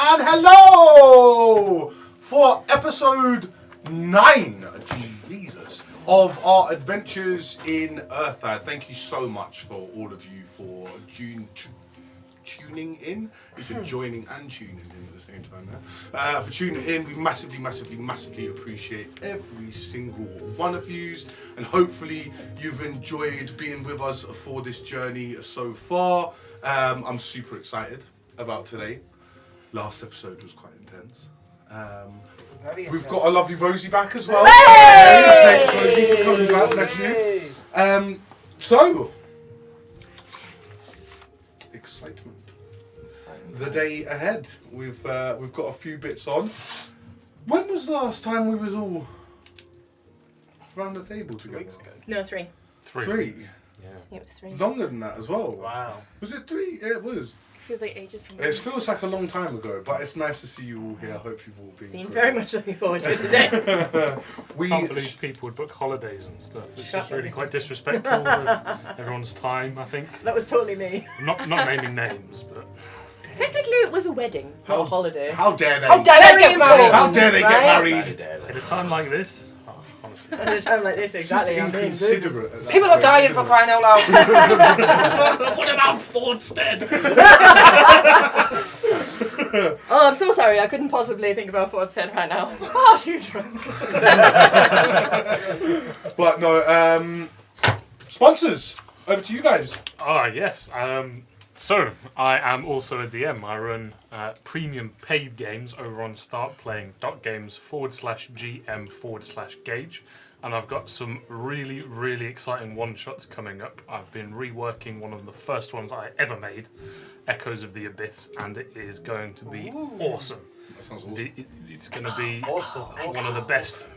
and hello for episode 9, Jesus, of our adventures in Earthad. Thank you so much for all of you for tuning in. It's joining and tuning in at the same time now. For tuning in, we massively appreciate every single one of you, and hopefully you've enjoyed being with us for this journey so far. I'm super excited about today. Last episode was quite intense. We've got a lovely Rosie back as well. Hey! Thanks, Rosie, for coming back. Bless you. So, excitement. The day ahead. We've got a few bits on. When was the last time we was all around the table together? 2 weeks ago. No, 3. 3? Yeah, it was 3. Longer than that as well. Wow. Was it 3? Yeah, it was. Feels like ages from It feels like a long time ago, but it's nice to see you all here. I hope you've all been great. very much looking forward to today. I can't believe people would book holidays and stuff. It's just really quite disrespectful of everyone's time, I think. That was totally me. I'm not naming names, but... Technically, it was a wedding, not a holiday. How dare they? How dare they get married? How dare they get Right? married? At a time like this, honestly. At a time like this, exactly. Just I'm being inconsiderate. at that People are point, dying isn't for it? crying out loud. What about Fordstead? Oh, I'm so sorry. I couldn't possibly think about what said right now. I'm far too drunk. But no, sponsors. Over to you guys. Yes. So, I am also a DM. I run premium paid games over on startplaying.games/GM/Gage. And I've got some really exciting one-shots coming up. I've been reworking one of the first ones I ever made, Echoes of the Abyss, and it is going to be awesome. That sounds awesome. It's going to be Awesome. one of the best...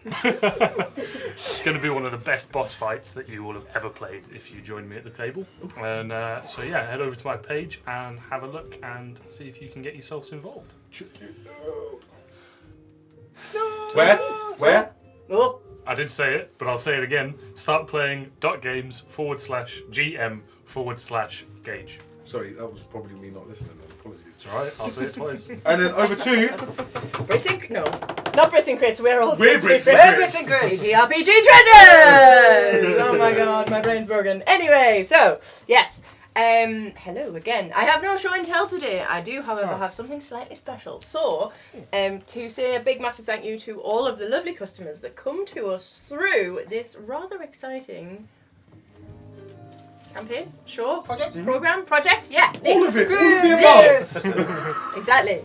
It's going to be one of the best boss fights that you will have ever played if you join me at the table. And so yeah, head over to my page and have a look and see if you can get yourselves involved. Where? Oh, I did say it, but I'll say it again. Startplaying.games/GM/Gage. Sorry, that was probably me not listening. Apologies. It's alright, I'll say it twice. And then over to Britain? No, not Britain Crits. We're all We're Brits. Brits. We're Brits and Grits. TTRPG Treasures! Oh my god, my brain's broken. Anyway, so, yes. Hello again. I have no show and tell today. I do, however, have something slightly special. So, to say a big massive thank you to all of the lovely customers that come to us through this rather exciting campaign, show, Project? program, project, yeah. all of it. All of the Yes. above. Exactly.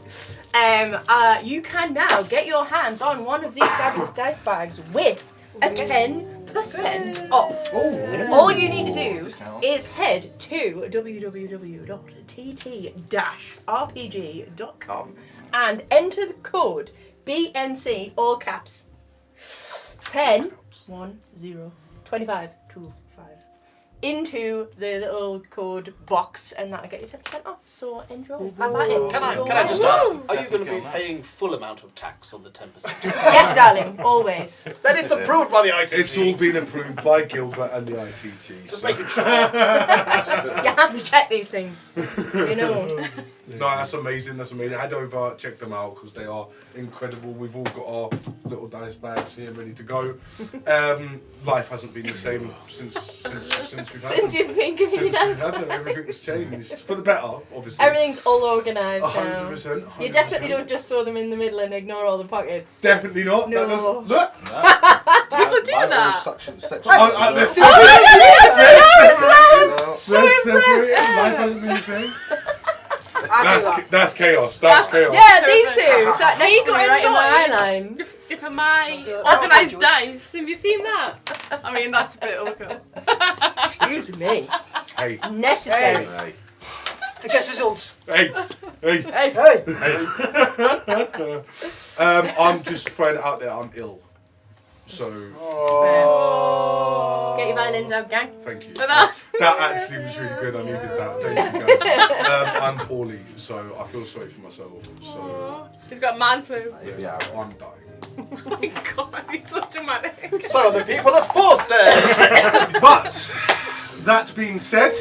You can now get your hands on one of these fabulous dice bags with a 10% off. Oh. All you need to do is head to www.tt-rpg.com and enter the code BNC, all caps, 10, 1, 0, 25, 2, 5, into the little code box, and that'll get you 10% off. So enjoy. Have at it. Can I just ask, are you going to be paying full amount of tax on the 10%? Yes, darling, always. Then it's approved by the ITC. It's all been approved by Gilbert and the ITG. Just so- making sure. You have to check these things. You know. No, that's amazing. That's amazing. Head over, check them out because they are incredible. We've all got our little dice bags here ready to go. Life hasn't been the same since we've had Since them. you've been giving Since us. we've had them, everything's changed for the better, obviously. Everything's all organised now. 100%. You definitely don't just throw them in the middle and ignore all the pockets. Definitely not. No. That doesn't, look. People do that. They're So separated. impressive. Life hasn't been the same. I do that. That's chaos. That's chaos. Yeah, these two. Sat next to me got right in my eye annoyed. line. For my Oh, organised George. dice, have you seen that? I mean, that's a bit awkward. Excuse me. Hey, Necessary. To get results. hey. Hey. Hey. I'm just throwing it out there. I'm ill. So Get your violins out, gang. thank you. For that. That actually was really good. I needed that. Thank you guys. I'm poorly, so I feel sorry for myself. So He's got man flu. yeah, I'm dying. Oh my god, he's so dramatic. So the people of Forstead. But that being said,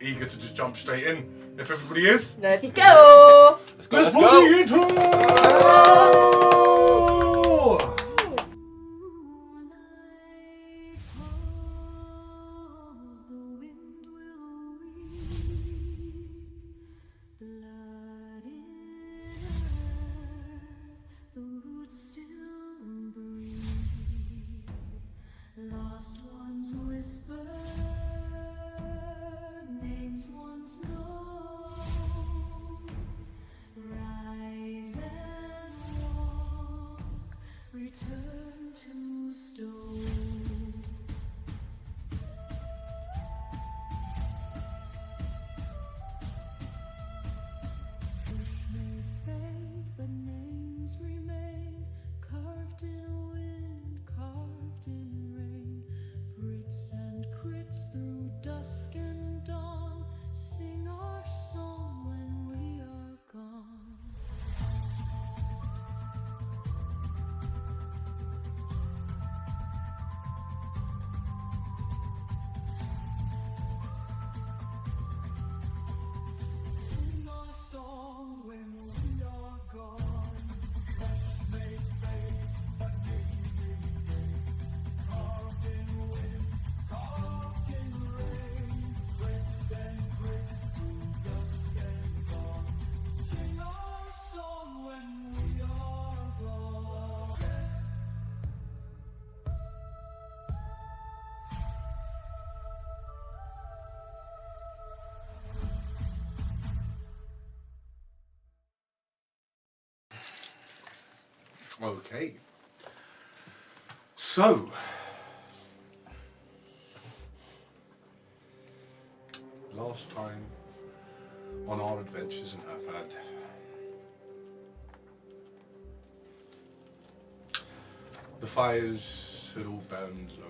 eager to just jump straight in. If everybody is, Let's go! Let's go. let's Let's roll go. the intro. Lost ones whisper, names once known. Rise and walk, return to stone. Flesh may fade, but names remain, carved in wind, carved in rain. Brits and crits through dusk and dawn, sing our song when we are gone. Sing our song when we are gone. Flesh may fade, but names remain. Carved in wind, carved in rain. Brits and grits through dusk and dawn. Sing our song when we are gone. Okay. So, last time on our adventures in Earthad, the fires had all burned low.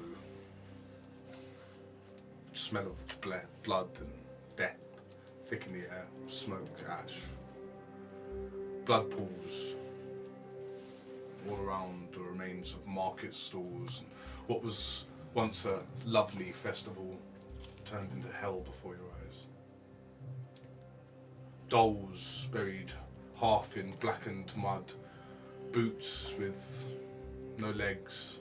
Smell of blood and death thick in the air, smoke, ash, blood pools all around the remains of market stalls and what was once a lovely festival turned into hell before your eyes. Dolls buried half in blackened mud, boots with no legs.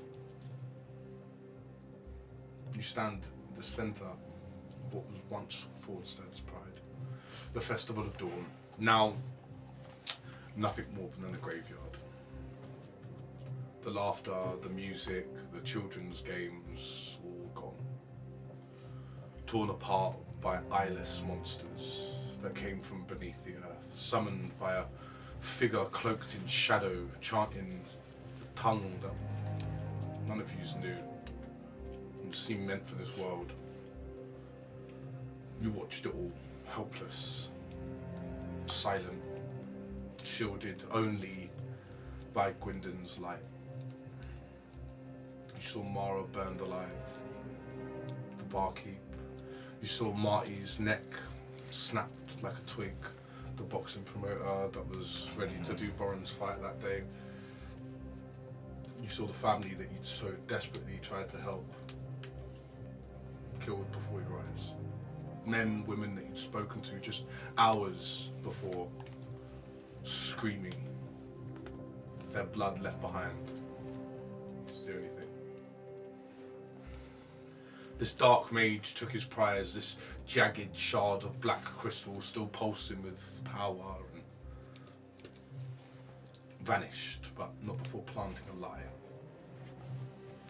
You stand at the centre of what was once Fordstead's pride, the Festival of Dawn, now nothing more than a graveyard. The laughter, the music, the children's games, all gone. Torn apart by eyeless monsters that came from beneath the earth, summoned by a figure cloaked in shadow, chanting a tongue that none of yous knew and seemed meant for this world. You watched it all, helpless, silent, shielded only by Gwynden's light. You saw Mara burned alive, the barkeep. You saw Marty's neck snapped like a twig, the boxing promoter that was ready to do Boren's fight that day. You saw the family that you'd so desperately tried to help, killed before your eyes. Men, women that you'd spoken to just hours before, screaming, their blood left behind. It's the only thing. This dark mage took his prize, this jagged shard of black crystal still pulsing with power, and vanished, but not before planting a lie.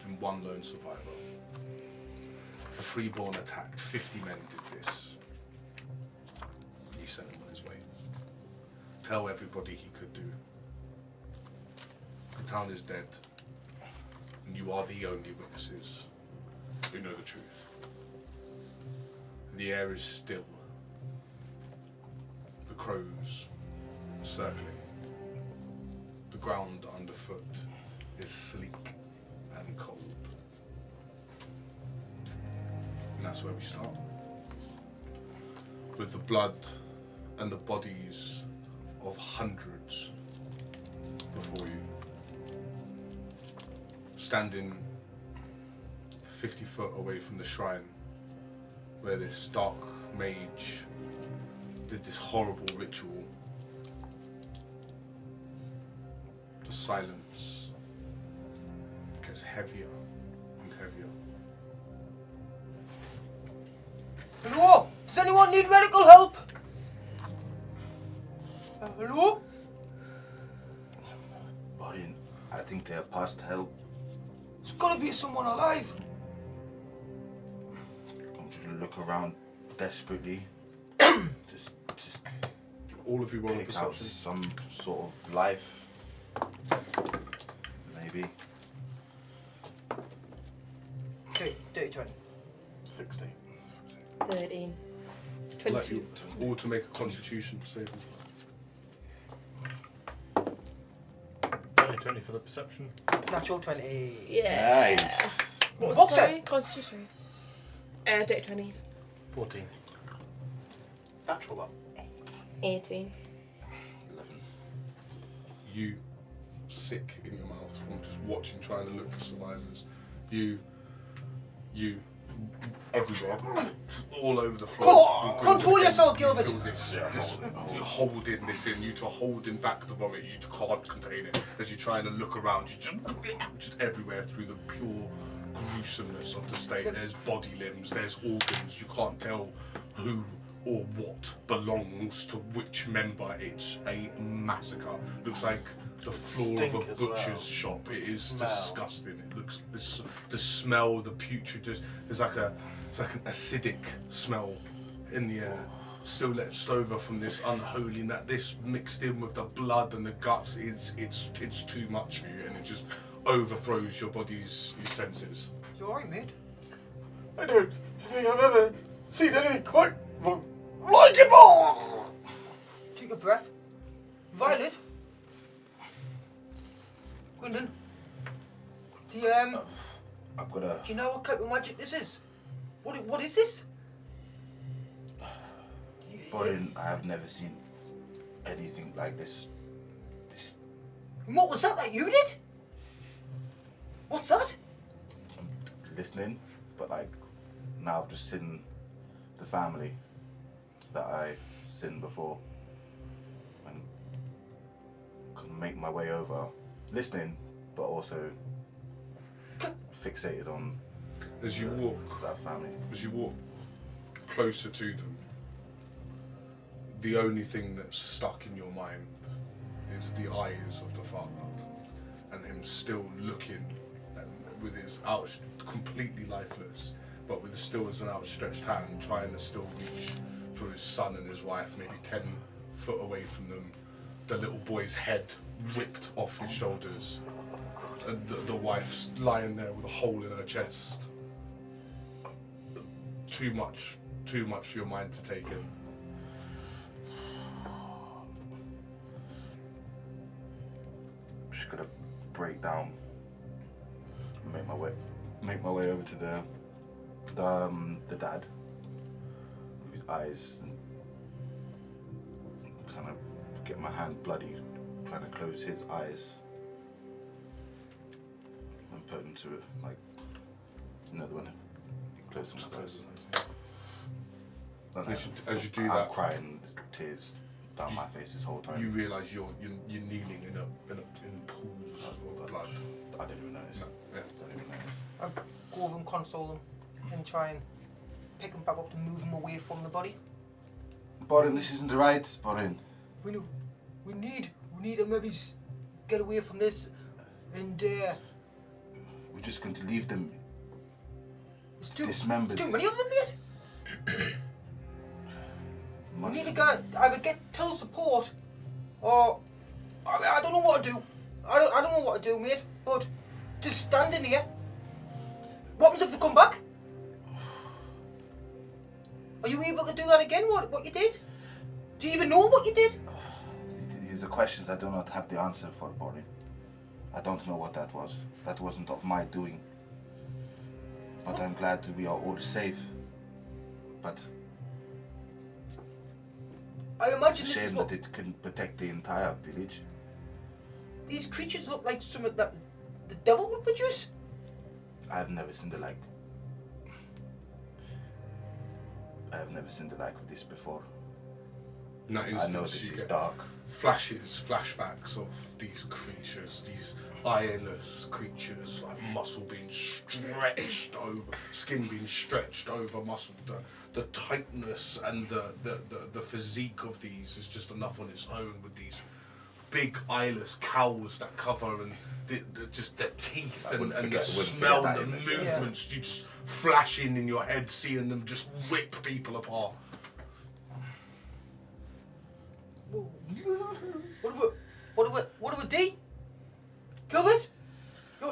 And one lone survivor. A freeborn attacked, 50 men did this. He sent him on his way. Tell everybody he could do. The town is dead, and you are the only witnesses who know the truth. The air is still. The crows circling. The ground underfoot is sleek and cold. And that's where we start. With the blood and the bodies of hundreds before you. Standing 50 foot away from the shrine where this dark mage did this horrible ritual, the silence gets heavier and heavier. Hello? Does anyone need medical help? Hello? Borin, I think they're past help. There's gotta be someone alive. I'm just look around desperately. just All of you roll a pick out perception. some sort of life. Maybe. Okay, dirty 20. 60. 13. I'd like 22. you all to make a constitution saving throw. 20 for the perception. Natural 20. Yeah. Nice. What was What's it? that? Sorry? Constitution. Dirty 20. 14. Natural one. 18. 11. You sick in your mouth from just watching, trying to look for survivors. You, everywhere, all over the floor. Control yourself, You Gilbert. feel this, you're holding this in. You two are holding back the vomit. You can't contain it as you're trying to look around. You just everywhere through the pure gruesomeness of the state. There's body limbs. There's organs. You can't tell who or what belongs to which member. It's a massacre. Looks like the floor Stink of a as butcher's well. shop. It is Smell. disgusting. It looks the smell, the putrid. It's like an acidic smell in the air. Still left over from this unholy. That this mixed in with the blood and the guts it's too much for you, and it just overthrows your body's senses. You alright, mate? I don't think I've ever seen anything quite like it more. Take a breath. Violet. Gwendon. Do I've got a. you know what type of magic this is? What is this? Borin, I have never seen anything like this. What was that you did? What's that? I'm listening, but like now I've just seen the family that I seen before, and can make my way over, listening, but also fixated on As you walk that family. As you walk closer to them, the only thing that's stuck in your mind is the eyes of the father and him still looking and with his completely lifeless, but with still as an outstretched hand trying to still reach for his son and his wife, maybe 10 foot away from them, the little boy's head ripped off his shoulders, and the wife's lying there with a hole in her chest. Too much for your mind to take in. Just gonna break down, make my way over to the dad with his eyes, and kind of get my hand bloody, trying to close his eyes and put him to like another one, close his eyes. And As you do I'm that, crying, tears down my face this whole time. you realise you're kneeling in pools of blood. I didn't even notice. Yeah. I didn't even notice. I go over and console them and try and pick them back up to move them away from the body. Borin, this isn't right, Borin. We know. We need to maybe get away from this, and We're just going to leave them it's too dismembered. too many of them, mate. We Must- need to go either get tell support, or I don't know what to do. I don't know what to do, mate. But just standing here. What happens if they come back? Are you able to do that again? What you did? Do you even know what you did? These are questions I do not have the answer for, Borin. I don't know what that was. That wasn't of my doing. But I'm glad that we are all safe. But I imagine it's a this is shame what that it couldn't protect the entire village. these creatures look like. Something that the devil would produce. I've never seen the like. I have never seen the like of this before. In that I know instance, this you is get dark. flashbacks of these creatures, these eyeless creatures, like muscle being stretched over, skin being stretched over muscle. The tightness and the physique of these is just enough on its own, with these big eyeless cowls that cover, and just their teeth I and wouldn't the forget smell, that the image. movements, you just flashing in your head, seeing them just rip people apart. What do we do? Gilbert?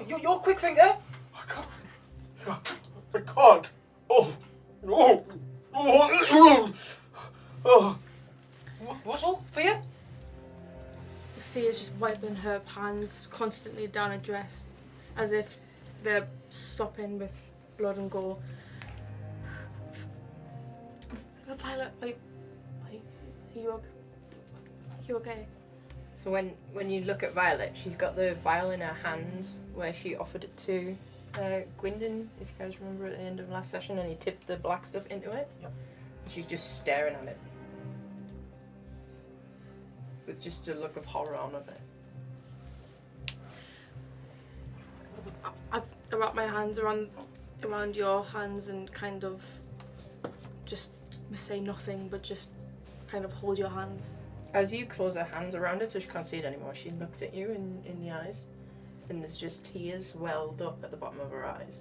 You're quick finger. I can't. Oh. Russell, Thea? Thea's just wiping her hands constantly down her dress as if they're sopping with blood and gore. Violet, are you okay? So when you look at Violet, she's got the vial in her hand where she offered it to Gwyndon, if you guys remember at the end of last session, and he tipped the black stuff into it. Yep. She's just staring at it. With just a look of horror on her face. I've wrapped my hands around your hands and kind of just say nothing, but just kind of hold your hands. As you close her hands around it so she can't see it anymore, she looks at you in the eyes, and there's just tears welled up at the bottom of her eyes.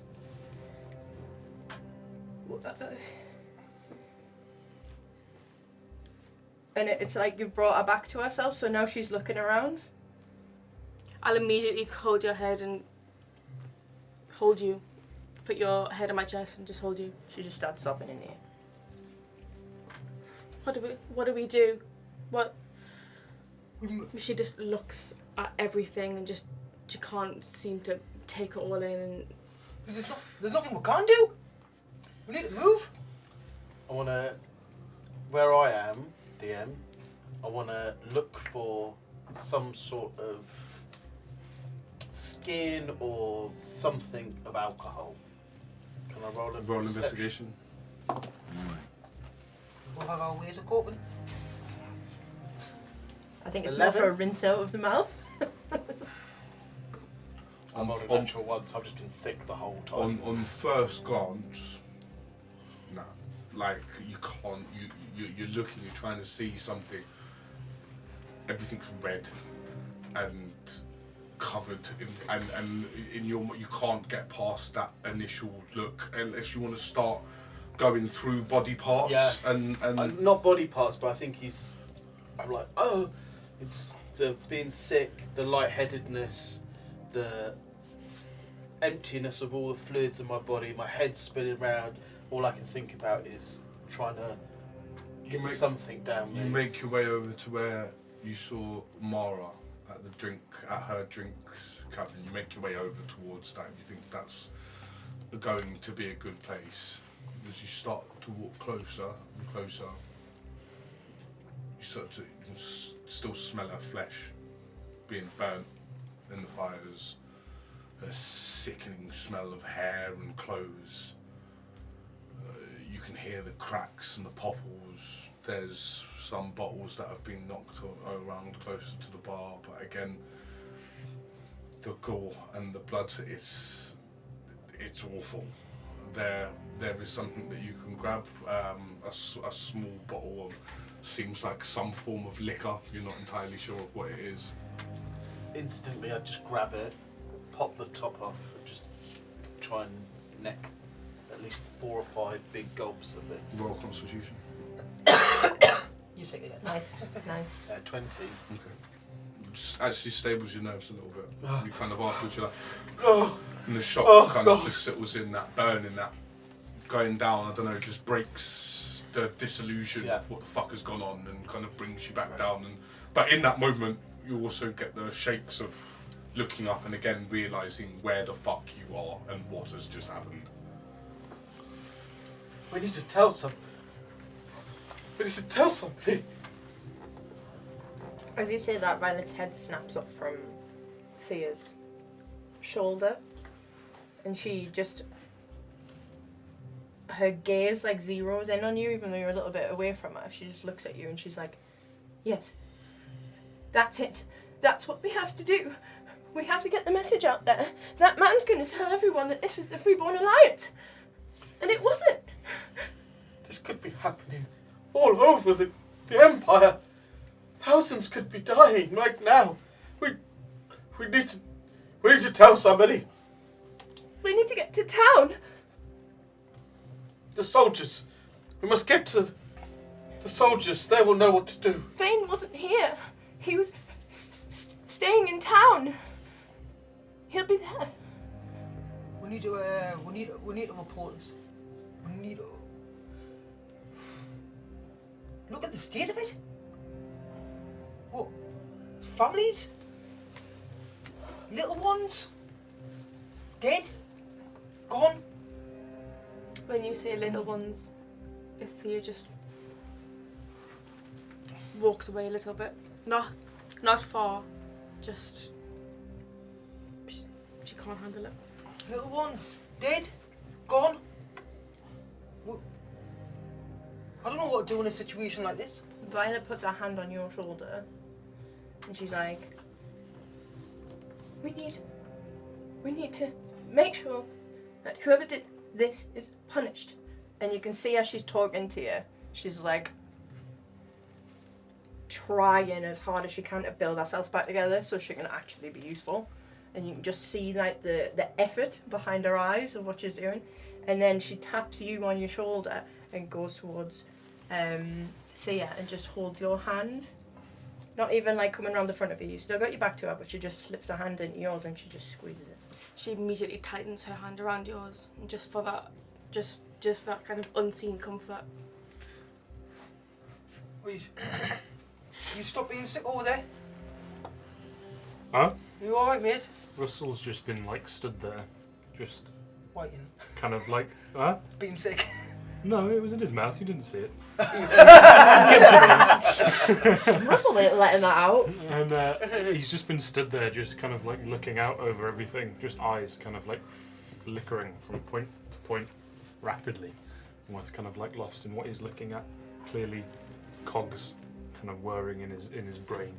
And it's like you've brought her back to herself, so now she's looking around. I'll immediately hold your head and hold you. Put your head on my chest and just hold you. She just starts sobbing in the air. What do we do? What? She just looks at everything and she can't seem to take it all in. And There's nothing we can do. We need to move. I want to, where I am, DM, I want to look for some sort of skin or something of alcohol. Can I roll a Roll perception? investigation. We'll have our ways of coping. I think it's 11? more for a rinse out of the mouth. I'm on a natural one, so I've just been sick the whole time. On first glance, nah. Like you can't. You're looking. You're trying to see something. Everything's red and covered and in your you can't get past that initial look unless you want to start going through body parts. Yeah. And Not body parts, but I think I'm like, oh, it's the being sick, the lightheadedness, the emptiness of all the fluids in my body, my head's spinning around. All I can think about is trying to get something down you me. make your way over to where you saw Mara at her drinks cabin. You make your way over towards that. You think that's going to be a good place. As you start to walk closer and closer, you can still smell her flesh being burnt in the fires. A sickening smell of hair and clothes. You can hear the cracks and the popples. There's some bottles that have been knocked around closer to the bar, but again, the gore and the blood, it's awful. There is something that you can grab, a small bottle of, seems like some form of liquor. You're not entirely sure of what it is. Instantly, I just grab it, pop the top off, and just try and neck at least 4 or 5 big gulps of this. Royal Constitution. You're sick again. Nice, nice. 20. Okay. Just actually stables your nerves a little bit. You kind of afterwards you're like, Oh, and the shock Oh, kind God. of just settles in, that burn in that going down, I don't know, just breaks the disillusion Yeah. of what the fuck has gone on and kind of brings you back down. But in that moment, you also get the shakes of looking up and again realising where the fuck you are and what has just happened. we need to tell some. We need to tell somebody. As you say that, Violet's head snaps up from Thea's shoulder, and she just her gaze like zeroes in on you, even though you're a little bit away from her. She just looks at you and she's like, yes, that's it. That's what we have to do. We have to get the message out there. That man's going to tell everyone that this was the Freeborn Alliance. And it wasn't. This could be happening all over the Empire. Thousands could be dying right now. We need to tell somebody. We need to get to town. The soldiers. We must get to the soldiers. They will know what to do. Vane wasn't here. He was staying in town. He'll be there. We need to report this. We need to look at the state of it. What? Families? Little ones? Dead? Gone? When you say little ones, Thea just walks away a little bit. Not far. Just she can't handle it. Little ones? Dead? Gone? I don't know what to do in a situation like this. Violet puts her hand on your shoulder and she's like, we need to make sure that whoever did this is punished. And you can see as she's talking to you, she's like trying as hard as she can to build herself back together so she can actually be useful. And you can just see like the effort behind her eyes of what she's doing. And then she taps you on your shoulder and goes towards Thea and just holds your hand. Not even like coming around the front of you. You still got your back to her, but she just slips her hand into yours and she just squeezes it. She immediately tightens her hand around yours, and just for that, just for that kind of unseen comfort. Wait. You stop being sick over there? Huh? You alright, mate? Russell's just been like stood there, just Waiting. kind of like, huh? Being sick. No, it was in his mouth. You didn't see it. Russell ain't letting that out. And he's just been stood there, just kind of like looking out over everything, just eyes kind of like flickering from point to point rapidly, almost kind of like lost in what he's looking at. Clearly, cogs kind of whirring in his brain.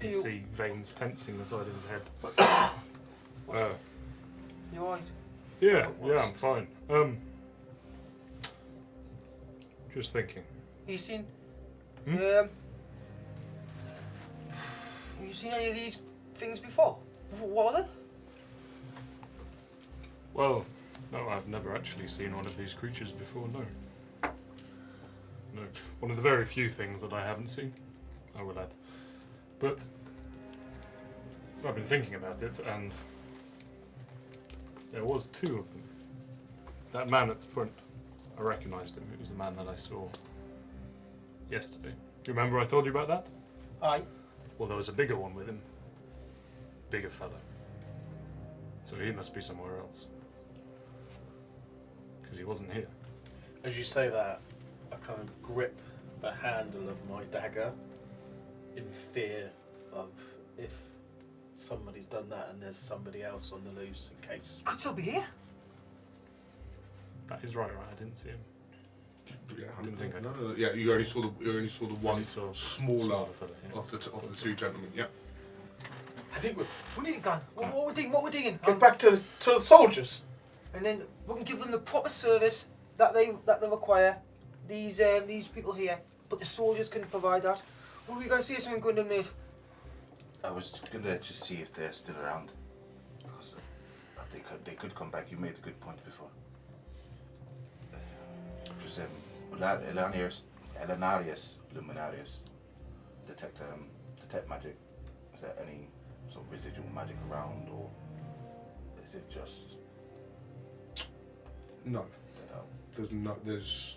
You Ew. see veins tensing the side of his head. You alright? Yeah, I'm fine. Just thinking. You seen? Hmm? Have you seen any of these things before? What are they? Well, no, I've never actually seen one of these creatures before, no. No. One of the very few things that I haven't seen, I will add. But I've been thinking about it, and there was two of them. That man at the front, I recognised him. It was the man that I saw yesterday. You remember I told you about that? Aye. Well, there was a bigger one with him. Bigger fella. So he must be somewhere else. Because he wasn't here. As you say that, I kind of grip the handle of my dagger in fear of if somebody's done that and there's somebody else on the loose in case. Could still be here. That is right. I didn't see him. Yeah, Didn't think I no, no, no. Yeah, you only saw the one Only saw smaller fella, yeah. of the two gentlemen. Yeah. I think we We need a gun. What we're digging? get back to the soldiers. And then we can give them the proper service that they require. These people here, but the soldiers can provide that. What were you going to say something, Gwendolyn, mate? I was gonna just see if they're still around. Because they could come back. You made a good point before. Just Elenarius Luminarius. Detect magic. Is there any sort of residual magic around, or is it just No, dead out? there's,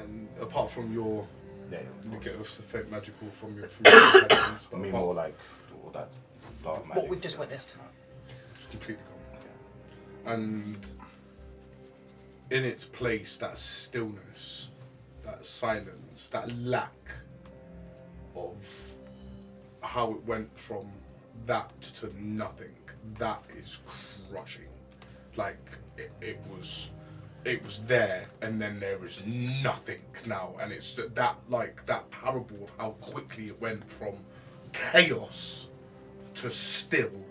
and apart from your, Yeah, you get us the fake magical from your intelligence, I but mean apart- more like all that dark magic. What we've just witnessed. it's completely gone. Okay. And in its place, that stillness, that silence, that lack of how it went from that to nothing, that is crushing. Like, it was it was there, and then there is nothing now, and it's that parable of how quickly it went from chaos to still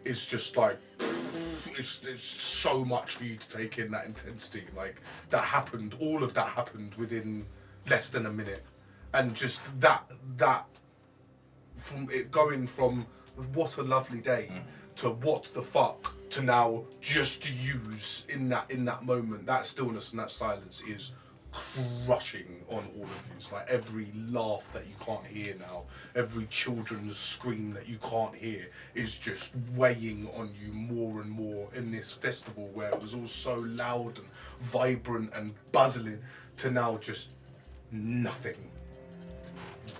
is just like it's so much for you to take in, that intensity. Like that happened, all of that happened within less than a minute, and just that from it going from what a lovely day to what the fuck to now just to use in that moment, that stillness and that silence is crushing on all of you. It's like every laugh that you can't hear now, every children's scream that you can't hear is just weighing on you more and more in this festival where it was all so loud and vibrant and buzzing to now just nothing.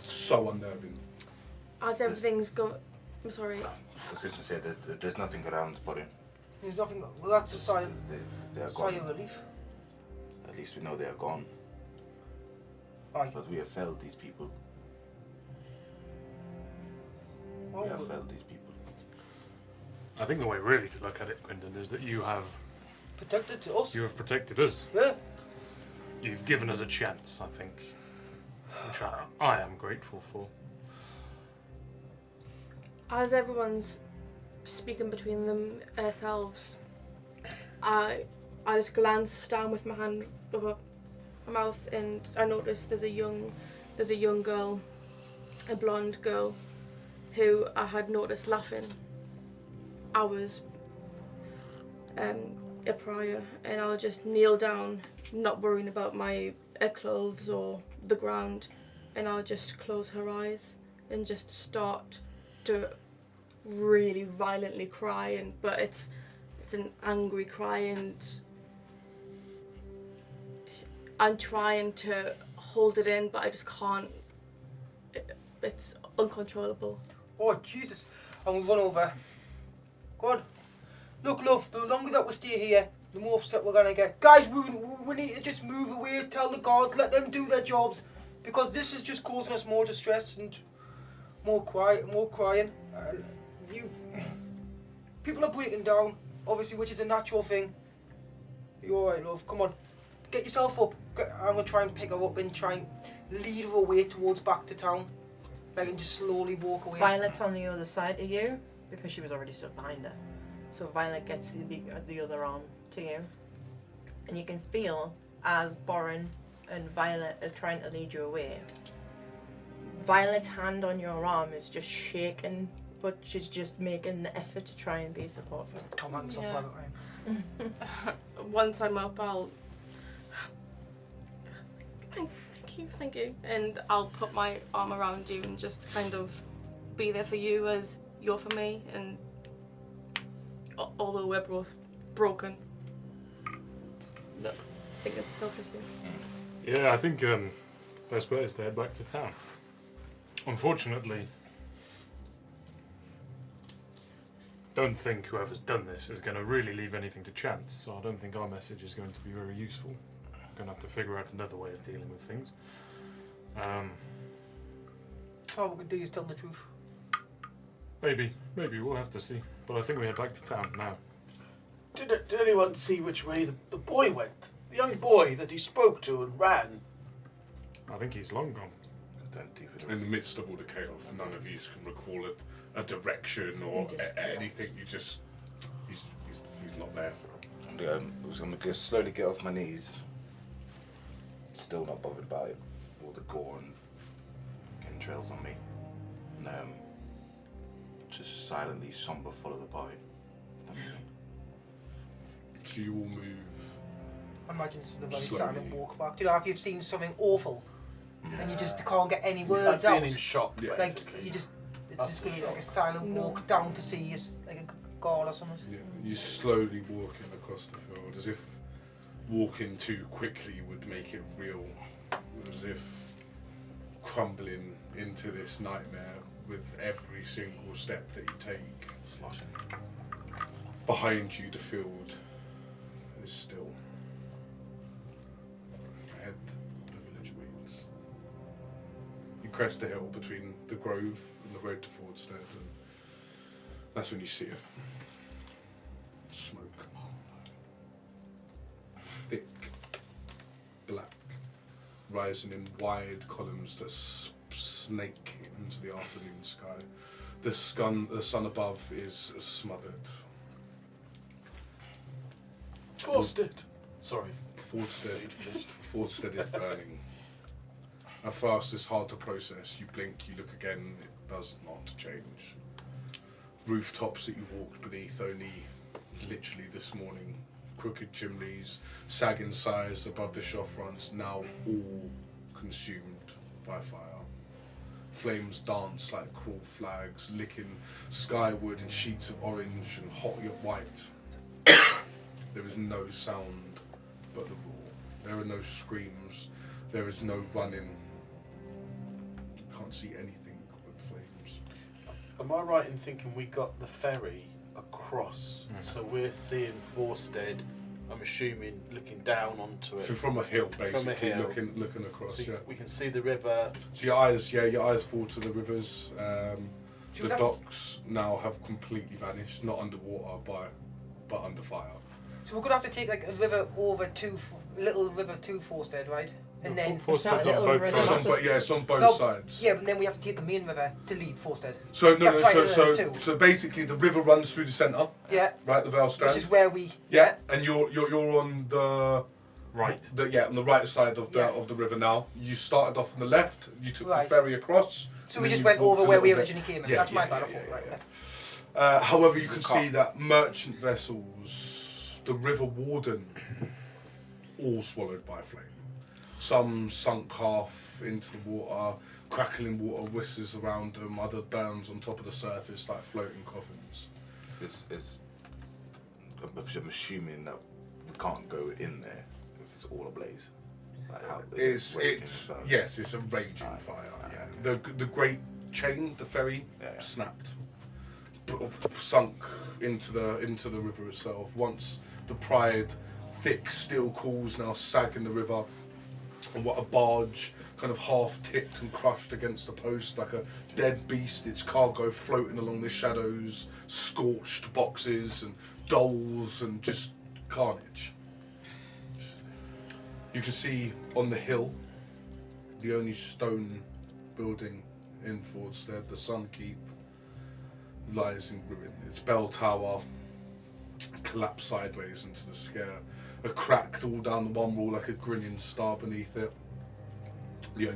So unnerving. As everything's I'm sorry. I was just to say that there's nothing around, buddy. There's nothing. Well, that's a sigh They are of gone. relief. At least we know they are gone. Aye. But we have felled these people. Oh, We have felled these people. I think the way really to look at it, Quindon, is that you have protected to us. protected us. Yeah. You've given us a chance, I think, which I am grateful for. As everyone's speaking between themselves, I just glanced down with my hand over my mouth, and I noticed there's a young girl, a blonde girl, who I had noticed laughing hours prior, and I'll just kneel down, not worrying about my clothes or the ground, and I'll just close her eyes and just start to really violently cry, but it's an angry cry, and I'm trying to hold it in, but I just can't. It's uncontrollable. Oh Jesus! And we run over. Go on. Look, love. The longer that we stay here, the more upset we're gonna get. Guys, we need to just move away. Tell the guards, let them do their jobs, because this is just causing us more distress and more crying. People are breaking down, obviously, which is a natural thing. You alright, love? Come on, get yourself up. I'm gonna try and pick her up and try and lead her away towards back to town, like, and just slowly walk away. Violet's on the other side of you because she was already stood behind her. So Violet gets the other arm to you, and you can feel as Boren and Violet are trying to lead you away. Violet's hand on your arm is just shaking, but she's just making the effort to try and be supportive. Tom Hanks on Yeah. Private Ryan. Once I'm up, I'll thank you, and I'll put my arm around you and just kind of be there for you as you're for me, and although we're both broken, I think it's selfish. Yeah, I think best bet is to head back to town. Unfortunately, don't think whoever's done this is going to really leave anything to chance, so I don't think our message is going to be very useful. Going to have to figure out another way of dealing with things. All we can do is tell the truth. Maybe we'll have to see. But I think we head back to town now. Did anyone see which way the boy went? The young boy that he spoke to and ran. I think he's long gone. In the midst of all the chaos, none of you can recall a direction or anything. He's not there. And, I was going to slowly get off my knees. Still not bothered by all the gore and entrails on me. And just silently somber follow the boy. So you all move. I imagine this is a very Slowly. silent walk back. Do you know if you've seen something awful and you just can't get any Like words being out? in shock, Yeah. Like basically. you just, it's That's just a gonna be like a shock. silent No. walk down to see like a guard or something. Yeah, you slowly walking across the field, as if walking too quickly would make it real, as if crumbling into this nightmare with every single step that you take. Sloshing. Behind you, the field is still. Ahead, the village waits. You crest the hill between the grove and the road to Fordstead, and that's when you see it. Smoke. Thick rising in wide columns that snake into the afternoon sky. The sun above is smothered. Forstead. Sorry. Fordstead is burning. At first, it's hard to process. You blink, you look again, it does not change. Rooftops that you walked beneath only literally this morning. Crooked chimneys, sagging sides above the shop fronts, now all consumed by fire. Flames dance like cruel flags, licking skyward in sheets of orange and hot yet white. There is no sound but the roar. There are no screams. There is no running. You can't see anything but flames. Am I right in thinking we got the ferry across? So we're seeing Forstead, I'm assuming, looking down onto it. So from a hill, basically, hill. looking across. So Yeah. we can see the river. So your eyes fall to the rivers. The docks now have completely vanished, not underwater, but under fire. So we're gonna have to take like a river over to little river to Forstead, right? And then Forstead's It's not on a little both river. sides. It's on both No, sides. yeah, but then we have to take the main river to leave Forstead. So That's right, there's two. so basically the river runs through the centre, Yeah, right? The Vale Strand. which is where we. Yeah, and you're on the Right. on the right side of the Yeah. of the river now. You started off on the left. You took Right. the ferry across. So and we then just you went walked over a where we little bit. originally came in. Yeah, That's my yeah, bad. I yeah, thought, yeah, right, yeah. okay. However, you can can't. see that merchant vessels, the River Warden, all swallowed by flame. Some sunk half into the water, crackling water whistles around them. Other burns on top of the surface like floating coffins. I'm assuming that we can't go in there if it's all ablaze. Like how It's raging fire? yes, it's a raging Aye. fire. Aye, Yeah, okay. the great chain, the ferry, Yeah. snapped, sunk into the river itself. Once the Pride, thick steel calls now sag in the river, and what a barge kind of half tipped and crushed against the post like a dead beast. Its cargo floating along the shadows, scorched boxes and dolls and just carnage. You can see on the hill, the only stone building in Fordstead, the Sun Keep, lies in ruin. Its bell tower collapsed sideways into the scare, a cracked all down the one wall like a grinning star beneath it. The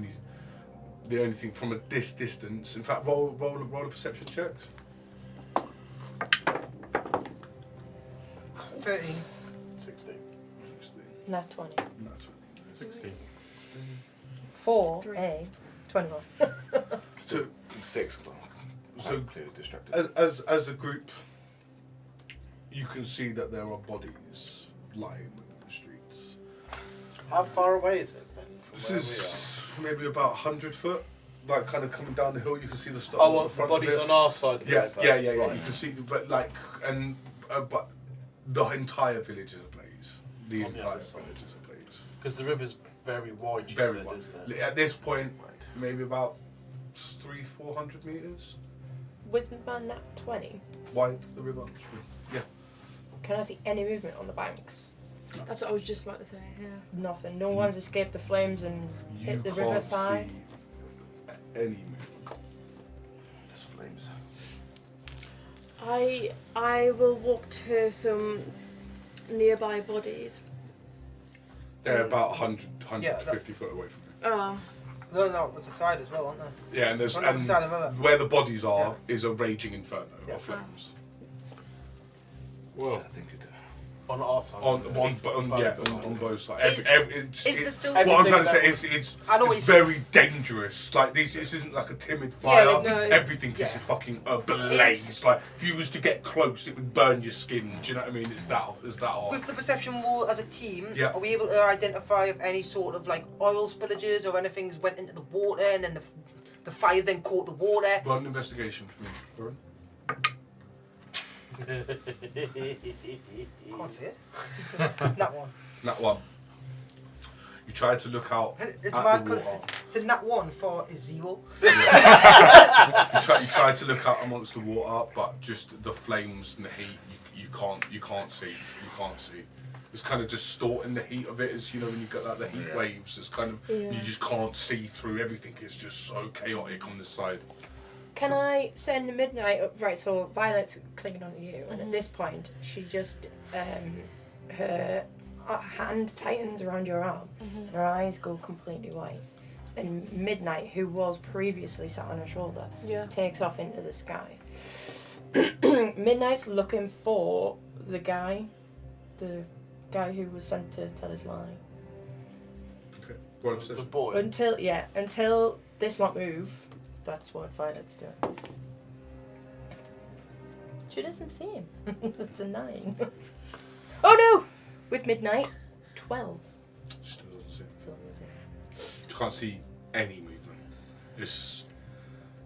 only thing from this distance, in fact, roll a perception checks. 13. 16. Nat 20. No, 16. 4, Three. A, 21. So, 6. So- I'm clearly distracted. as a group, you can see that there are bodies lying within the streets. How far away is it then from This where is maybe about 100 foot, like kind of coming down the hill. You can see the we stop. are? Oh, at well, the the front of body's it. on our side of the Yeah, river. yeah. Right. You can see, but but the entire village is ablaze. The On the entire other side. village is ablaze. Because the river's very wide, you Very said, wide. isn't it? At this point, maybe about 300-400 meters With my nat 20, wide. The river. Yeah. can I see any movement on the banks? That's what I was just about to say. Yeah. Nothing. No one's escaped the flames and You hit the can't riverside. see any movement. There's flames. I will walk to some nearby bodies. They're about 100, Yeah, 150 foot away from you. Oh, No, it was the side as well, aren't they? Yeah, and there's On the other and side of the river. where the bodies are is a raging inferno Yeah. of flames. Well, I think it. On our side. On of on, the river. on Both yeah sides. on both sides. It's, is there still- what I'm trying to say Everything is I know what it's you're very dangerous. Like this isn't like a timid fire. like, no, it's- Everything yeah. is fucking ablaze. It's- Like if you was to get close, it would burn your skin. Do you know what I mean? It's that hard. With the perception wall as a team, Yeah. are we able to identify if any sort of like oil spillages or anything's went into the water and then the fires then caught the water? Run an investigation for me, Warren. Can't see it. That one. Nat 1. You try to look out It's at mad the 'cause water. the nat 1 for is 0. You try to look out amongst the water, but just the flames and the heat, you can't see. It's kind of distorting the heat of it. As you know, when you get like the heat waves, it's kind of you just can't see through. Everything is just so chaotic on this side. Can I send Midnight up? Right, so Violet's clinging onto you, and at this point, she just her hand tightens around your arm, and her eyes go completely white. And Midnight, who was previously sat on her shoulder, takes off into the sky. Midnight's looking for the guy who was sent to tell his lie. Okay. Roll a The perception. boy. Until this lot move, that's what Violet's doing. She doesn't see him. That's a 9. Oh no! With Midnight, 12. Still doesn't see. Still doesn't see him. You can't see any movement.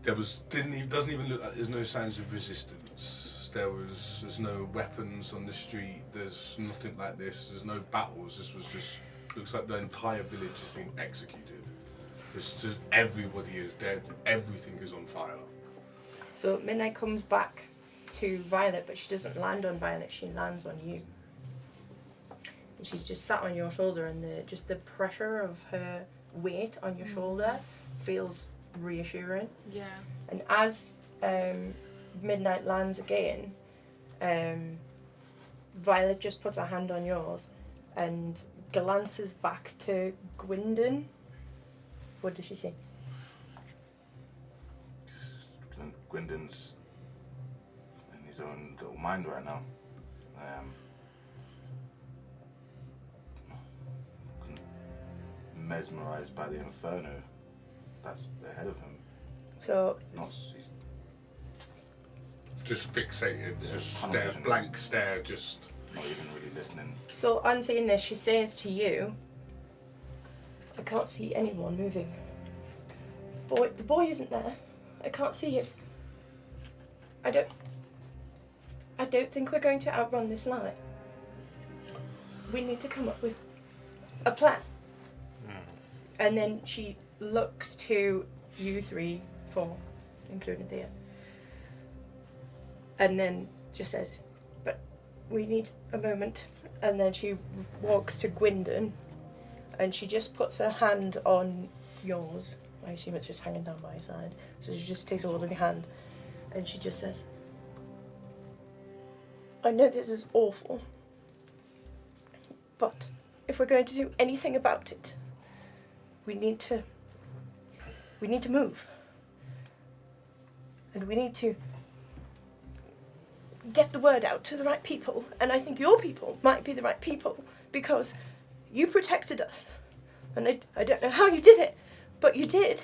Doesn't even look like there's no signs of resistance. There's no weapons on the street. There's nothing like this. There's no battles. This was just looks like the entire village has been executed. It's just everybody is dead. Everything is on fire. So Midnight comes back to Violet, but she doesn't land on Violet. She lands on you. And she's just sat on your shoulder, and the pressure of her weight on your shoulder feels reassuring. Yeah. And as Midnight lands again, Violet just puts her hand on yours and glances back to Gwyndon. What does she say? Gwyndon's in his own little mind right now. Mesmerized by the inferno that's ahead of him. So He's Just fixated. Just tunnel stare, vision. blank stare. Just. not even really listening. So on seeing this, she says to you, I can't see anyone moving. The boy isn't there. I can't see him. I don't think we're going to outrun this lie. We need to come up with a plan. And then she looks to you 3, 4, including Thea. And then just says, but we need a moment. And then she walks to Gwyndon, and she just puts her hand on yours. I assume it's just hanging down by your side. So she just takes a hold of your hand, and she just says, I know this is awful, but if we're going to do anything about it, we need to move. And we need to get the word out to the right people. And I think your people might be the right people because you protected us. And I don't know how you did it, but you did.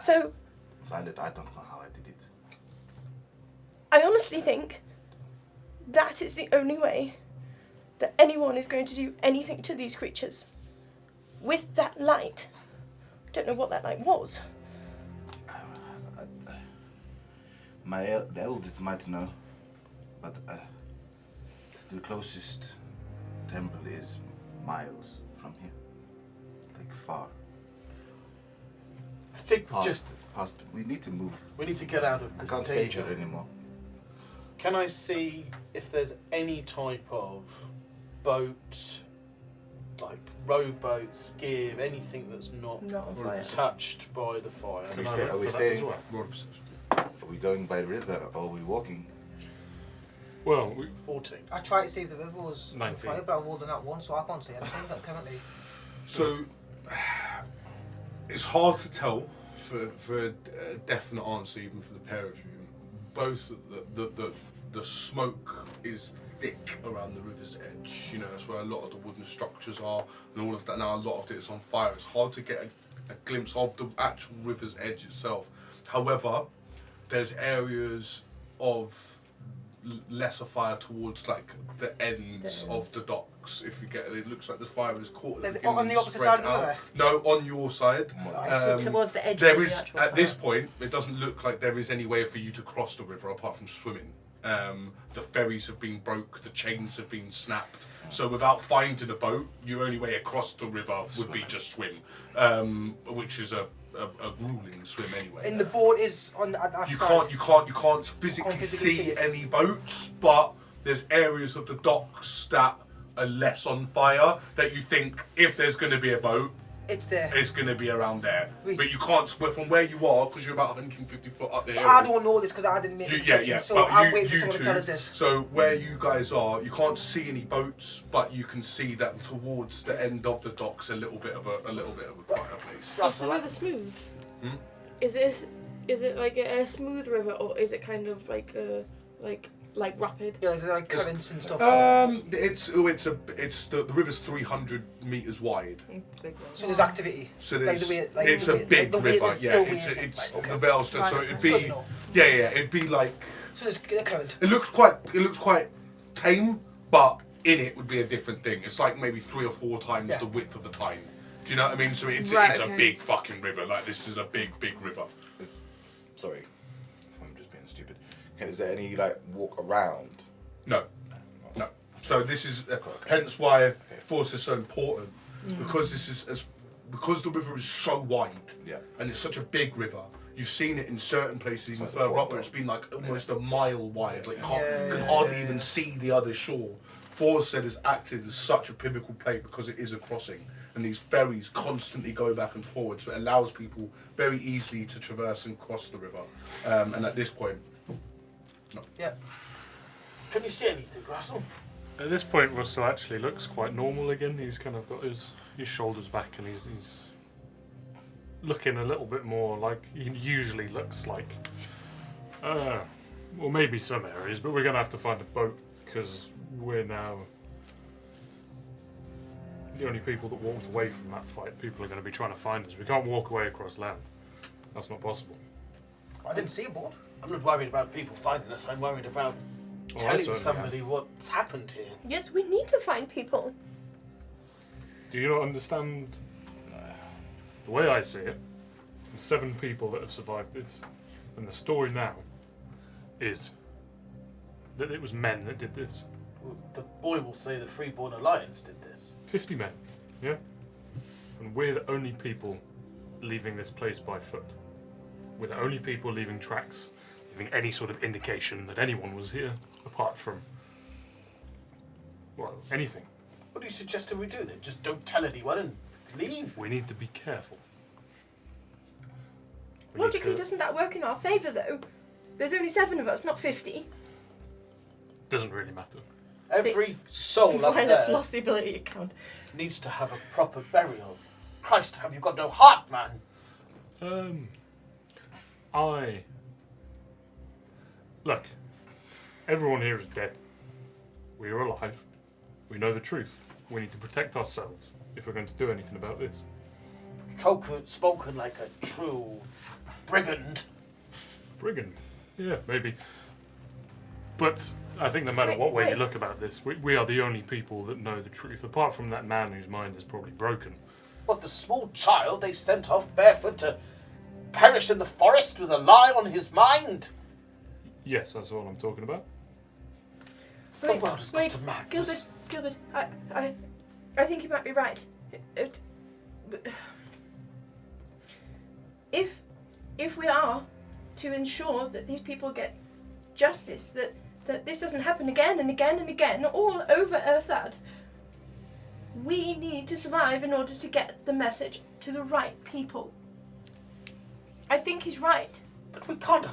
So Violet, I don't know how I did it. I honestly think that is the only way that anyone is going to do anything to these creatures. With that light. I don't know what that light was. The elders might know, but the closest temple is miles from here. Like far. I think we Past. We need to move. we need to get out of I this can't stay danger. here anymore. Can I see if there's any type of boat, like rowboat, skiff, anything that's not Not on fire. touched by the fire? Can we I stay- roll are we for that staying? as well? Roll a perception. Are we going by the river or are we walking? Well, 14. I tried to see if the river was on 19. fire, but I rolled on that one, so I can't see anything currently. So it's hard to tell for a definite answer, even for the pair of you. Both the smoke is thick around the river's edge. You know, that's where a lot of the wooden structures are, and all of that. Now a lot of it is on fire. It's hard to get a glimpse of the actual river's edge itself. However, there's areas of lesser fire towards like the ends of the docks. If you get it, it looks like the fire is caught at the On beginning the and opposite spread side of the out. river? No, on your side. Towards the edge There of the is actual at this fire. point. It doesn't look like there is any way for you to cross the river apart from swimming. The ferries have been broke. The chains have been snapped. So without finding a boat, your only way across the river would be just swim, which is a grueling swim anyway. And the boat is on that You side. can't physically physically see see it. any boats, but there's areas of the docks that are less on fire, that you think if there's going to be a boat, It's there. it's going to be around there. Really? But you can't split from where you are because you're about 150 foot up there. I don't know this because I didn't make the Yeah, perception, yeah. so but I'm you, waiting for you someone two, to tell us this. So where you guys are, you can't see any boats, but you can see that towards the end of the docks, a little bit of a quieter place. Is the Russell, river smooth? Hmm? Is it like a smooth river, or is it kind of like a like rapid? Yeah, there's like currents and stuff. The river's 300 meters wide, Big one. So there's activity. so Like there's, the way- like it's the a way- big the way river. there's Yeah, still it's waves. it's Right, okay. the Vale's so Right, it'd good be to know. it'd be like So there's a current. it looks quite tame, but in it would be a different thing. It's like maybe 3 or 4 times Yeah. the width of the Tyne. Do you know what I mean? So it's Right, it's okay. a big fucking river. Like this is a big river. Sorry, I'm just being stupid. Is there any like walk around? No. So this is hence why Force is so important because because the river is so wide. Yeah. And it's such a big river. You've seen it in certain places even Like the further up water. where it's been like almost a mile wide. Like you can Yeah, hardly yeah, even yeah. see the other shore. Forsaid has acted as such a pivotal place because it is a crossing, and these ferries constantly go back and forward, so it allows people very easily to traverse and cross the river. And at this point, Yeah. can you see anything, Russell? At this point, Russell actually looks quite normal again. He's kind of got his shoulders back and he's looking a little bit more like he usually looks like. Well, maybe some areas, but we're going to have to find a boat because we're now the only people that walked away from that fight. People are going to be trying to find us. We can't walk away across land. That's not possible. I didn't see a boat. I'm not worried about people finding us. I'm worried about I telling certainly somebody what's happened here. Yes, we need to find people. Do you not understand? The way I see it, there's 7 people that have survived this, and the story now is that it was men that did this. The boy will say the Freeborn Alliance did this. 50 men, yeah? And we're the only people leaving this place by foot. We're the only people leaving tracks, leaving any sort of indication that anyone was here, apart from, well, anything. What do you suggest we do then? Just don't tell anyone and leave? We need to be careful. We need Logically, to- doesn't that work in our favour, though? There's only 7 of us, not 50. Doesn't really matter. Every soul up Violet's there lost the ability to count. needs to have a proper burial. Christ, have you got no heart, man? Look, everyone here is dead. We are alive. We know the truth. We need to protect ourselves if we're going to do anything about this. Spoken like a true brigand. Brigand. Yeah, maybe. But I think no matter what way you Wait. look about this, we are the only people that know the truth, apart from that man whose mind is probably broken. What, the small child they sent off barefoot to perish in the forest with a lie on his mind? Yes, that's all I'm talking about. The world has got to madness. Gilbert, I think you might be right. If we are to ensure that these people get justice, that this doesn't happen again and again and again all over Earthad, we need to survive in order to get the message to the right people. I think he's right. But we can't.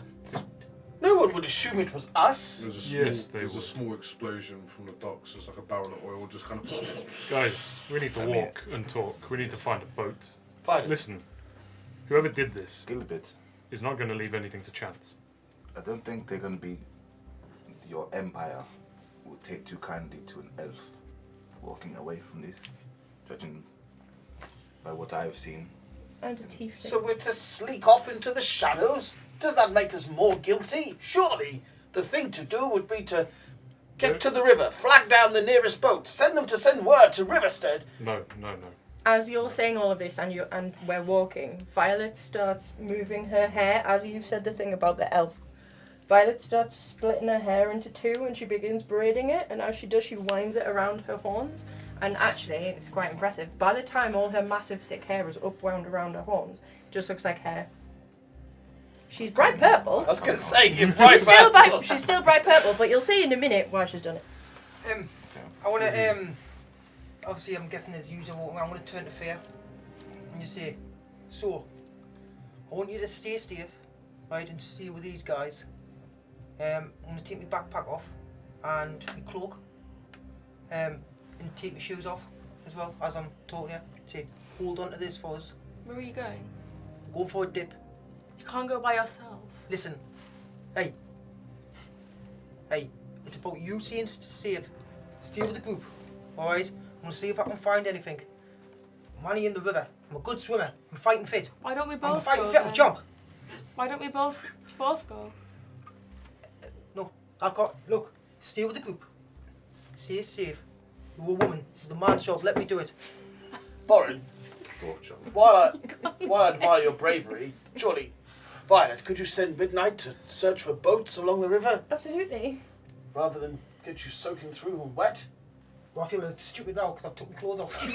No one would assume it was us. there's a small, Yes, they there's a would. small explosion from the docks. There's like a barrel of oil just kind of. Guys, we need to walk and talk. We need to find a boat. Fine. Listen, whoever did this Gilbert, is not going to leave anything to chance. I don't think they're going to be. Your empire will take too kindly to an elf walking away from this, judging by what I've seen. And a teeth thing. So we're to sleek off into the shadows? Does that make us more guilty? Surely the thing to do would be to get to the river, flag down the nearest boat, send them to send word to Riverstead. No. As you're saying all of this and we're walking, Violet starts moving her hair as you've said the thing about the elf. Violet starts splitting her hair into 2 and she begins braiding it, and as she does she winds it around her horns, and actually it's quite impressive. By the time all her massive thick hair is upwound around her horns, it just looks like hair. She's bright purple. I was going to say, you're right She's still bright purple, but you'll see in a minute why she's done it. I want to obviously I'm guessing as usual, I'm going to turn to Fair. And you say, so, I want you to stay safe, right, and stay with these guys. I'm going to take my backpack off and my cloak. And take my shoes off as well as I'm talking to you. Say, hold on to this for us. Where are you going? I'm going for a dip. You can't go by yourself. Listen, hey, it's about you staying safe. Stay with the group, alright? I'm going to see if I can find anything. I'm only in the river. I'm a good swimmer. I'm fighting fit. Why don't we I'm both fighting go fit. I'm then? a jump. Why don't we both go? No, look, stay with the group. Stay safe. You're a woman. This is the man's job. Let me do it. Morin, while I admire your bravery, surely, Violet, could you send Midnight to search for boats along the river Absolutely. rather than get you soaking through and wet? Well, I feel a bit stupid now because I've took my clothes off.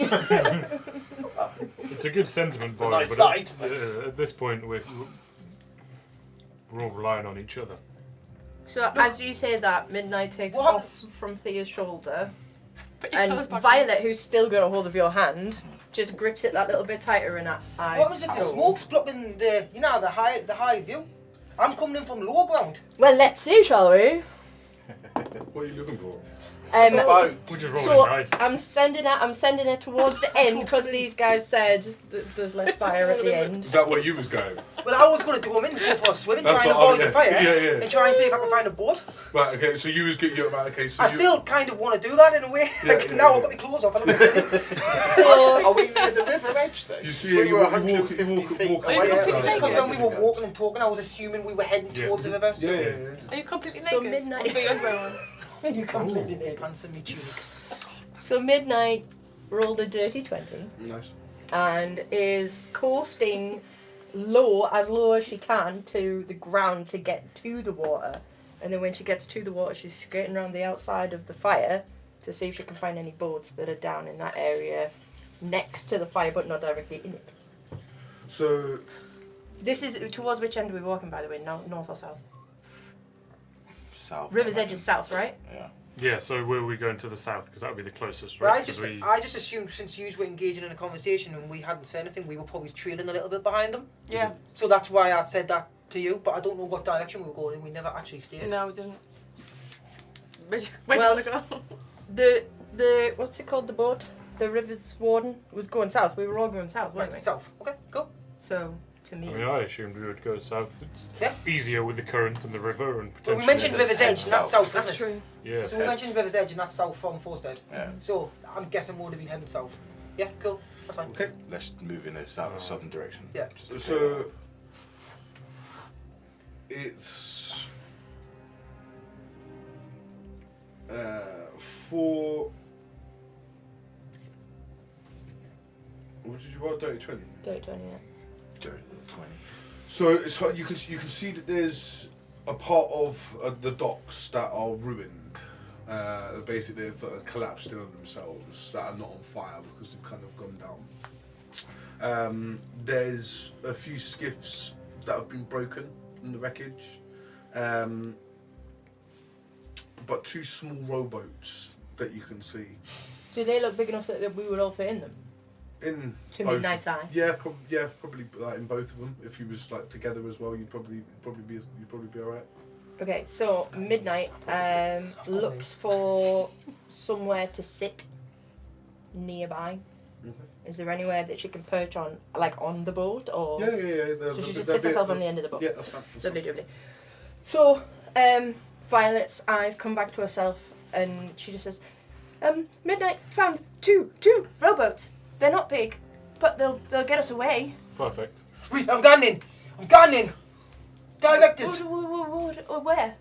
It's a good sentiment, It's a boy, nice but sight, at this point we're all relying on each other. So as you say that, Midnight takes What? off from Thea's shoulder, Put your and clothes back on. Violet, who's still got a hold of your hand, just grips it that little bit tighter and eyes. What was it? The roll. smoke's blocking the, the high view. I'm coming in from lower ground. Well, let's see, shall we? What are you looking for? Boat. We're just rolling So dice. I'm sending it towards the end because these guys said there's less fire at the end. Is that where you was going? Well, I was going to do them in, go for a swim and That's try and what- avoid oh, the fire yeah, yeah. and try and see if I can find a boat. Right, okay, so you was getting you right, okay, so I you, still kind of want to do that in a way. Yeah, Like, yeah, now yeah. I've got my clothes off. I look silly. So Are we near the river edge then? You see, we you were walk- 150 walk feet away. away. Yeah, from It's the just because river. when we were walking and talking, I was assuming we were heading Yeah. towards the river. So yeah, yeah, yeah. Are you completely So naked? Midnight- Or put your underwear on? you completely naked. pants and me tunic. So Midnight rolled a dirty 20 Nice. and is coasting low as she can to the ground to get to the water. And then when she gets to the water, she's skirting around the outside of the fire to see if she can find any boats that are down in that area next to the fire, but not directly in it. So, This is towards which end are we walking, by the way? North or south? South. River's Edge is south, right? Yeah. Yeah, so where are we going to the south? Because that would be the closest, But right? I 'Cause just assumed since you were engaging in a conversation and we hadn't said anything, we were probably trailing a little bit behind them. Yeah. So that's why I said that to you. But I don't know what direction we were going in. We never actually stated. No, we didn't. Where do Well- you want to go? The what's it called? The boat, the River's Warden was going south. We were all going south, weren't Right, we? south. Okay, cool. So to me, I mean, I assumed we would go south. It's Yeah. easier with the current and the river and But potentially... we mentioned River's head Edge, and that's south. south, That's isn't it? true. Yeah. So we mentioned River's Edge, and that's south from Forstead. Yeah. So I'm guessing we would have been heading south. Yeah, cool. That's fine. okay. Let's move in the southern direction. Yeah. Just to clear So, it's for. What did you roll? Dirty 20. dirty 20. Yeah. out 20. So it's hard- you can see that there's a part of the docks that are ruined. Basically, they've collapsed in on themselves that are not on fire because they've kind of gone down. There's a few skiffs that have been broken in the wreckage, but two small rowboats that you can see Do they look big enough that we would all fit in them? in To both- Midnight's eye. Yeah, probably like in both of them. If you was like together as well, you'd probably be alright. Okay, so Midnight looks for somewhere to sit nearby. Mhm. Is there anywhere that she can perch on, like on the boat, or Yeah. so she just sits herself on the end of the boat? Yeah, that's fine. That's Lovely, fine. lovely. So, Violet's eyes come back to herself, and she just says, "Midnight found two rowboats. They're not big, but they'll get us away." Perfect. Wait, I'm gunning. Directors, Where?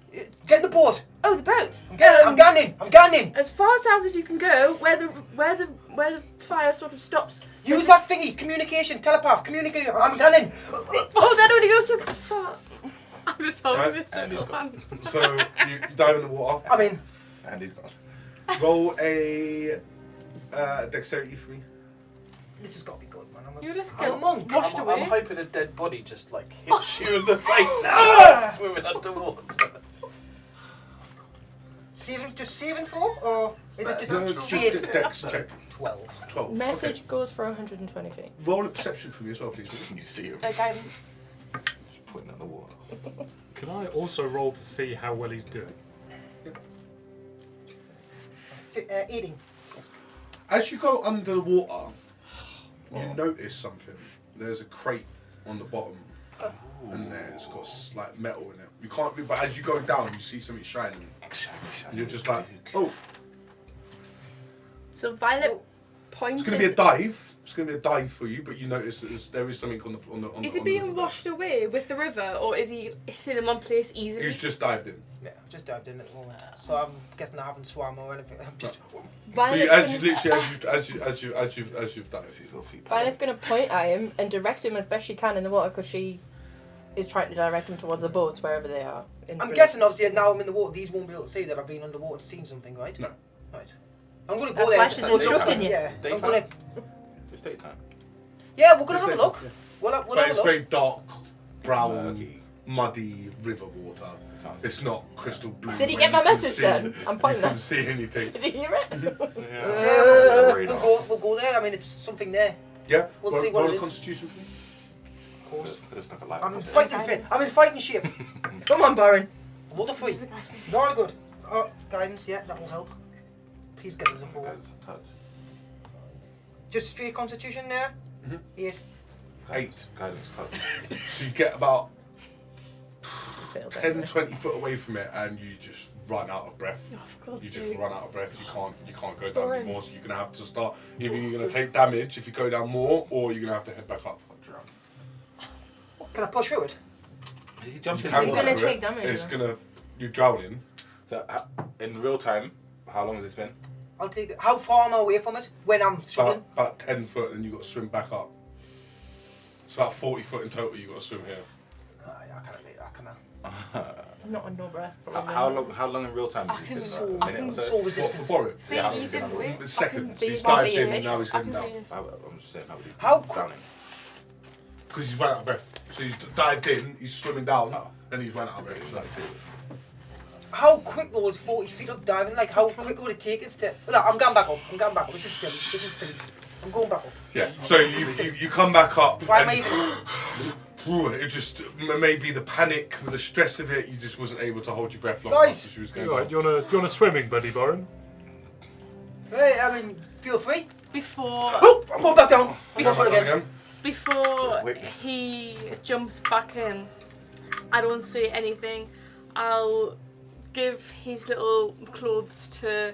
get in the boat. Oh, the boat. I'm gunning. As far south as you can go, where the fire sort of stops. Use that thingy, communication, telepath, communicate. I'm gunning. Oh, that only goes so far. I'm just holding Right, this and he's in got- hands. So you dive in the water. I'm in. And he's gone. Roll a dexterity for me. This has got to be good, man. You just I'm a get monk. washed I'm away. hoping a dead body just like hits you in the face and swimming underwater. Saving throw, or Is it just No, it's straight? just a dex check. 12. 12. Message goes for 120 feet. Okay. Roll a perception for me as well, please. You see him Guidance. just putting in the water. Can I also roll to see how well he's doing? Eating. As you go under the water, you notice something. There's a crate on the bottom, and there's got like metal in it. You can't, but as you go down, you see something shining. And you're just like, oh, So Violet points. it's going to be a dive. It's going to be a dive for you, but you notice that there is something on the. Is he being washed away with the river, or is he sitting in one place easily? He's just dived in. Yeah, I've just dived in at the moment. So I'm guessing I haven't swam or anything. I'm just. So Violet's you, gonna, as you've dived. His little feet. Violet's going to point at him and direct him as best she can in the water because she is trying to direct him towards the boats wherever they are. I'm guessing, obviously, now I'm in the water, these won't be able to see that I've been underwater and seen something, right? No. Right. I'm going to That's go there. why she's so look- instructing you. Yeah, I'm Daytime. going to. It's daytime. Yeah, we're going to It's have a daytime, look. yeah. We'll But have it's a look. very dark, brown, Murky. muddy river water. It's not crystal blue. Did he where get you my can message see- then? I'm pointing You at can see anything. Did you hear it? Yeah, we'll go there. I mean, it's something there. Yeah. We'll roll, see what roll it a is. Constitution for me. Of course. Could have stuck a light. I'm in up there. fighting fit. I'm in fighting shape. Come on, Baron. Hold the free. Very good. Guidance, yeah, that will help. Please get us a 4. Guys, touch. Just straight constitution there. 8. 8. Guidance, touch. So you get about Failed 10, anyway. 20 foot away from it, and you just run out of breath. Oh, for God's You just sake. run out of breath. You can't go down Boring. anymore. So you're gonna have to start. Either you're gonna take damage if you go down more, or you're gonna have to head back up. Can I push through it? Is he You jumping? can You're go gonna through take it. damage, It's though. gonna. You're drowning. So, in real time, how long has this been? I'll take it. How far am I away from it when I'm swimming? About 10 foot, and you got to swim back up. It's about 40 foot in total. You got to swim here. Yeah, I can't make that, can I? Not on no breath. Probably. How long in real time I has can- this So, been? A minute or so so? What, resistant. for it? See, Yeah, how you long didn't has it wait. been? Seconds. be- He's can't dived be a in, fish. and now he's I going can down. be a- I'm just saying, how would he How drowning? Because he's run out of breath. So he's dived in, he's swimming down, Oh. and he's run out of breath. Like, How quick though is 40 feet of diving? Like how quick would it take us to? No, I'm going back up. I'm going back up. This is silly. This is silly. I'm going back up. yeah. So you come back up. Why am I and even? it just maybe the panic, the stress of it. You just wasn't able to hold your breath long Guys! enough. So she was going You alright? down. You wanna swimming, buddy, Baron? Hey, I mean, feel free. Before Oh, I'm going back down. I'm going Back back up again. before Wait. he jumps back in, I don't say anything. I'll give his little clothes to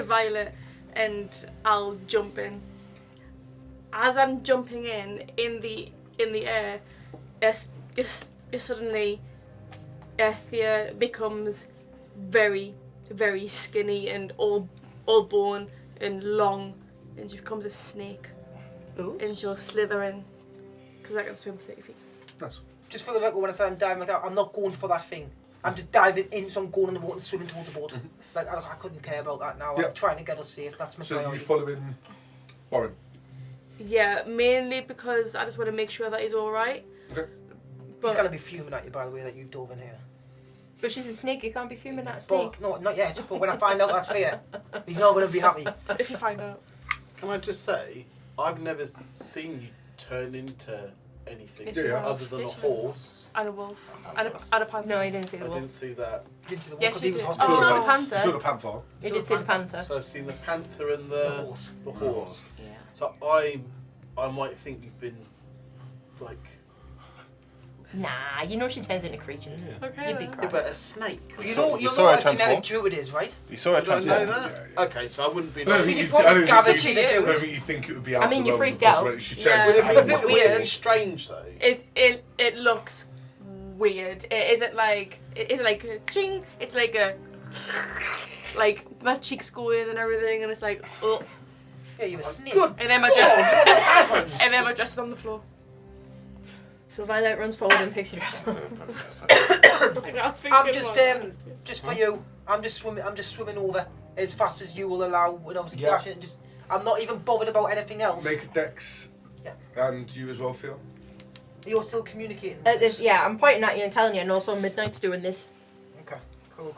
Violet, and I'll jump in. As I'm jumping in the air, suddenly Thea becomes very, very skinny and all bone and long, and she becomes a snake. Ooh. And she'll slither in, because I can swim 30 feet. Nice. Just for the record, when I say I'm diving like that, I'm not going for that thing. I'm just diving in, so I'm going in the water and swimming towards the boat. Like I couldn't care about that now. Yeah. I'm trying to get us safe. That's my So you priority. following Warren? Yeah, mainly because I just want to make sure that he's alright. Okay. He's But gonna be fuming at you, by the way, that you dove in here. But she's a snake. You can't be fuming at a snake. But no, not yet. But when I find out that's fair, he's not gonna be happy. if you find out. Can I just say, I've never seen you turn into anything It's Yeah. other than a it's horse. And a wolf. And a panther. No, he didn't see I the wolf. didn't see that. Into the water Yes, 'cause you he was did. Oh, hospitalised. you saw the You panther. saw the panther. You did see the panther. So I've seen the panther and the horse. The horse. Yeah. So I might think you've been like Nah, you know she turns into creatures. Okay. You big then. yeah, crap. but a snake. You saw- know, you you saw know her what a genetic transform? druid is, right? You saw her Did I know transform? that? Yeah, yeah. Okay, so I wouldn't be I don't like. think you you- probably I don't gathered think she you- did I do don't it. think you think it would be out I mean, the you realms of freaked out. possibility. She Yeah. changed It it. was a bit Would it be weird. strange though? It looks weird. It isn't like a ching. It's like a like my cheeks go in and everything, and it's like oh, Yeah, you're a snake. Good. and then my dress What happens? and then my dress is on the floor. So Violet runs forward and picks your dress up. I can't think I'm of just one. just for you. I'm just swimming over as fast as you will allow, and obviously Yeah. dash it. And just, I'm not even bothered about anything else. Make a dex. Yeah. And you as well, Phil. You're still communicating. Yeah, I'm pointing at you and telling you, and also Midnight's doing this. Okay. Cool.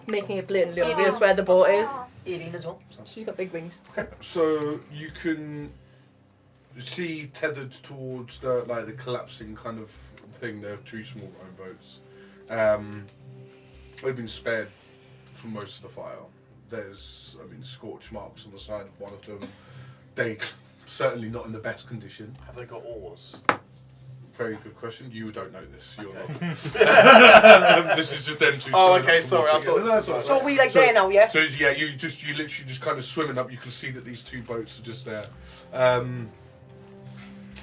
making it blatantly obvious where the boat is. Alien as well. She's got big wings. So you can see tethered towards the collapsing kind of thing. There are two small rowboats. They've been spared from most of the fire. There's, scorch marks on the side of one of them. They certainly not in the best condition. Have they got oars? Very good question. You don't know this. You're not. This is just them two. Oh, swimming okay, up sorry, I towards thought it. No, it's all right. So are we there now, yeah? So yeah, you literally just kind of swimming up. You can see that these two boats are just there.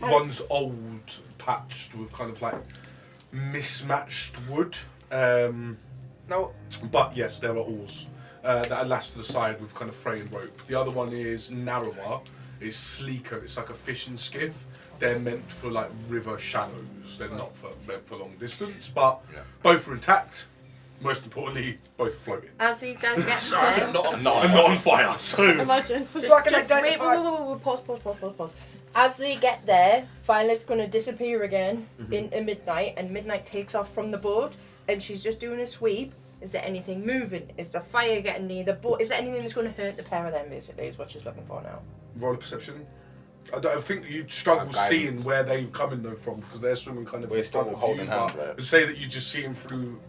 One's old, patched with kind of like mismatched wood. No. But yes, there are oars that are lashed to the side with kind of frayed rope. The other one is narrower. It's sleeker. It's like a fishing skiff. They're meant for like river shallows. They're not meant for long distance. But both are intact. Most importantly, both are floating. As you guys get there, And not on fire. So Imagine. So I can just, wait, identify. pause. As they get there, Violet's going to disappear again into Midnight, and Midnight takes off from the boat, and she's just doing a sweep. Is there anything moving? Is the fire getting near the boat? Is there anything that's going to hurt the pair of them, basically, is what she's looking for now. roll a perception. I think you'd struggle Guidance. seeing where they're coming though from because they're swimming kind of We're in still front of holding you, hands, but right? I'd say that you just see them through.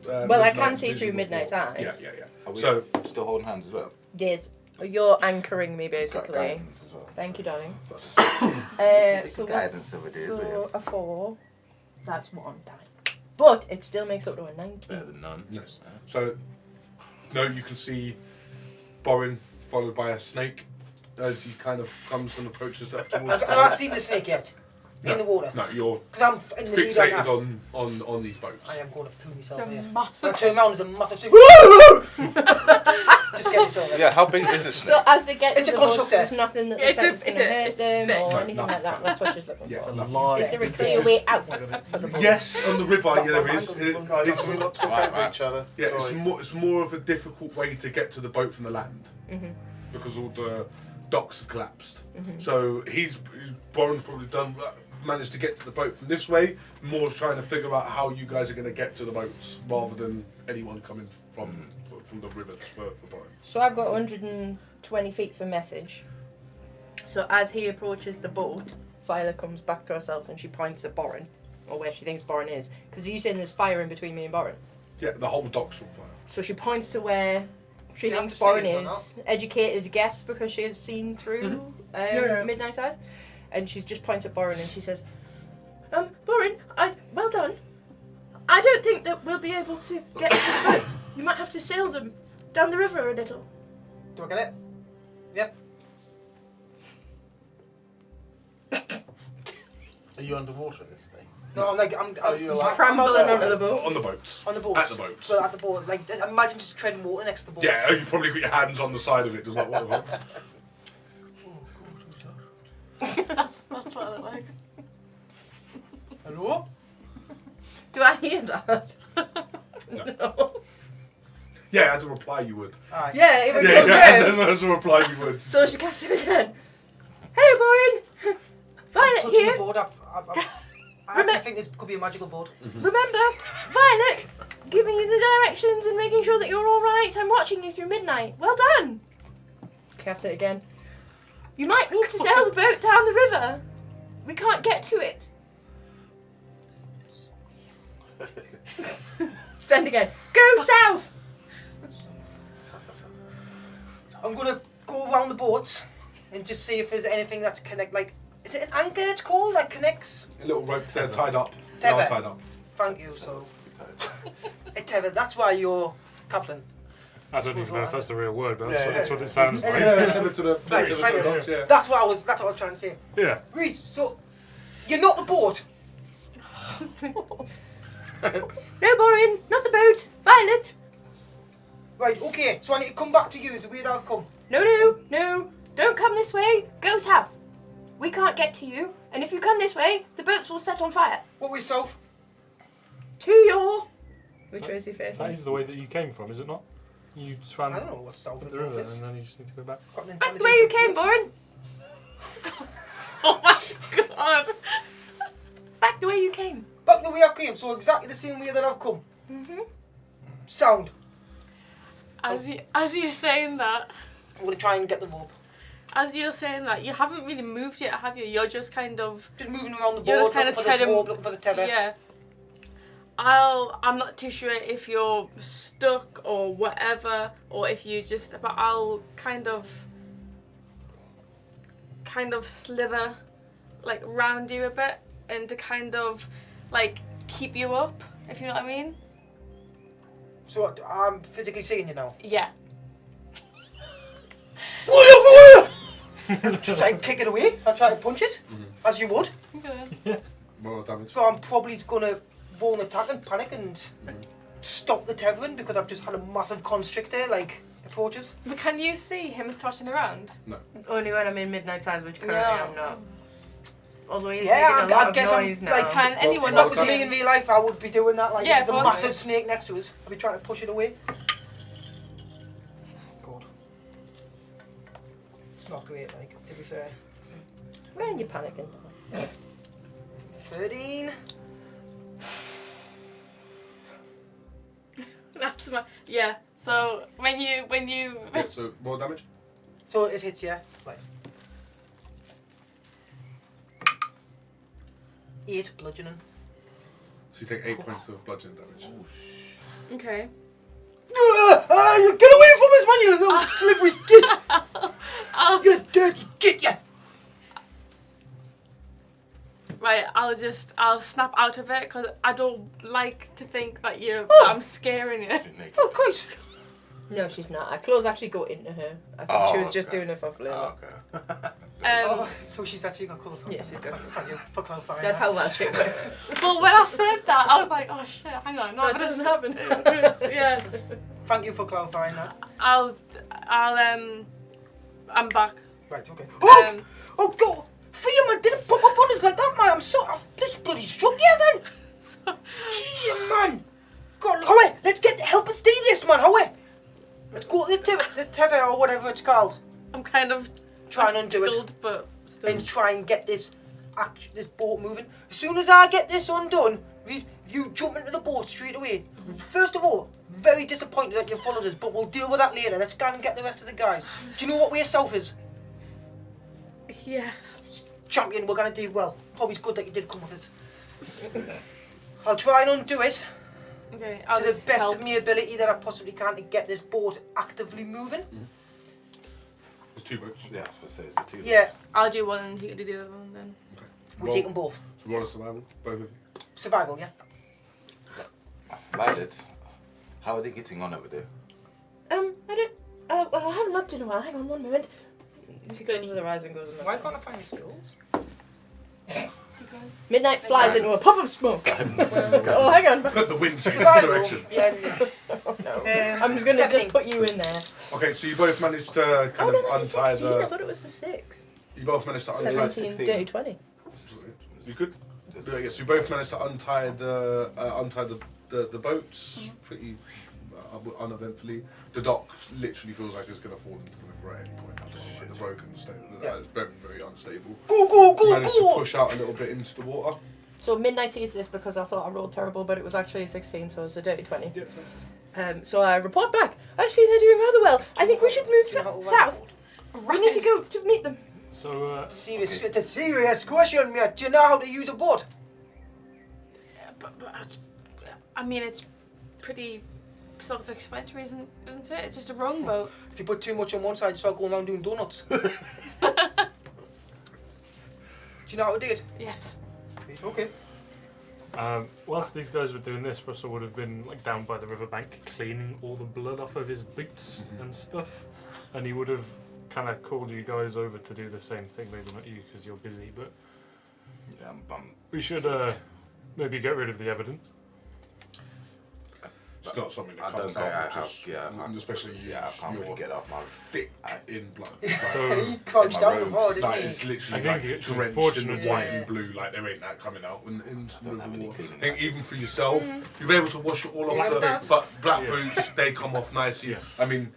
Well, I can Midnight's see vision through Midnight's before. eyes. Yeah. Are we So still holding hands as well? Yes, you're anchoring me, Got basically. guidance as well. Thank you, darling. It's So guidance over there, isn't so it? a 4. That's one die. But it still makes up to a 19. Better than none. yes. So no, you can see Borin followed by a snake as he kind of comes and approaches up towards. Have I seen the snake yet? No. In the water? No, you're Because I'm in the lead on fixated that. on these boats. I am going to poo myself It's a here. So I massive. turn around, there's a massive snake. Just get myself there. Yeah, how big is this So snake? as they get It's to a the boats, constructor. there's nothing that It's looks like it's a- going to hurt it's them thick. or No, anything nothing. like that. That's what she's looking Yeah, for. nothing. Is there a clear way out for the boat? Yes, on the river, yeah, there is. Guys, It's, can we not talk Right, over right. each other? yeah, Sorry. it's more of a difficult way to get to the boat from the land because all the docks have collapsed. So Boren's probably managed to get to the boat from this way. Moore's trying to figure out how you guys are going to get to the boats rather than anyone coming from the rivers for Boren. So I've got 120 feet for message. So as he approaches the boat, Violet comes back to herself and she points at Boren, or where she thinks Boren is. Because you're saying there's fire in between me and Boren. Yeah, the whole dock's on fire. So she points to where she You have thinks to see Boren it or is. Educated guess because she has seen through Yeah. Midnight's eyes. And she's just pointed at Boren and she says, Boren, well done. I don't think that we'll be able to get to the boats. You might have to sail them down the river a little. Do I get it? Yep. Are you underwater in this thing? No, I'm Oh, you're like- Crumbling onto the boat. On the boats. on the boat. At the boats. Well, at the boat. Like, imagine just treading water next to the boat. Yeah, you probably got your hands on the side of it. Just like, what the fuck? That's what I look like. Hello? Do I hear that? No. Yeah, as a reply you would. Alright. Yeah, it was Yeah, so yeah, good. as a reply you would. So she casts it again. Hey, Boren! Violet Touching here. the board, I actually think this could be a magical board. Remember, Violet, giving you the directions and making sure that you're all right. I'm watching you through midnight. Well done. Cast it again. You might need to sail the boat down the river. We can't get to it. Send again. Go south. I'm gonna go around the boat and just see if there's anything that's connect. Like, is it an anchor? It's called like connects. A little rope, they're tied up. They are Tether. tied up. Thank you. So, a tether. That's why you're captain. I don't even know if that's the real word, but that's, Yeah, what, yeah. that's what it sounds like. Yeah, tethered to the Right, tethered right. to the docks, yeah. That's what I was trying to say. Yeah. Reed, so you're not the boat. No, Boren, not the boat. Violet. Right. Okay. So I need to come back to you. Is the way that I've come. No. Don't come this way. Go south. We can't get to you. And if you come this way, the boats will set on fire. What way south? To your... Which way is he That facing? is the way that you came from, is it not? You swam I don't know what's south up and the north river is. and then you just need to go back. Got an Back the way you came, intelligence Boren. Oh my god. Back the way you came. Back the way I came. So exactly the same way that I've come. Mm-hmm. Sound. As you're saying that, I'm gonna try and get the rope. as you're saying that, you haven't really moved yet, have you? You're just kind of Just moving around the You're board, just kind looking of for this treading- rope, looking for the tether. yeah. I'm not too sure if you're stuck or whatever, or if you just. But I'll kind of slither, like round you a bit, and to kind of, like keep you up, if you know what I mean. So what, I'm physically seeing you now. Yeah. Just like kick it away. I'll try to punch it, as you would. Okay. Well, damage. So I'm probably gonna roll an attack and panic and stop the tethering because I've just had a massive constrictor like approaches. But can you see him thrashing around? Only when I'm in midnight size, which currently No. I'm not. Although he's Yeah, making a lot I of guess I'm noise now. like. Can anyone If not that was see me him? in real life, I would be doing that. Like, Yeah, there's a probably. massive snake next to us. I'd be trying to push it away. God. It's not great, like, to be fair. Man, you're panicking. 13. That's my yeah. So when you Yeah, so more damage. So it hits, yeah? Right. 8 bludgeoning. So you take 8 points of bludgeoning damage. okay. You get away from us, man, you little slippery git! I'll, You dirty git, you! right, I'll snap out of it because I don't like to think that that I'm scaring you. Naked. Oh, Christ! No, she's not. Her clothes actually go into her. I think she was just okay. doing it for flavor. Oh, okay. Oh, so she's actually got clothes on. Yeah. She's good. Thank you for clarifying. That's that. how that shit works. But when I said that, I was like, oh shit, hang on, no, That but doesn't it's- happen. yeah, Thank you for clarifying that. I'm back. Right, okay. Oh! Um, Oh, go! Freya, man, didn't pop up on us like that, man. I'm so. I've just bloody struck you, man. Jeez, man. God, hurry! Let's help us do this, man. Hurry! Let's go to the tether or whatever it's called. I'm kind of Try and undo it dulled, but still. and try and get this boat moving. As soon as I get this undone, you jump into the boat straight away. First of all, very disappointed that you followed us, but we'll deal with that later. Let's go and get the rest of the guys. Do you know what way south is? Yes. Champion, we're gonna do well. Probably it's good that you did come with us. I'll try and undo it Okay, I'll to the just best help. of my ability that I possibly can to get this boat actively moving. There's 2 boats. Yeah, I was supposed to say, it's a 2. Yeah, I'll do one and he can do the other one then. we take them both. So roll a survival, both of you. Survival, yeah. Violet, how are they getting on over there? I don't. Well, I haven't looked in a while. Hang on one moment. She closes her eyes and goes. Why can't I find your skills? Midnight flies into a puff of smoke. Oh, hang on. The wind changes Survival. direction. Yeah. Oh, no. Um, I'm just gonna 17. just put you in there. Okay, so you both managed to kind Oh no, of that's a untie 16. I the. thought it was a 6. You both managed to untie. 17, 16. dirty 20. You could. Yeah, yes, you both managed to untie the boats pretty uneventfully. The dock literally feels like it's going to fall into the river at any point. Like the broken state. Yeah. It's very, very unstable. Go, go, You go, managed to go! push out a little bit into the water. So midnight is this because I thought I rolled terrible, but it was actually a 16, so it's a dirty 20. Yeah, So I report back. Actually, they're doing rather well. I think we should Do you know move how to ride a south. boat? We need to go to meet them. So, It's a serious question, mate. Do you know how to use a boat? But I mean, it's pretty self-explanatory, isn't it? It's just a rowing boat. If you put too much on one side, you start going around doing donuts. Do you know how to do it? Yes. Okay. whilst these guys were doing this, Russell would have been like down by the riverbank cleaning all the blood off of his boots and stuff, and he would have kind of called you guys over to do the same thing. Maybe not you because you're busy, but Yeah, we should maybe get rid of the evidence. It's not something that I don't comes know, out, I- just, yeah, I- especially you. yeah, I can't you're really get off my. thick I- in blood. So He crouched my down robe, before, didn't Like, he? it's I literally think like it's drenched in the unfortunate, white yeah. and blue, like there ain't that coming out into don't the have any water. I cleaning think even for yourself, you'll be able to wash it all Yeah, off. it does. But black boots, they come off nicely. Yeah. I mean,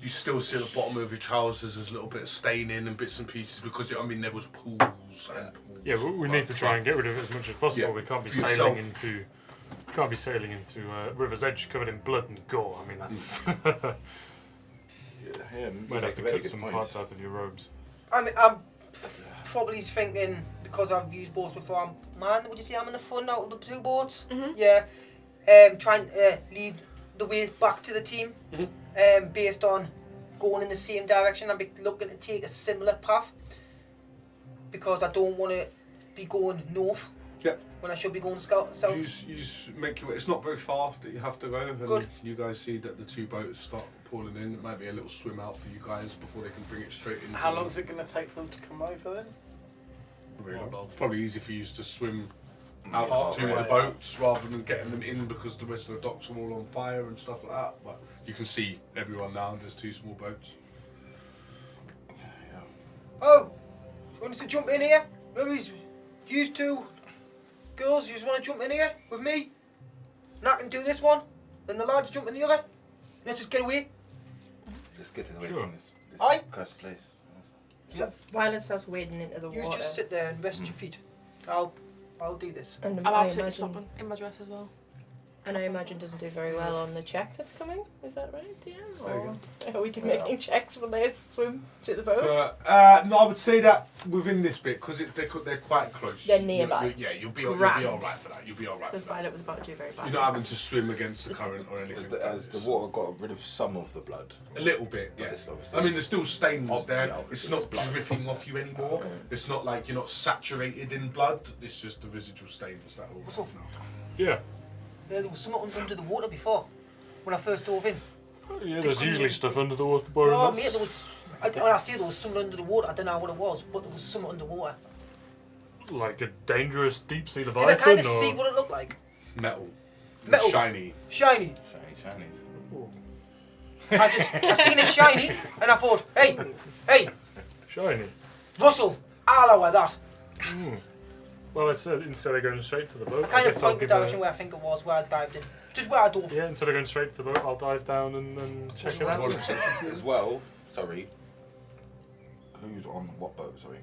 you still see at the bottom of your trousers there's a little bit of staining and bits and pieces because I mean there was pools and pools. Yeah, we need to try and get rid of it as much as possible. Yeah, We can't be for sailing yourself. into Can't be sailing into River's Edge covered in blood and gore. I mean, that's. Might have to cut some parts out of your robes. I'm probably thinking, because I've used boats before, would you say I'm in the front out of the two boats? Mhm. Yeah. Trying to lead the way back to the team. Based on going in the same direction. I'd be looking to take a similar path. Because I don't want to be going north. Yep. When I should be going south. You just make your way. It's not very far that you have to go. And Good. you guys see that the two boats start pulling in. It might be a little swim out for you guys before they can bring it straight into. How long is it going to take for them to come over then? Really Not long. long. It's probably easy for you to swim out Part to way the out. boats rather than getting them in because the rest of the docks are all on fire and stuff like that. But you can see everyone now. There's two small boats. Oh! You want us to jump in here? Maybe you two girls, you just want to jump in here with me? And I can do this one, and the lads jump in the other. Let's just get away. Let's get away Sure. from this Aye. cursed place. So Violet starts wading into the You water. just sit there and rest your feet. I'll do this. And I'm I absolutely imagine, stopping in my dress as well. and I imagine doesn't do very well on the check that's coming. Is that right, DM? Say Or again. are we making checks when they swim to the boat? No, I would say that within this bit because they're quite close. They're nearby. You'll be all Grand. right for that. You'll be all right. Because For that. Violet was about to do very bad. You're not having to swim against the current or anything. Has the water got rid of some of the blood? A little bit, But yeah. it's obviously- I mean, there's still stains Oh, there. yeah, It's obviously not it's blood. dripping off you anymore. It's not like you're not saturated in blood. It's just the residual stains that are What's all up? now. Yeah. There was something under the water before, when I first dove in. Yeah, there's usually stuff under the water, Byron. No, that's- mate, there was. When I say there was something under the water, I don't know what it was, but there was something underwater. Like a dangerous deep sea Did I leviathan, kind of or see what it looked like? Metal. Metal. Shiny. Shiny. Shiny Chinese. I seen it shiny, and I thought, hey, shiny. Russell, I'll allow that. Well, I said instead of going straight to the boat, I kind of guess I'll point the give direction where I think it was, where I dived in. Just where I dove. Yeah, instead of going straight to the boat, I'll dive down and check it out. As well, sorry. Who's on what boat? Sorry.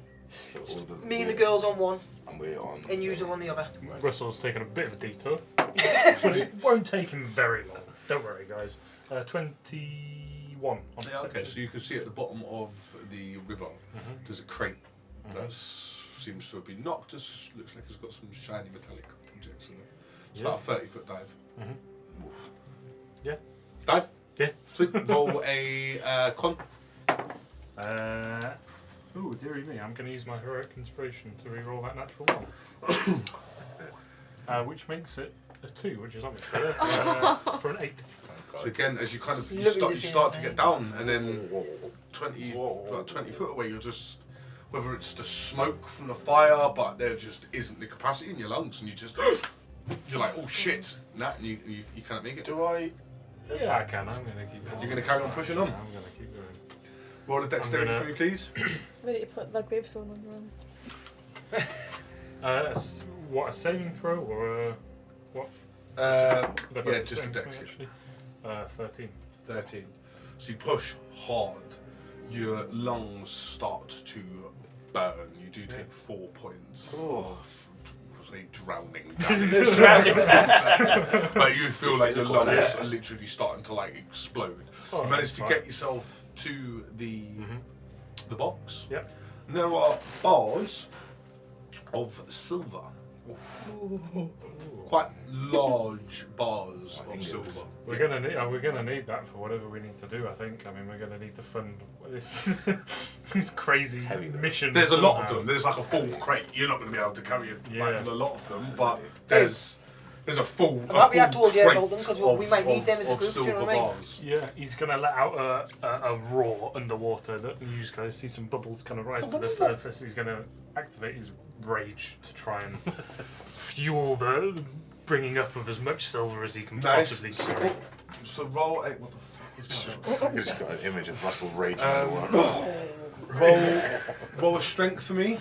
So all Me and the girls on one, And we're on. and you on the other. Russell's taken a bit of a detour, but it won't take him very long. Don't worry, guys. 21 on Yeah, okay, so perception. you can see at the bottom of the river, there's a crate that seems to have been knocked. Looks like it's got some shiny metallic objects in it. It's about a 30-foot dive. Yeah. Dive? Yeah. Sweet. Roll a con. Oh, dearie me, I'm going to use my heroic inspiration to re-roll that natural one. Which makes it a 2, which is obviously better, for an 8. So again, as you kind of It's you literally start the to same get down, and then 20 foot away, you're just, whether it's the smoke from the fire, but there just isn't the capacity in your lungs, and you just you're like, oh shit, nah, and you can't make it. Do I? Yeah, I can. I'm going to keep going. You're going to carry on pushing on. I'm going to keep going. Roll a dexterity gonna- for me, please. Ready to put that gravestone on them. What, a saving throw or what? Yeah, Saving just a throw, dex. actually. 13. 13. So you push hard. Your lungs start to burn. You do take 4 points of, say, drowning. But you feel like your lungs are literally starting to like explode. Oh, You manage to fine. get yourself to the box. Yep. And there are bars of silver. Quite large bars of silver. We're gonna need that for whatever we need to do. I think. I mean, we're gonna need to fund this this crazy Heavy though. mission. There's a lot of somehow. them. There's like a full crate. You're not going to be able to carry Yeah. a lot of them, but there's a full. I'm happy I full told you crate about them, 'cause we of- might need of- them as a of group, do you know silver what I mean? bars. Yeah, he's gonna let out a roar underwater that you just guys see some bubbles kind of rise to the surface. He's gonna activate his rage to try and fuel the bringing up of as much silver as he can possibly Nice. carry. So roll a what the fuck is that? I've just got an image of Russell raging Um, underwater. roll a strength for me.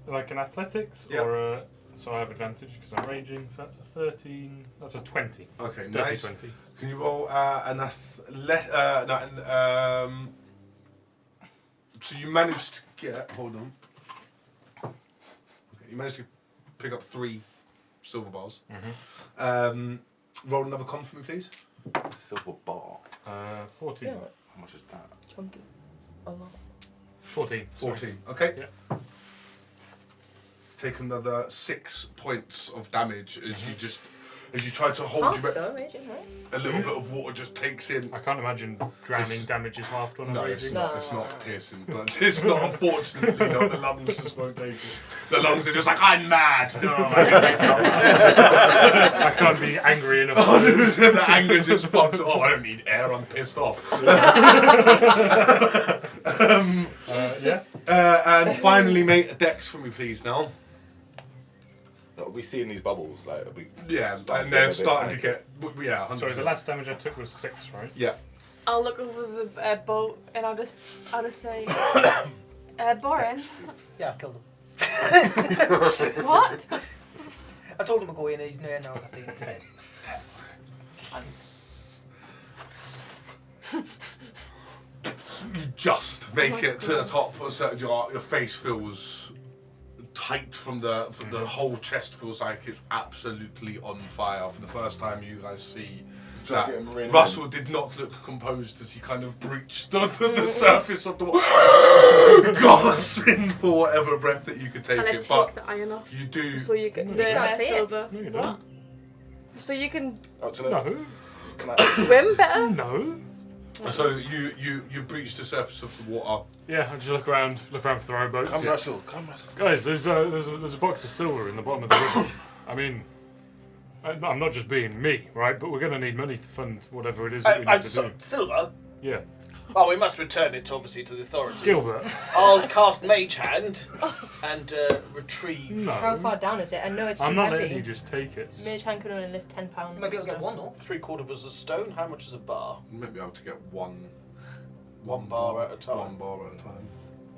Like an athletics Yep. or so I have advantage because I'm raging. So that's a 13. That's a 20. Okay, Dirty nice. 20. Can you roll so you managed to get. Hold on. Okay, you managed to pick up 3 silver bars. Mm-hmm. Roll another con for me, please. Silver bar. 14. Yeah. How much is that? Chunky. A lot. 14. sorry. 14. Okay. Yeah. Take another 6 points of damage as you try to hold Half your breath. though, raging, right? A little bit of water just takes in. I can't imagine drowning damage is halved when No, I'm it's raging. not. It's not piercing. But it's not. Unfortunately, no. The lungs just won't take it. The lungs are just like, I'm mad. No, I can't be angry enough. the anger just fucks. Oh, I don't need air. I'm pissed off. Yeah. And finally, mate, a dex for me, please. Now. Are we seeing these bubbles? Like, are we Yeah, starting and to get a they're bit starting to panicky? get. Yeah, 100%. Sorry, the last damage I took was 6, right? Yeah. I'll look over the boat and I'll just say, Borin, Yeah, I've killed him. what? I told him to go in, he's near now. I think he's dead. You just make it to the top of a certain jar. Your face feels tight from the whole chest feels like it's absolutely on fire. For the first time, you guys see Try that to get him rein Russell did not look composed as he kind of breached the surface of the water, gasping for whatever breath that you could take And I it. take But the iron off. you do. So you can. You The can't see it. silver. No, you What? don't. So you can Oh, can No. can I, swim better? No. So you breach the surface of the water. Yeah, I just look around for the rowboats. come, Russell. Come, Russell. Guys, there's a box of silver in the bottom of the river. I mean, I'm not just being me, right? But we're going to need money to fund whatever it is that we need I'm to so do. silver. Yeah. Oh, we must return it obviously to the authorities. Gilbert. I'll cast Mage Hand and retrieve. How No. far down is it? I know it's too I'm not heavy. letting you just take it. Mage hand can only lift 10 pounds. Maybe I'll get one though. 3/4 of a stone. How much is a bar? You might be able to get one bar at a time. One bar at a time.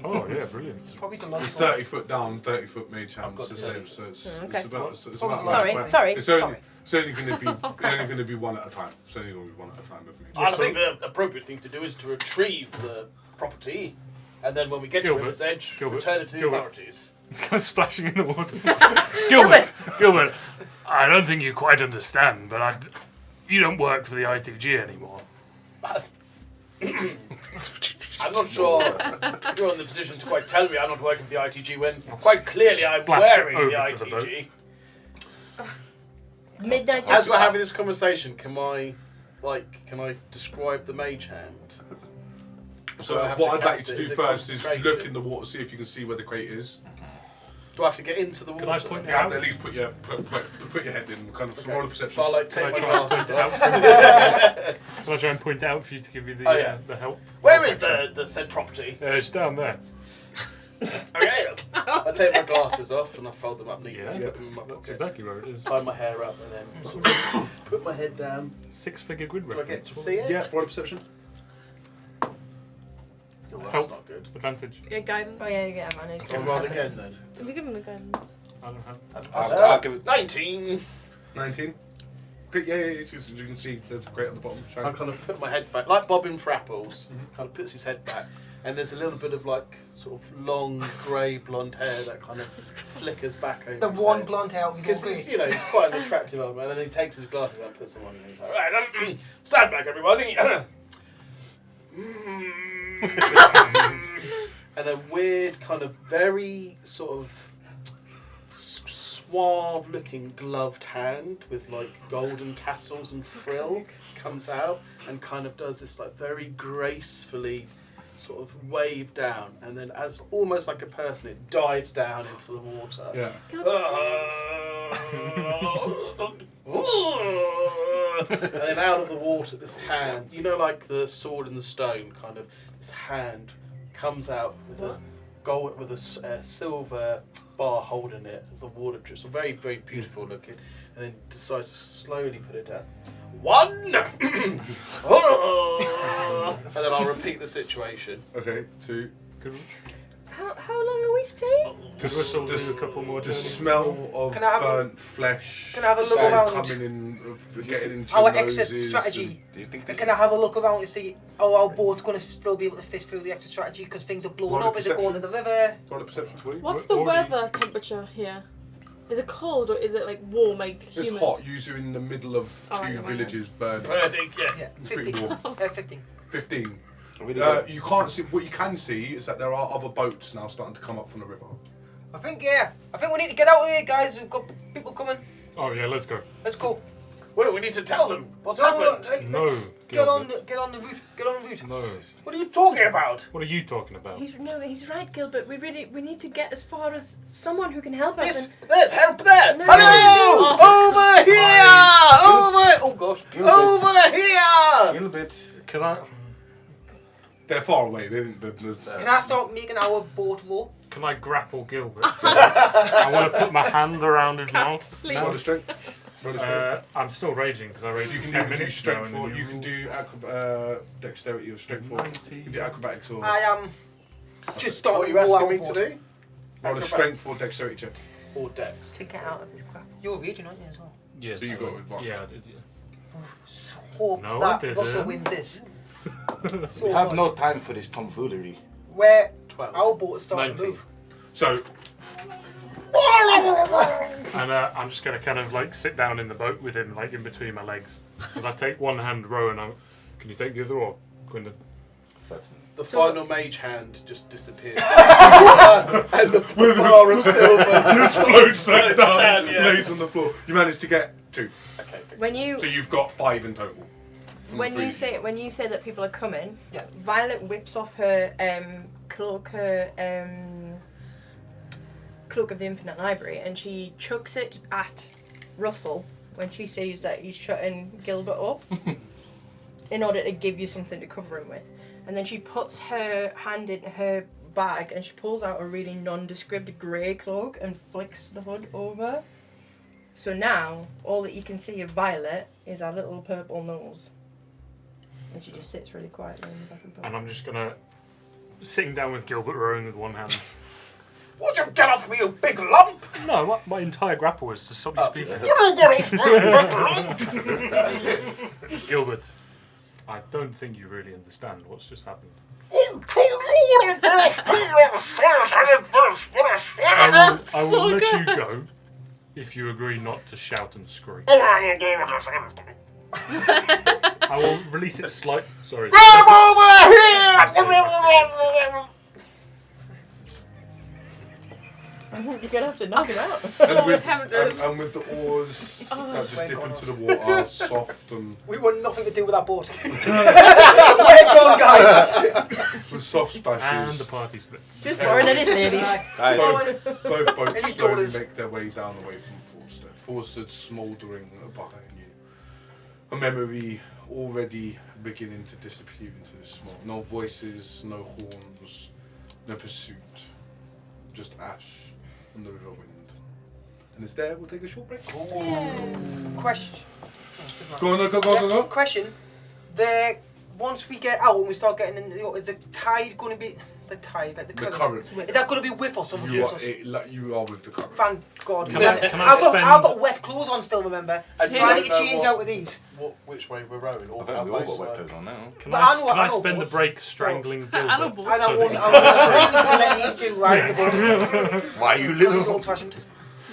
Oh, yeah, brilliant. Probably to lunch. It's 30 foot down, 30 foot mage I've hands got to 30 save, so it's, Okay. it's about. It's What was about the Sorry, like- sorry, It's only, sorry. it's only going to be only going to be one at a time. It's only going to be one at a time with me. I think the appropriate thing to do is to retrieve the property, and then when we get to Gilbert, River's Edge, Gilbert, return it to the Gilbert. authorities. It's kind of splashing in the water. Gilbert, I don't think you quite understand, but you don't work for the ITG anymore. I'm not sure you're in the position to quite tell me I'm not working for the ITG when quite clearly I'm Splash wearing over the to the ITG. Midnight As just... we're having this conversation, can I describe the Mage Hand? So I have what to I'd like cast you it? to Is do it first is look concentration? in the water, see if you can see where the crate is. Do I have to get into the water? Can I point You have to at least put your head in, kind of Okay. roll a perception. So I like Can I take my try and glasses point it out off. for you? Can I try and point it out for you to give you the Oh, yeah. the help? Where is the said property? It's down there. Okay. I take my glasses off and I fold them up neatly. Yeah. Put them in my That's pocket. exactly where it is. Tie my hair up and then sort of put my head down. 6-figure grid Do I reference. get to see it? Yeah, roll a perception. Oh, that's Help. not good. Advantage. Yeah, guidance. Oh yeah, you get a manage. So I'll roll again then. We give him the guidance. I don't have. That's I'll give it. 19. 19. Okay, yeah. You can see there's a crate at the bottom. I Shine. kind of put my head back, like Bobbin Frapples, kind of puts his head back, and there's a little bit of like sort of long grey blonde hair that kind of flickers back over The his one head. blonde hair of his Because own he's, grey. you know, he's quite an attractive old man, and then he takes his glasses out and puts them on, and he's like, right, stand back, everybody. And a weird, kind of very sort of suave-looking gloved hand with like golden tassels and frill comes out and kind of does this like very gracefully sort of wave down, and then as almost like a person, it dives down into the water. Yeah. And then out of the water, this hand, you know, like the sword and the stone, kind of, this hand comes out with a gold, with a silver bar holding it as the water drips. So very, very beautiful looking, and then decides to slowly put it down. 1. And then I'll repeat the situation. Okay, 2. Good. How long are we staying? Could Russell do a couple more The journeys? smell of Can I have a- burnt flesh. can I have a look started around? coming in, getting into Our your exit noses strategy. Do you think this Can I have a look around to see how our boat's going to still be able to fit through the exit strategy because things are blowing Roll a up? Is it going to the river? Roll a perception. What's We're the already- weather temperature here? Is it cold or is it like warm, like It's humid? hot. Usually in the middle of Oh, two I know, I know. villages burning. I think, yeah. Yeah, It's pretty 15. warm. 15. 15. Really good. You can't see. What you can see is that there are other boats now starting to come up from the river. I think we need to get out of here, guys. We've got people coming. Oh yeah, let's go. Let's go. Well, we need to tell them what's No, happened. No, let's get on Gilbert. the route. Get on the route. No. What are you talking about? What are you talking about? He's right, Gilbert. We need to get as far as someone who can help us. Yes, And there's help there. No. Hello! Over here! Over! Oh gosh! Gilbert. Over here! Gilbert. Can I? They're far away. There's Can I start making our boat row? Can I grapple Gilbert? I want to put my hand around his Cast mouth. sleep. roll a strength. Roll a strength. I'm still raging because I raged So you for can 10 either do minutes strength now, or and you the can new do dexterity or strength or 90. you can do acrobatics or I am just What starting are to you row asking our me boat. to do? roll a strength or dexterity check. Or dex. to get out of this crap. You're raging, aren't you, as well? Yeah, So you got advantage. Yeah, I did. Yeah. So hope No, I that didn't. Russell wins this. So We have much. no time for this tomfoolery. Where 12. our boat is starting to 19. move. So And I'm just gonna kind of like sit down in the boat with him, like in between my legs, as I take one hand row and I'm. Can you take the other or Quindon? Certainly. The So- final mage hand just disappears. And the bar of silver just floats back down, down, yeah. lays on the floor. You managed to get 2. Okay, When you So you've got 5 in total. from when the three you of say when you say that people are coming, Yeah. Violet whips off her cloak, her cloak of the Infinite Library, and she chucks it at Russell when she sees that he's shutting Gilbert up, in order to give you something to cover him with. And then she puts her hand in her bag and she pulls out a really nondescript grey cloak and flicks the hood over. So now all that you can see of Violet is her little purple nose. And she just sits really quietly in the back of the And boat. I'm just gonna sitting down with Gilbert rowing with one hand. Would you get off me, you big lump? No, my entire grapple was to stop you speaking. Gilbert, I don't think you really understand what's just happened. I will so let good. you go if you agree not to shout and scream. I will release it slight. Sorry. You're gonna have to knock him out. So And with, tempted. and with the oars that just my dip God. into the water, soft and We want nothing to do with that boat. We're gone, guys. with soft And splashes. the party splits. Just boring it, ladies. Guys, Both boats Any slowly daughters? make their way down away from Forstead. Forstead smouldering behind you. A memory already beginning to disappear into the smoke. No voices, no horns, no pursuit. Just ash and the river wind. And it's there, we'll take a short break. Question. Go on, go. Question. Once we get out and we start getting in, is the tide going to be the tide, like the The current? current. Is that going to be with us or You with are, us? you are with the current. Thank God. Can I I've spend- got wet clothes on still, remember? And So you I don't need to know change out with these. which way we're rowing. Or I think we all got both wet sides. clothes on now. Can But I, I know- can I I know spend the boats. break strangling I know Gilbert? boats. And I so want that- to let these two ride the boat. Why are you Because it's little? old fashioned.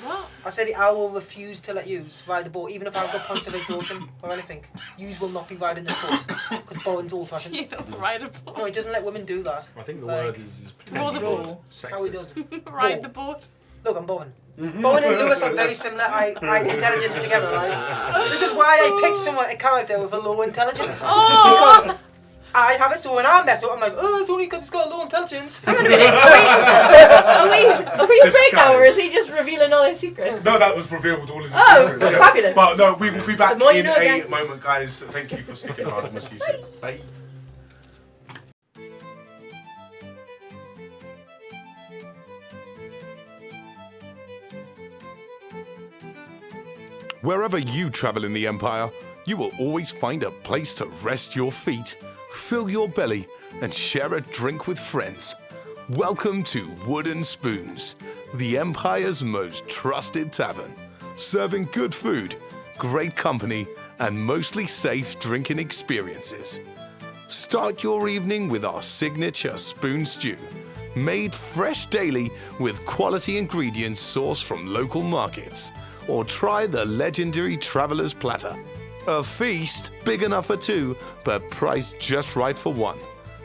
What? I said I will refuse to let you ride the boat, even if I've got points of exhaustion or anything. Yous will not be riding this boat. Because Bowen's old fashioned. You don't ride a boat. No, he doesn't let women do that. I think the Like, word is Roll the potentially boat. How he does. sexist. Ride the boat. Look, I'm Bowen. Bowen and Lewis are very similar intelligence together, right? This is why I picked a character with a low intelligence. Oh! Because I have it, so when I mess up, I'm like, oh, it's only because it's got low intelligence. Hang on a minute. Are we a break now, or is he just revealing all his secrets? No, that was revealed all in the Oh, secret, fabulous. But no, we will be back The more you in know, a gang. moment, guys. Thank you for sticking around and we'll see you soon. Bye. Wherever you travel in the Empire, you will always find a place to rest your feet, fill your belly, and share a drink with friends. Welcome to Wooden Spoons, the Empire's most trusted tavern, serving good food, great company, and mostly safe drinking experiences. Start your evening with our signature spoon stew, made fresh daily with quality ingredients sourced from local markets. Or try the legendary Traveler's Platter. A feast big enough for two, but priced just right for one.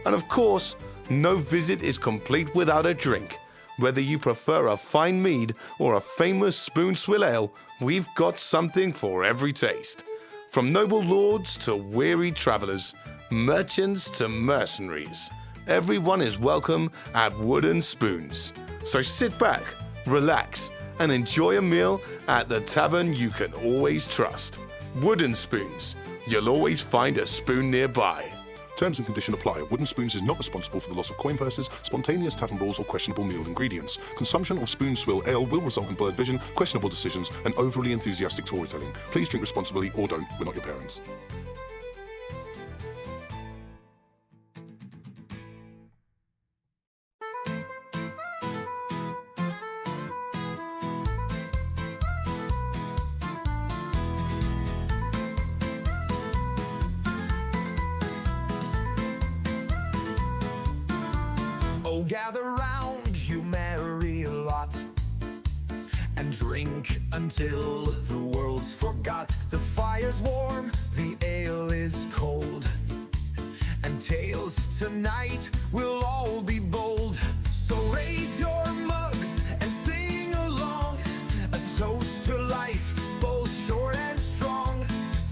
And of course, no visit is complete without a drink. Whether you prefer a fine mead or a famous spoon swill ale, we've got something for every taste. From noble lords to weary travelers, merchants to mercenaries, everyone is welcome at Wooden Spoons. So sit back, relax, and enjoy a meal at the tavern you can always trust. Wooden Spoons. You'll always find a spoon nearby. Terms and conditions apply. Wooden Spoons is not responsible for the loss of coin purses, spontaneous tavern brawls, or questionable meal ingredients. Consumption of spoon swill ale will result in blurred vision, questionable decisions, and overly enthusiastic storytelling. Please drink responsibly or don't. We're not your parents. Oh, gather round, you merry lot, and drink until the world's forgot. The fire's warm, the ale is cold, and tales tonight will all be bold. So raise your mugs and sing along, a toast to life, both short and strong.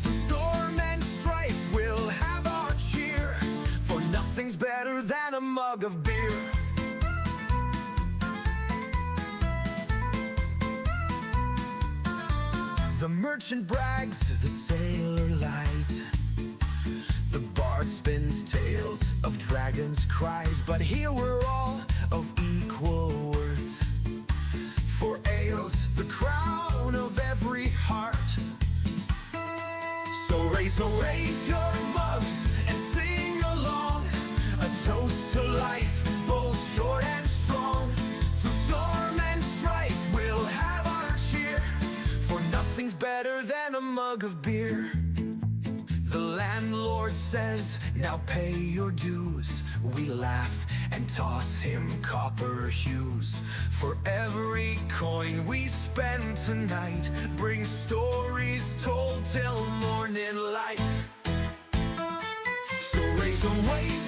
Through storm and strife, we'll have our cheer, for nothing's better than a mug of beer. The merchant brags, the sailor lies, the bard spins tales of dragons' cries. But here we're all of equal worth, for ale's the crown of every heart. So raise your mugs and sing along, a toast to life, both short and strong. Through storm and strife, we'll have our cheer, for nothing's better than a mug of beer. The landlord says, now pay your dues. We laugh and toss him copper hues. For every coin we spend tonight brings stories told till morning light. So raise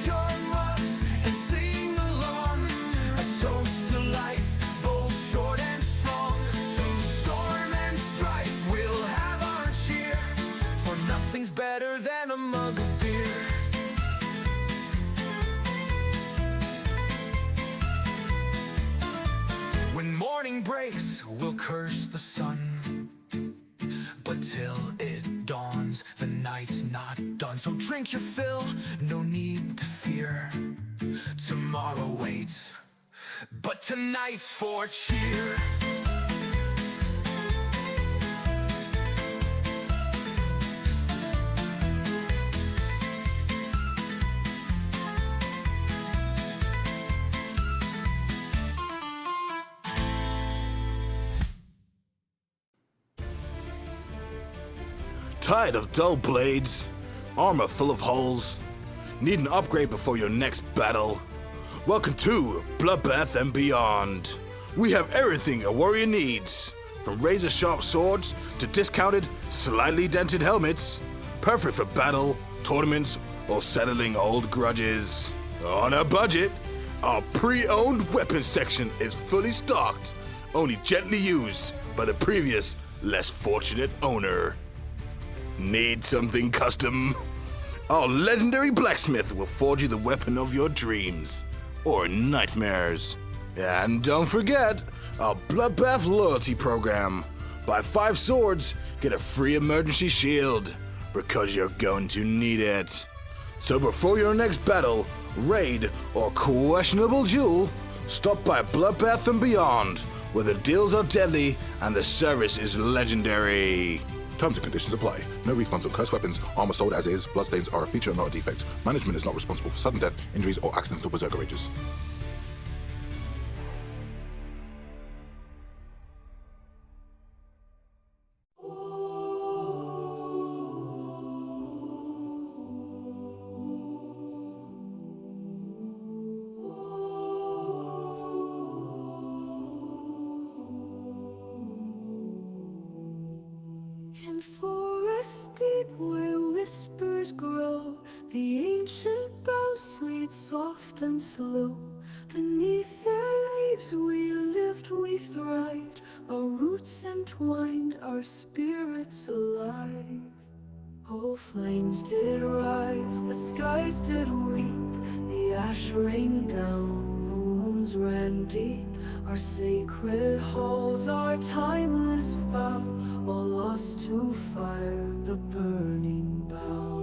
your mugs and sing along, a toast to life, both short and strong. Through storm and strife, we'll have our cheer, for nothing's better than a mug of beer. When morning breaks, we'll curse the sun, but till it dawns, the night's not done. So drink your fill, no need to fear. Tomorrow waits, but tonight's for cheer. Tired of dull blades, armor full of holes, need an upgrade before your next battle? Welcome to Bloodbath and Beyond. We have everything a warrior needs, from razor-sharp swords to discounted, slightly dented helmets, perfect for battle, tournaments, or settling old grudges. On a budget, our pre-owned weapons section is fully stocked, only gently used by the previous, less fortunate owner. Need something custom? Our legendary blacksmith will forge you the weapon of your dreams or nightmares. And don't forget our Bloodbath loyalty program. Buy 5 swords, get a free emergency shield, because you're going to need it. So before your next battle, raid, or questionable duel, stop by Bloodbath and Beyond, where the deals are deadly and the service is legendary. Terms and conditions apply. No refunds on cursed weapons, armor sold as is, bloodstains are a feature, not a defect. Management is not responsible for sudden death, injuries, or accidental berserker rages. and forest deep where whispers grow. The ancient boughs sweet, soft and slow. Beneath their leaves we lived, we thrived. Our roots entwined, our spirits alive. Oh, flames did rise, the skies did weep. The ash rained down, the wounds ran deep. Our sacred halls, our timeless vow, all lost to fire, the burning bough.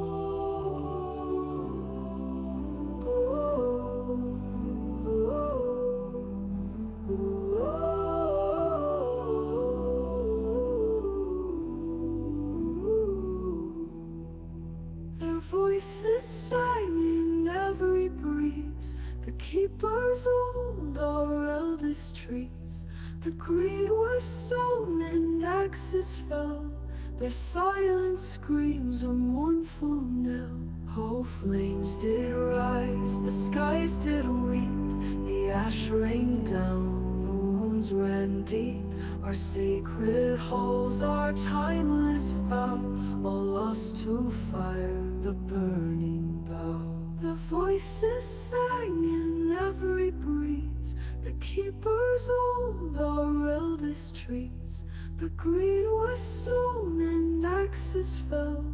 Their voices sang in every breeze. The keepers old, our eldest trees. The greed was sown and axes fell. Their silent screams a mournful knell. Oh, flames did rise, the skies did weep. The ash rained down, the wounds ran deep. Our sacred halls, our timeless vow, all lost to fire, the burning bough. The voices sang in every breeze. The keepers old, our eldest trees. The greed was sown and axes fell.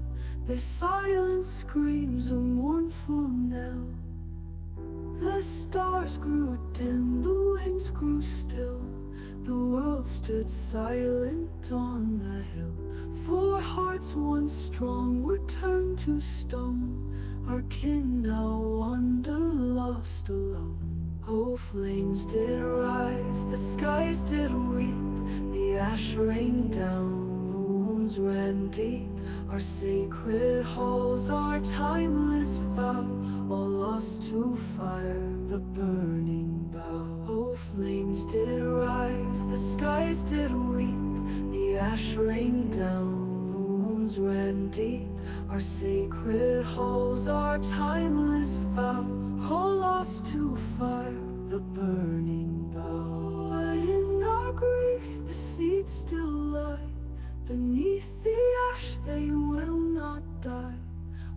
Their silent screams a mournful knell. The stars grew dim, the winds grew still. The world stood silent on the hill. For hearts once strong were turned to stone. Our kin now wander lost alone. Oh, flames did rise, the skies did weep. The ash rained down, the wounds ran deep. Our sacred halls, our timeless vow, all lost to fire, the burning bough. Oh, flames did rise, the skies did weep. The ash rained down, the wounds ran deep. Our sacred halls, our timeless vow, all lost to fire, the burning bough. But in our grief, the seeds still lie. Beneath the ash, they will not die.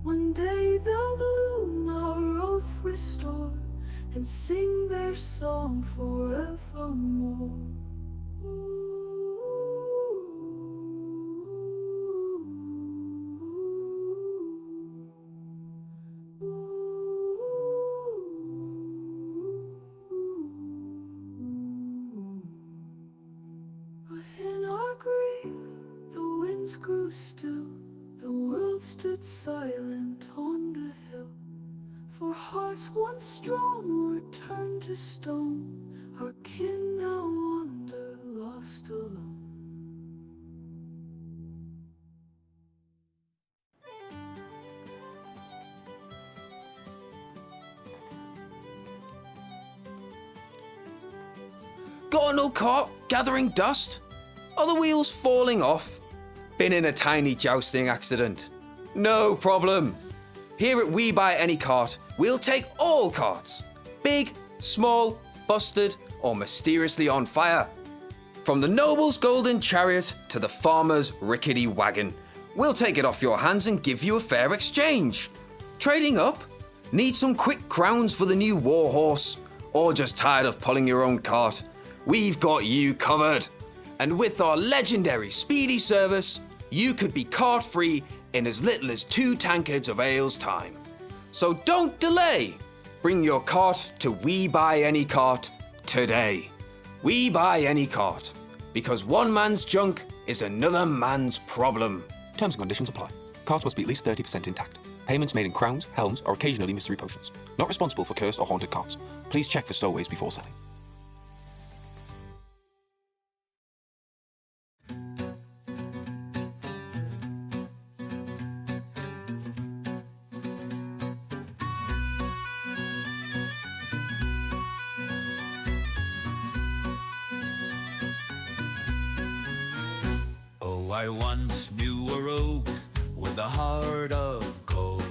One day they'll bloom, our oath restore, and sing their song forevermore. In our grief, the winds grew still. The world stood silent on the hill. For hearts once strong were turned to stone. Our kin now wander lost alone. Got an old cart gathering dust? Are the wheels falling off? Been in a tiny jousting accident? No problem. Here at We Buy Any Cart, we'll take all carts. Big, small, busted, or mysteriously on fire. From the noble's golden chariot to the farmer's rickety wagon, we'll take it off your hands and give you a fair exchange. Trading up? Need some quick crowns for the new war horse? Or just tired of pulling your own cart? We've got you covered. And with our legendary speedy service, you could be cart-free in as little as 2 tankards of ale's time. So don't delay. Bring your cart to We Buy Any Cart today. We Buy Any Cart, because one man's junk is another man's problem. Terms and conditions apply. Carts must be at least 30% intact. Payments made in crowns, helms, or occasionally mystery potions. Not responsible for cursed or haunted carts. Please check for stowaways before selling. Oh, I once knew a rogue with a heart of gold,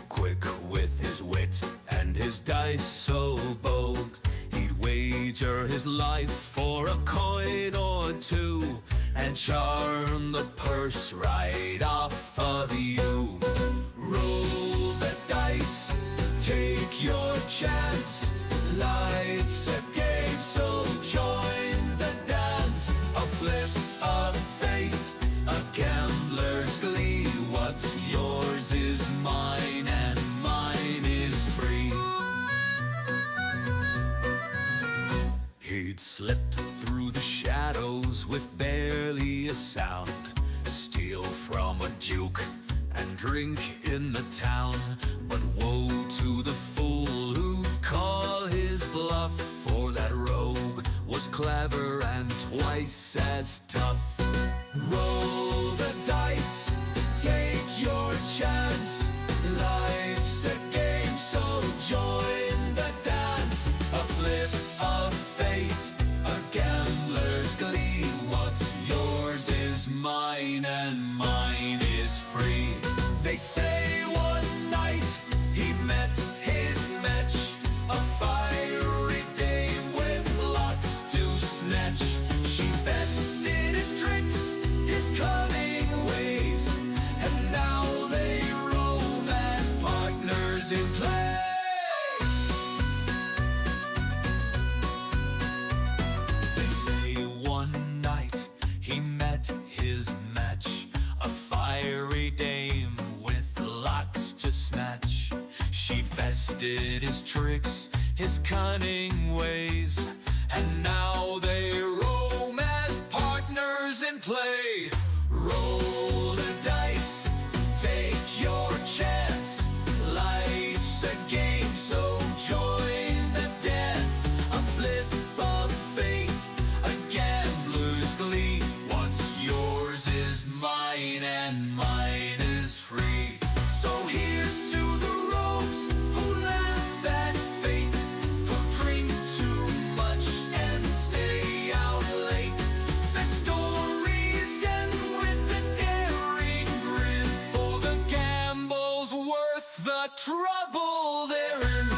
quick with his wit and his dice so bold. He'd wager his life for a coin or two, and charm the purse right off of you. Roll the dice, take your chance. Life's a game, so join the dance. A flip of fate, a gambler's glee. What's yours is mine, and mine is free. He'd slipped through the shadows with barely a sound, steal from a duke and drink in the town. But woe to the fool who'd call his bluff, for that rogue was clever and twice as tough. Roll the dice, take your chance. Life's a game, so join the dance. A flip of fate, a gambler's glee. What's yours is mine, and mine is free. They say one night he met his match, a fiery dame with locks to snatch. She bested his tricks, his cunning ways, and now they roam as partners in play. They say one night he met his match, a fiery dame with locks to snatch. She bested his tricks, his cunning ways, and now they roam as partners in play. Roll the dice, take your chance. Life's a game, so join the dance. A flip of fate, a gambler's glee. What's yours is mine, and mine is free. So here's to the rogues who laugh at fate, who drink too much and stay out late. Their stories end with a daring grin, for the gamble's worth the trouble they're in.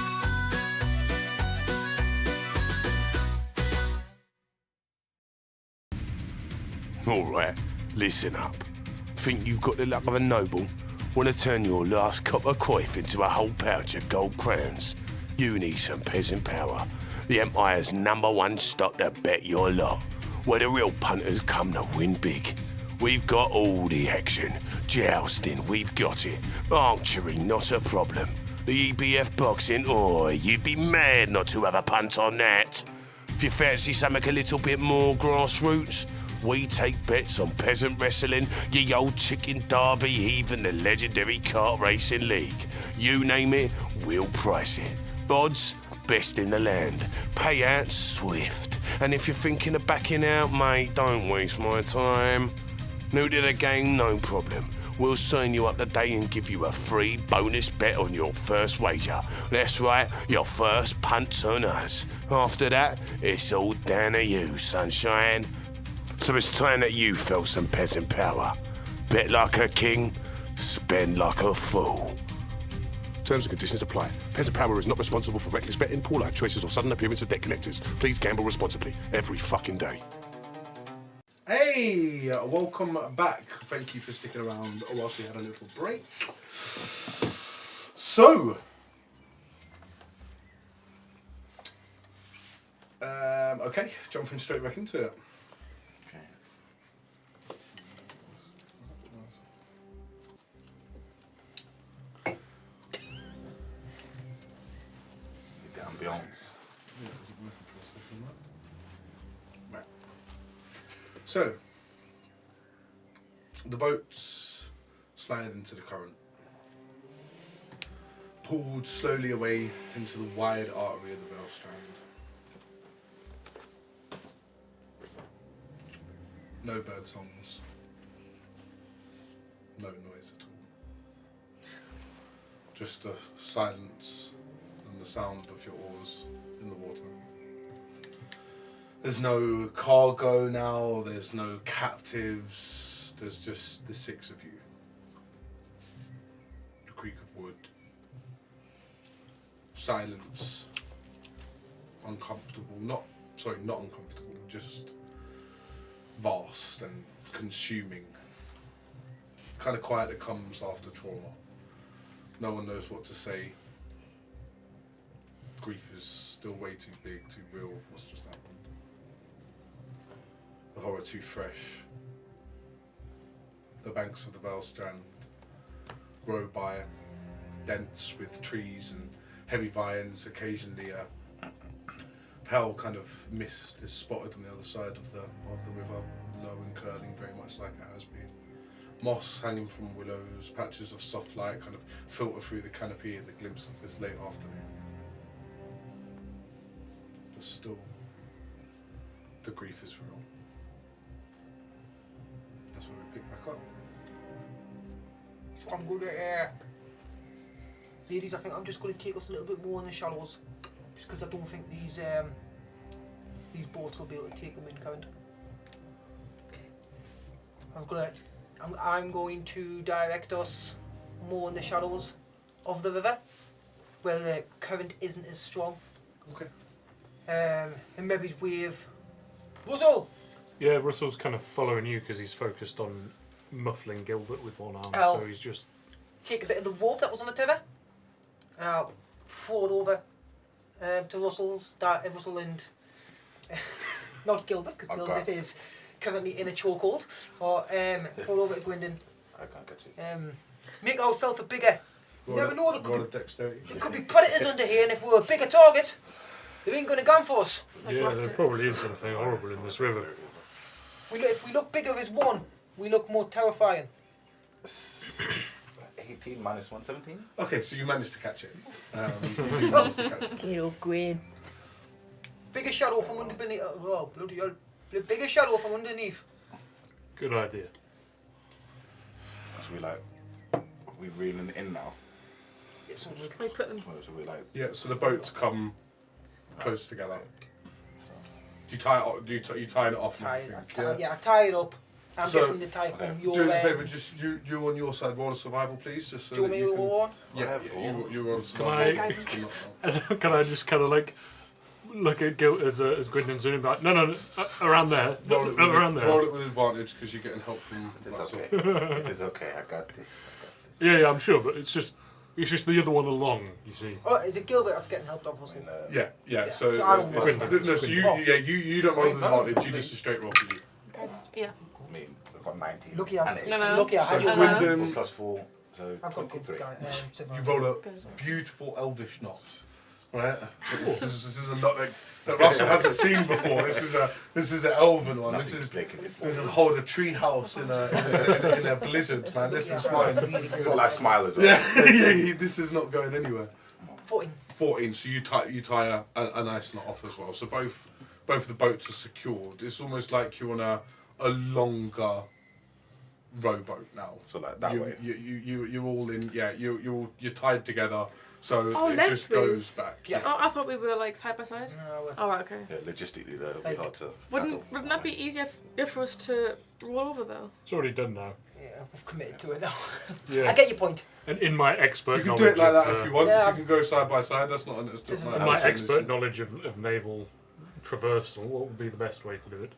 Alright, listen up. Think you've got the luck of a noble? Want to turn your last copper coif into a whole pouch of gold crowns? You need some peasant power. The Empire's #1 stock to bet your lot. Where the real punters come to win big. We've got all the action. Jousting, we've got it. Archery, not a problem. The EBF boxing, you'd be mad not to have a punt on that. If you fancy something a little bit more grassroots, we take bets on peasant wrestling, ye old chicken derby, even the legendary kart racing league. You name it, we'll price it. Odds, best in the land. Payouts, swift. And if you're thinking of backing out, mate, don't waste my time. New to the game, no problem. We'll sign you up today and give you a free bonus bet on your first wager. That's right, your first punt's on us. After that, it's all down to you, sunshine. So it's time that you felt some peasant power. Bet like a king, spend like a fool. Terms and conditions apply. Peasant Power is not responsible for reckless betting, poor life choices, or sudden appearance of debt collectors. Please gamble responsibly every fucking day. Hey, welcome back. Thank you for sticking around whilst we had a little break. So, okay, jumping straight back into it. Ambiance. Right. So, the boats slide into the current, pulled slowly away into the wide artery of the Bell Strand. No bird songs, no noise at all. Just the silence and the sound of your oars in the water. There's no cargo now, there's no captives, there's just the six of you. The creak of wood. Silence. Uncomfortable, not uncomfortable, just vast and consuming. Kind of quiet that comes after trauma. No one knows what to say. Grief is still way too big, too real of what's just happened. The horror too fresh. The banks of the Valestrand grow by, dense with trees and heavy vines. Occasionally a pale kind of mist is spotted on the other side of the river, low and curling, very much like it has been. Moss hanging from willows, patches of soft light kind of filter through the canopy at the glimpse of this late afternoon. But still, the grief is real. That's where we pick back up. So I'm going to, ladies, I think I'm just going to take us a little bit more in the shallows, just because I don't think these boats will be able to take them in current. I'm going to direct us more in the shallows of the river, where the current isn't as strong. Okay. And maybe wave. Russell! Yeah, Russell's kind of following you because he's focused on muffling Gilbert with one arm, Oh. so he's just... Take a bit of the rope that was on the tether, and I'll throw it over to Russell and not Gilbert, because Gilbert is currently in a chokehold. Or throw it over to Gwendon. I can't catch it. Make ourselves a bigger. You never know, there Roll a dexterity. could be predators under here, and if we were a bigger target, they ain't going to gun for us. Yeah, there probably is something horrible in this river. If we look bigger as one, we look more terrifying. 18 minus 117. Okay, so you managed to catch it. You managed to catch it. Little Gwen. Bigger shadow from underneath. Oh, bloody hell. Bigger shadow from underneath. Good idea. So we reeling in now. Yeah, so Can we put them? So we like. Yeah, so the boats come close together. Do you tie it off? You tie it off? and everything? I tie it up. I'm So, guessing the tie from your Do us a end. favour, just you on your side, roll a survival, please. Just so Do you want that me you to can. roll one? Yeah, you roll a Can survival. can I just kind of like look at Gil as Gwendon's doing, like, no, around there, Roll it, around there. roll it with advantage because you're getting help from It's Russell. okay. It is okay. I got this. Yeah, I'm sure, but it's just the other one along, you see. Oh, is it Gilbert that's getting helped off Russell? Yeah. So, So I don't it's- roll. no, so you don't roll with advantage. You just a straight roll for you. Yeah. I mean, I've got 19. Look here. And 18. No. Look here. So How'd you Gwendon- roll? Plus 4, so I've got good 23. guy. You roll a beautiful elvish knot. Right? This is a knot that Russell hasn't seen before. This is an elven one. This is going to hold a tree house in a blizzard, man. This is fine. This is It's good. like smile as well. Yeah, this is not going anywhere. 14. 14. So you tie a nice knot off as well. So both the boats are secured. It's almost like you're on a longer rowboat now. So like that way. You're all in. Yeah, you're tied together. So Oh, it just goes lengthways. back. Yeah. Oh, I thought we were like side by side. No, Oh, right, okay. Yeah, logistically, though, it'll be hard to. Wouldn't that be easier for us to roll over though? It's already done now. yeah, we've committed to it now. Yeah. I get your point. And in my expert You can knowledge do it like of, that if you want. Yeah. You can go side by side. That's not. It's just Doesn't not in my an expert issue. knowledge of naval traversal, what would be the best way to do it?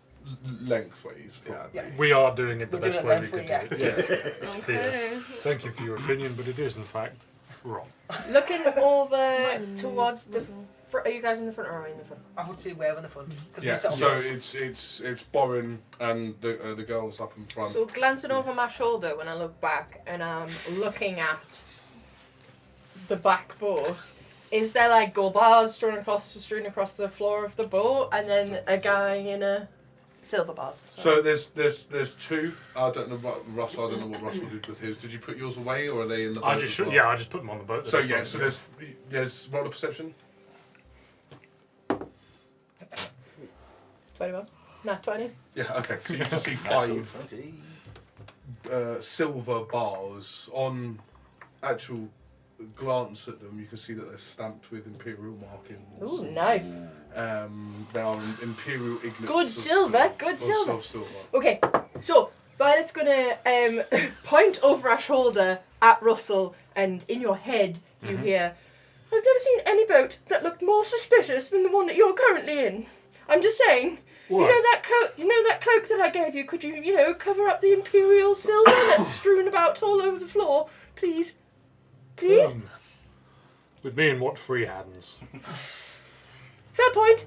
Lengthways. Probably. Yeah. We are doing it the We're best doing way it we can lengthway, do it. Yes. Okay. Thank you for your opinion, but it is in fact wrong. Looking over Right. towards the. Are you guys in the front or are we in the front? I would say we're in the front. 'Cause Yeah. we set up So first. it's Borin and the girls up in front. So glancing over my shoulder when I look back and I'm looking at the back boat, is there like gold bars strewn across the floor of the boat and then a guy in a silver bars? So there's two. I don't know what Russell. I don't know what Russell did with his. Did you put yours away or are they in the boat? I just as well? I just put them on the boat. So yeah. So there's roll of perception. 21? No, 20. Yeah. Okay. So you can see 5 silver bars on actual glance at them. You can see that they're stamped with imperial markings. Ooh, nice. They are imperial ignats. Good of silver, good of silver. silver. Okay, so Violet's gonna point over our shoulder at Russell, and in your head you hear, "I've never seen any boat that looked more suspicious than the one that you're currently in. I'm just saying, You know that coat? You know that cloak that I gave you? Could you, cover up the imperial silver that's strewn about all over the floor, please? Please. With me and what free hands? Fair point.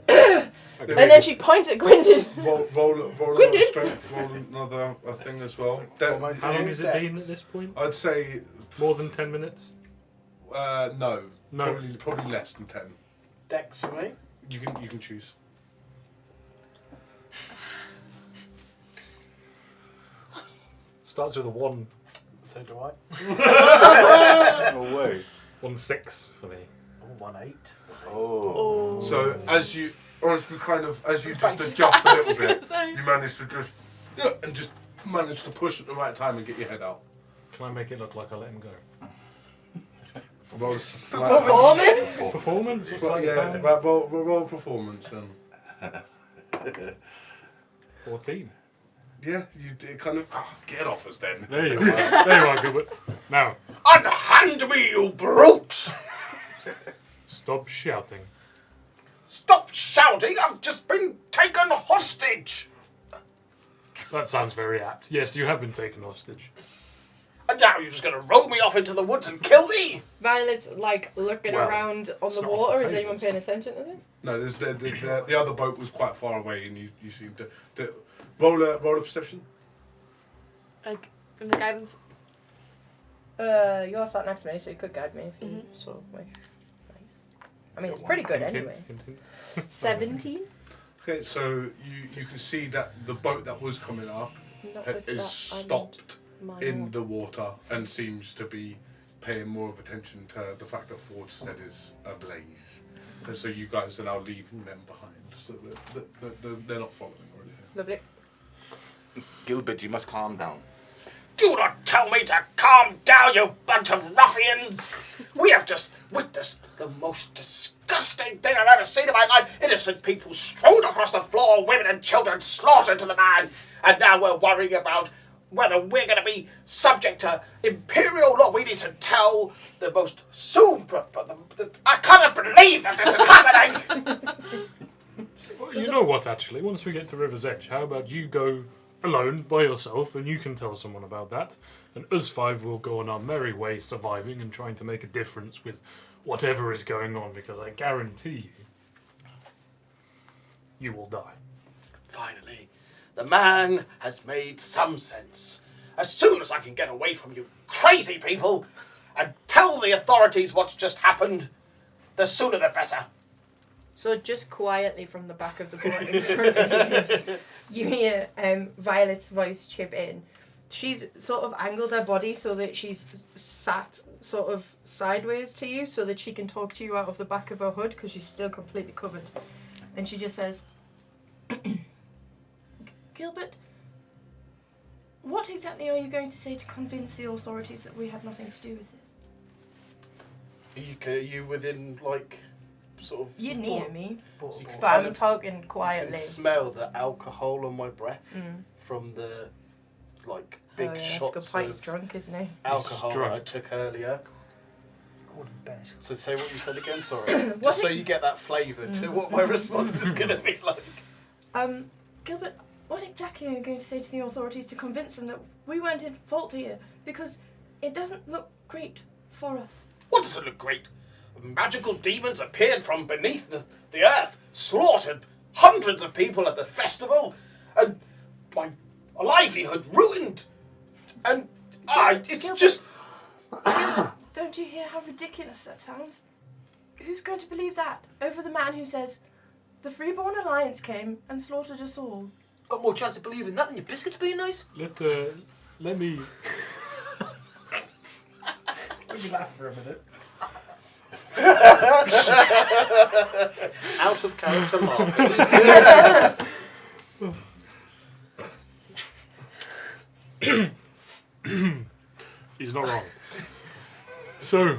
Okay. And then she points at Gwendon. Roll Gwendon. strength. Roll another thing as well. How long has it been at this point? I'd say more than 10 minutes. No. No. Probably less than 10. Dex for me. You can choose. Starts with a 1. So do I. No way. 1-6 for me. Oh, 1-8. Oh. So as you just adjust a little bit, you manage to just manage to push at the right time and get your head out. Can I make it look like I let him go? Roll Performance? Performance? What's that? Yeah, roll performance then. 14. Yeah, you did kind of get off us then. There you are. There you are, Gilbert. Now, Unhand me, you brute! stop shouting. Stop shouting! I've just been taken hostage! That sounds very apt. Yes, you have been taken hostage. And now you're just going to roll me off into the woods and kill me? Violet's looking Well, around on the it's not water. off the Is anyone tables. paying attention to this? No, there's the other boat was quite far away, and you seem to roll a perception. Like, in the guidance. You're sat next to me, so you could guide me if you sort of wish. Nice. I mean, it's pretty good Hint, anyway. hint, hint. 17? Okay, so you can see that the boat that was coming up Not with is that, I stopped meant in mine. the water and seems to be paying more of attention to the fact that Ford's head is ablaze. And so you guys are now leaving them behind, so they're not following or anything. Lovely. Gilbert, you must calm down. Do not tell me to calm down, you bunch of ruffians! We have just witnessed the most disgusting thing I've ever seen in my life. Innocent people strewn across the floor, women and children slaughtered to the man. And now we're worrying about whether we're going to be subject to imperial law. We need to tell the most soon. I cannot believe that this is happening! Well, you know what, actually? Once we get to River's Edge, how about you go alone by yourself and you can tell someone about that, and us 5 will go on our merry way surviving and trying to make a difference with whatever is going on, because I guarantee you will die. Finally, the man has made some sense. As soon as I can get away from you crazy people and tell the authorities what's just happened, the sooner the better. So just quietly from the back of the boat in front of you, you hear Violet's voice chip in. She's sort of angled her body so that she's sat sort of sideways to you so that she can talk to you out of the back of her hood because she's still completely covered. And she just says, Gilbert, what exactly are you going to say to convince the authorities that we have nothing to do with this? Are you within, like, sort of... You're near me, So you can but kind I'm of- talking I can quietly. smell the alcohol on my breath Mm. from the, like, Oh, big yeah, that's shots good point. He's of drunk, isn't he? alcohol drunk. that I took earlier. Gordon Bennett. So say what you said again, sorry. What Just so it- you get that flavour to what my response is going to be like. Gilbert, what exactly are you going to say to the authorities to convince them that we weren't in fault here? Because it doesn't look great for us. What does it look great? Magical demons appeared from beneath the earth, slaughtered hundreds of people at the festival, and my livelihood ruined. And it's Gilbert. just... Don't you hear how ridiculous that sounds? Who's going to believe that over the man who says, the Freeborn Alliance came and slaughtered us all? Got more chance of believing that than your biscuits being nice? Let me laugh for a minute. Out of character laughing. He's not wrong. So,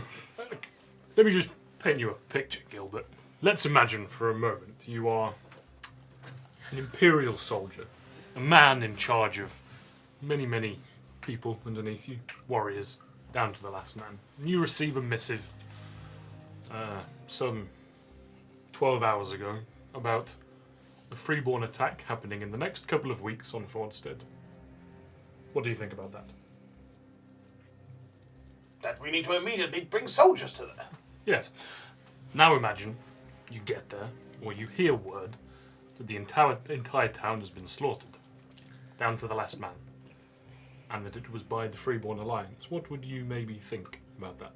let me just paint you a picture, Gilbert. Let's imagine for a moment you are an Imperial soldier, a man in charge of many, many people underneath you, warriors, down to the last man. And you receive a missive some 12 hours ago about a freeborn attack happening in the next couple of weeks on Fordstead. What do you think about that? That we need to immediately bring soldiers to there. Yes. Now imagine you get there, or you hear word that the entire town has been slaughtered, down to the last man, and that it was by the Freeborn Alliance. What would you maybe think about that?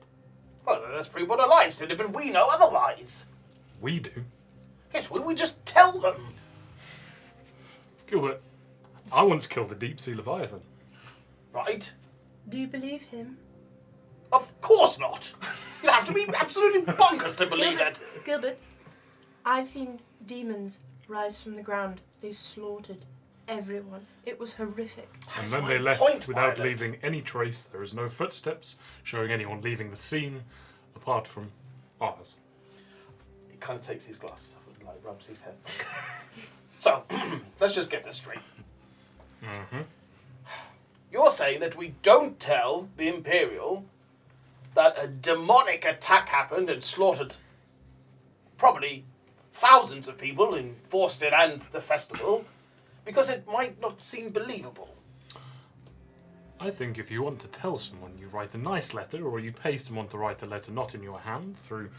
Well, that's Freeborn Alliance did it, but we know otherwise. We do. Yes, we just tell them. Gilbert, I once killed a deep sea leviathan. Right? Do you believe him? Of course not. You'd have to be absolutely bonkers to believe it. Gilbert, I've seen demons rise from the ground. They slaughtered everyone. It was horrific. And then they left without leaving any trace. There is no footsteps showing anyone leaving the scene, apart from ours. He kind of takes his glasses off and rubs his head. So, let's just get this straight. Mm-hmm. You're saying that we don't tell the Imperial that a demonic attack happened and slaughtered probably thousands of people in Fordstead and the festival because it might not seem believable. I think if you want to tell someone, you write a nice letter, or you pay someone to write a letter not in your hand through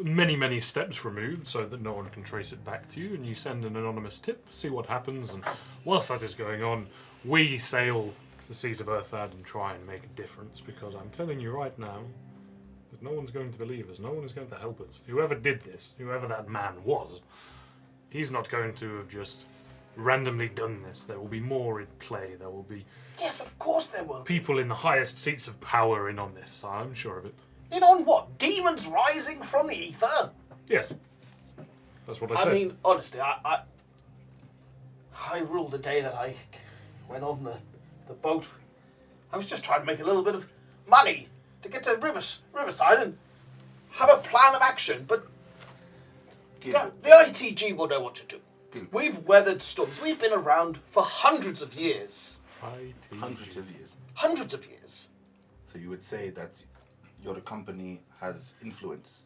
many, many steps removed so that no one can trace it back to you, and you send an anonymous tip, see what happens, and whilst that is going on, we sail the seas of Earthad and try and make a difference, because I'm telling you right now that no one's going to believe us, no one is going to help us. Whoever did this, whoever that man was, he's not going to have just randomly done this. There will be more in play. There will be Yes, of course there will. people in the highest seats of power in on this, I'm sure of it. In on what? Demons rising from the ether? Yes. That's what I said. I mean, honestly, I ruled the day that I went on the boat. I was just trying to make a little bit of money to get to Riverside and have a plan of action, but the ITG will know what to do. We've weathered storms. We've been around for hundreds of years. Hundreds of years. Hundreds of years. So you would say that your company has influence?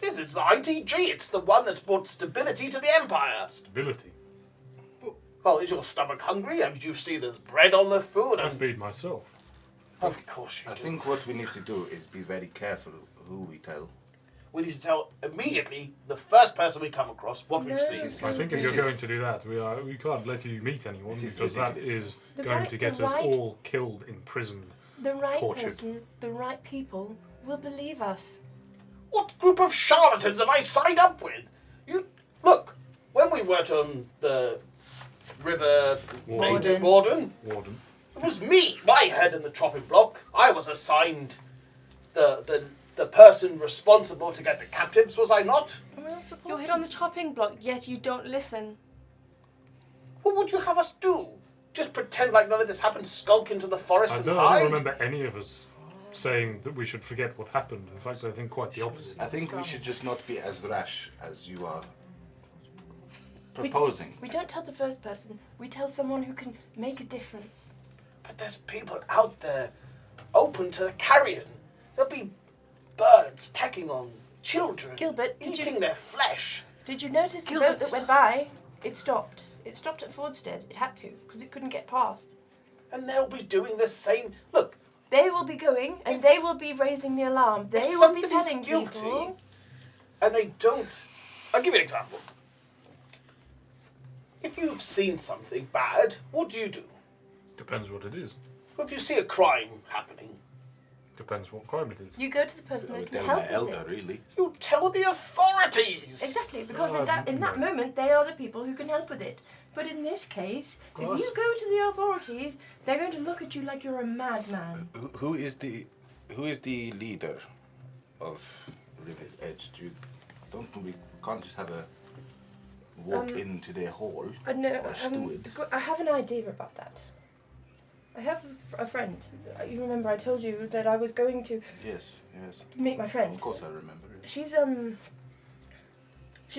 Yes, it's the ITG. It's the one that's brought stability to the Empire. Stability? Well, is your stomach hungry? Have you seen there's bread on the food? I feed myself. Of course you I do. think what we need to do is be very careful who we tell. We need to tell immediately the first person we come across what we've seen. I think if you're going to do that, we can't let you meet anyone, because that is The going right- to get the us right- all killed, imprisoned, The right tortured. person, the right people will believe us. What group of charlatans have I signed up with? You look, when we worked on the River Warden, it was me, my head in the chopping block. I was assigned the person responsible to get the captives, was I not? You're hit on the chopping block, yet you don't listen. What would you have us do? Just pretend like none of this happened, skulk into the forest I and don't hide? remember any of us saying that we should forget what happened. In fact, I think quite the opposite. I think we should just not be as rash as you are proposing. We don't tell the first person. We tell someone who can make a difference. But there's people out there open to the carrion. There'll be birds pecking on children, Gilbert, eating their flesh. Did you notice the Gilbert, boat that went by? It stopped. It stopped at Fordstead. It had to, because it couldn't get past. And they'll be doing the same. Look, They will be going, and they will be raising the alarm. They if will be somebody's telling guilty, people. and they don't. I'll give you an example. If you've seen something bad, what do? Depends what it is. If you see a crime happening, Depends what crime it is. You go to the person that can help with it. really. you tell the authorities. Exactly, because in that moment they are the people who can help with it. But in this case, if you go to the authorities, they're going to look at you like you're a madman. Who is the leader of River's Edge? We can't just have a walk into their hall or steward. I have an idea about that. I have a friend. You remember I told you that I was going to Yes. meet my friend. Of course I remember. She's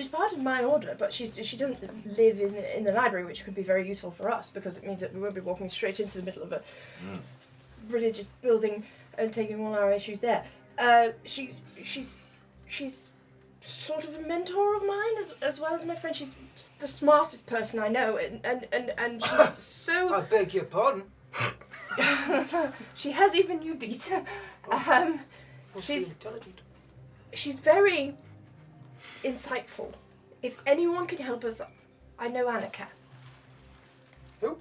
part of my order, but she doesn't live in the library, which could be very useful for us because it means that we won't be walking straight into the middle of a religious building and taking all our issues there. She's sort of a mentor of mine as well as my friend. She's the smartest person I know, and she's so. I beg your pardon. She has even you beat. She's intelligent. She's very insightful. If anyone can help us, I know Anna can. Who?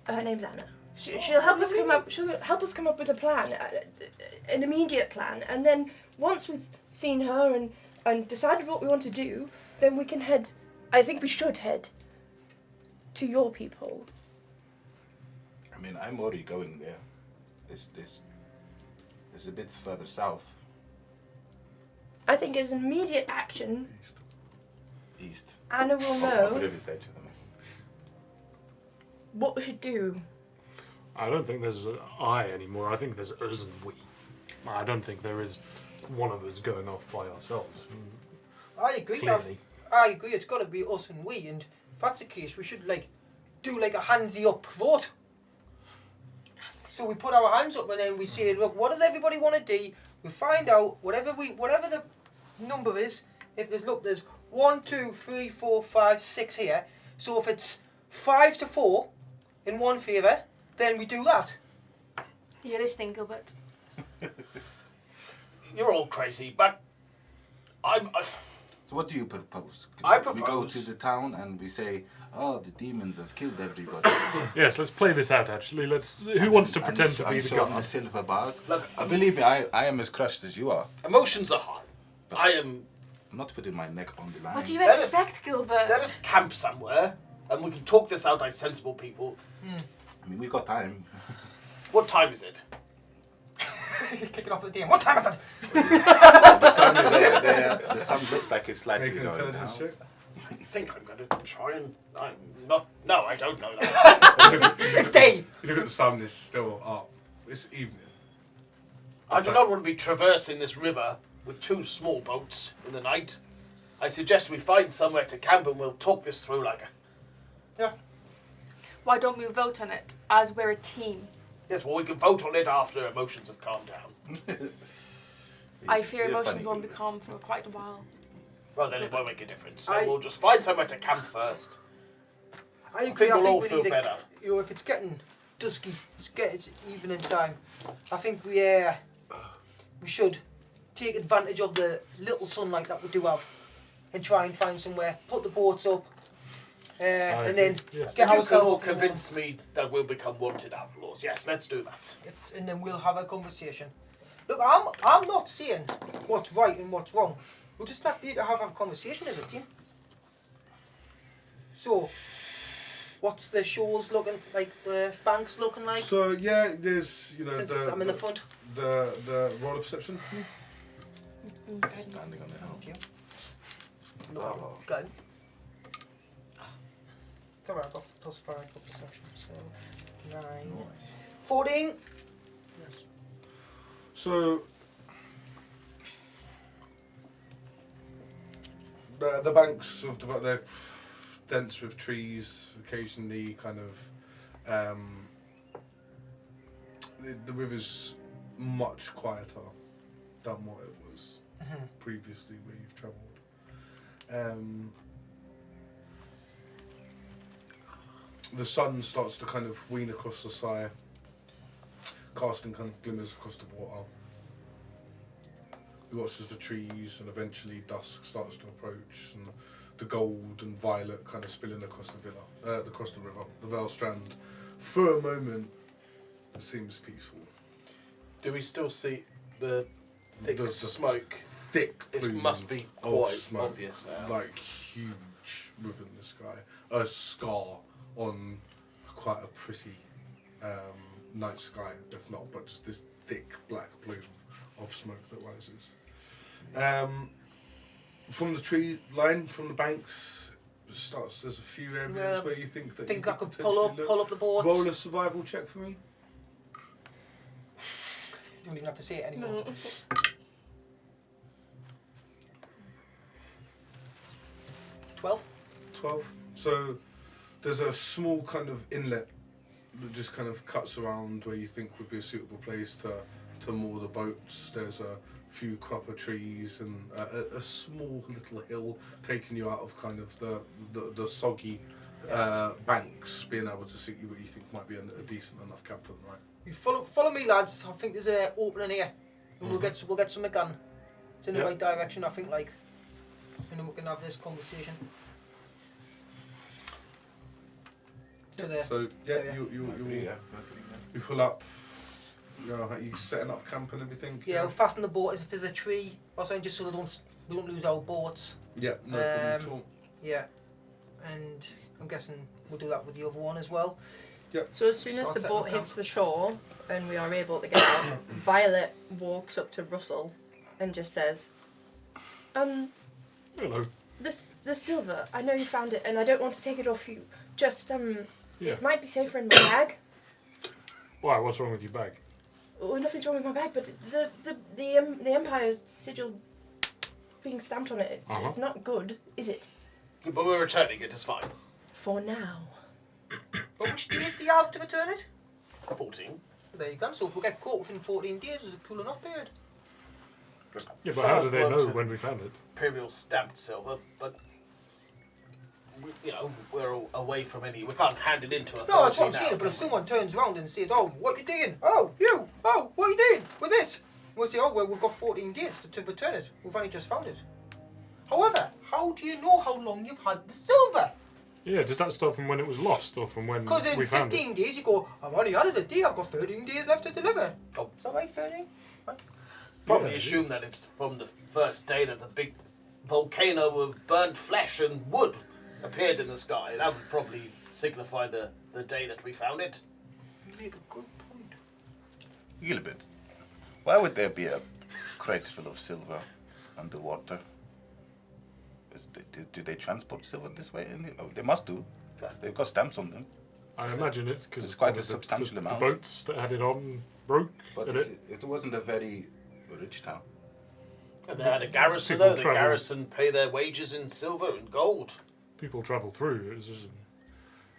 Her name's Anna. She'll help us come up. She'll help us come up with a plan, an immediate plan, and then once we've seen her and decided what we want to do, then we can head. I think we should head to your people. I mean, I'm already going there. It's a bit further south. I think as an immediate action, East. Anna will Off know the river's edge, I mean. what we should do. I don't think there's I anymore. I think there's us and we. I don't think there is one of us going off by ourselves. I agree. Clearly. I agree. It's got to be us and we. And if that's the case, we should do a handsy up vote. So we put our hands up and then we say, look, what does everybody want to do? We find out whatever the number is. If there's 1, 2, 3, 4, 5, 6 here. So if it's 5-4 in one favour, then we do that. You're listening, Gilbert. You're all crazy, but So what do you propose? I We go propose- to the town and we say, oh, the demons have killed everybody. Yes, let's play this out. Actually, let's. Who wants to pretend to be I'm the showing the guard? silver bars. Look, Believe me, I am as crushed as you are. emotions are high. I am. I'm not putting my neck on the line. What do you Let us- expect, Gilbert? Let us camp somewhere, and we can talk this out like sensible people. I mean, we've got time. What time is it? Kicking off the DM. What time is it? The sun is over there. The sun looks like it's slightly Make an going intelligence down. check. I think I'm going to try and. I'm not. No, I don't know that. It's day. You look at the sun, it's still up. It's evening. I do not want to be traversing this river with 2 small boats in the night. I suggest we find somewhere to camp and we'll talk this through like a. Why don't we vote on it as we're a team? Yes, well, we can vote on it after emotions have calmed down. I fear You're emotions funny, won't be Gilbert. calm for quite a while. Well, then it won't make a difference. So I- we'll just find somewhere to camp first. I agree. think we'll all we feel need better. If it's getting dusky, it's evening time. I think we should take advantage of the little sunlight that we do have, and try and find somewhere, put the boats up, and then yeah. get You can ourselves all off and convince me that we'll become wanted outlaws. Yes, let's do that. and then we'll have a conversation. Look, I'm not saying what's right and what's wrong. We just need to have a conversation as a team. So, what's the shores looking like? The banks looking like? So yeah, there's Since I'm in the front. the roll of perception. Standing on the hill. Thank you. No, good. Come on, I've got +5 for perception. So 9, 14. So the banks of they're dense with trees. Occasionally, kind of the river's much quieter than what it was previously where you've travelled. The sun starts to kind of wean across the sky, casting kind of glimmers across the water. You watch as the trees and eventually dusk starts to approach and the gold and violet kind of spilling across across the river, the Vale Strand. For a moment, it seems peaceful. Do we still see the thick The smoke? Thick This plume must be of quite smoke, obvious now. like huge within the sky. A scar on quite a pretty night sky, if not, but just this thick black plume of smoke that rises. From the tree line, from the banks, there's a few areas Yeah, where you think that Think you I could pull up the boards. Roll a survival check for me. Don't even have to say it anymore. 12. 12. So there's a small kind of inlet that just kind of cuts around where you think would be a suitable place to to moor the boats. There's a few crop of trees and a small little hill taking you out of kind of the soggy banks, being able to see what you think might be a decent enough camp for the night. You follow me, lads. I think there's an opening here, and we'll get something done. It's in the right direction, I think. Like, and then we can have this conversation. So you pull up. You know, are you setting up camp and everything? Yeah, we'll fasten the boat if there's a tree or something, just so we don't lose our boats. Yeah, no problem at all. Yeah, and I'm guessing we'll do that with the other one as well. Yep. So as soon as the boat hits the shore and we are able to get out, Violet walks up to Russell and just says, Hello. the silver, I know you found it and I don't want to take it off you. Just, Yeah. it might be safer in my bag. Why? What's wrong with your bag? Oh, nothing's wrong with my bag, but the Empire sigil being stamped on it, it's not good, is it? But we're returning it, it's fine. For now. But which days do you have to return it? 14. There you go. So if we get caught within 14 days, it's a cool enough period. Yeah, but how do they know when we found it? Imperial stamped silver, but we're all away from any. We can't hand it into authority. No, that's what I'm now, saying. But if can we? someone turns around and says, "Oh, what you doing? Oh, you? Oh, what are you doing with this?" We'll say, "Oh, well, we've got 14 days to return it. We've only just found it." However, how do you know how long you've had the silver? Yeah, does that start from when it was lost or from when Because in we found 15 it? days you go, "I've only had it a day. I've got 13 days left to deliver." Oh, is that right, 13? Right. Probably assume that it's from the first day that the big volcano of burnt flesh and wood appeared in the sky. That would probably signify the day that we found it. You make a good point. Gilbert, why would there be a crate full of silver underwater? Do they transport silver this way? They must do. They've got stamps on them. I imagine it's because it's quite a substantial amount. The boats that had it on broke. But it wasn't a very rich town. And they had a garrison People though. The travel. garrison pay their wages in silver and gold. People travel through. It's just,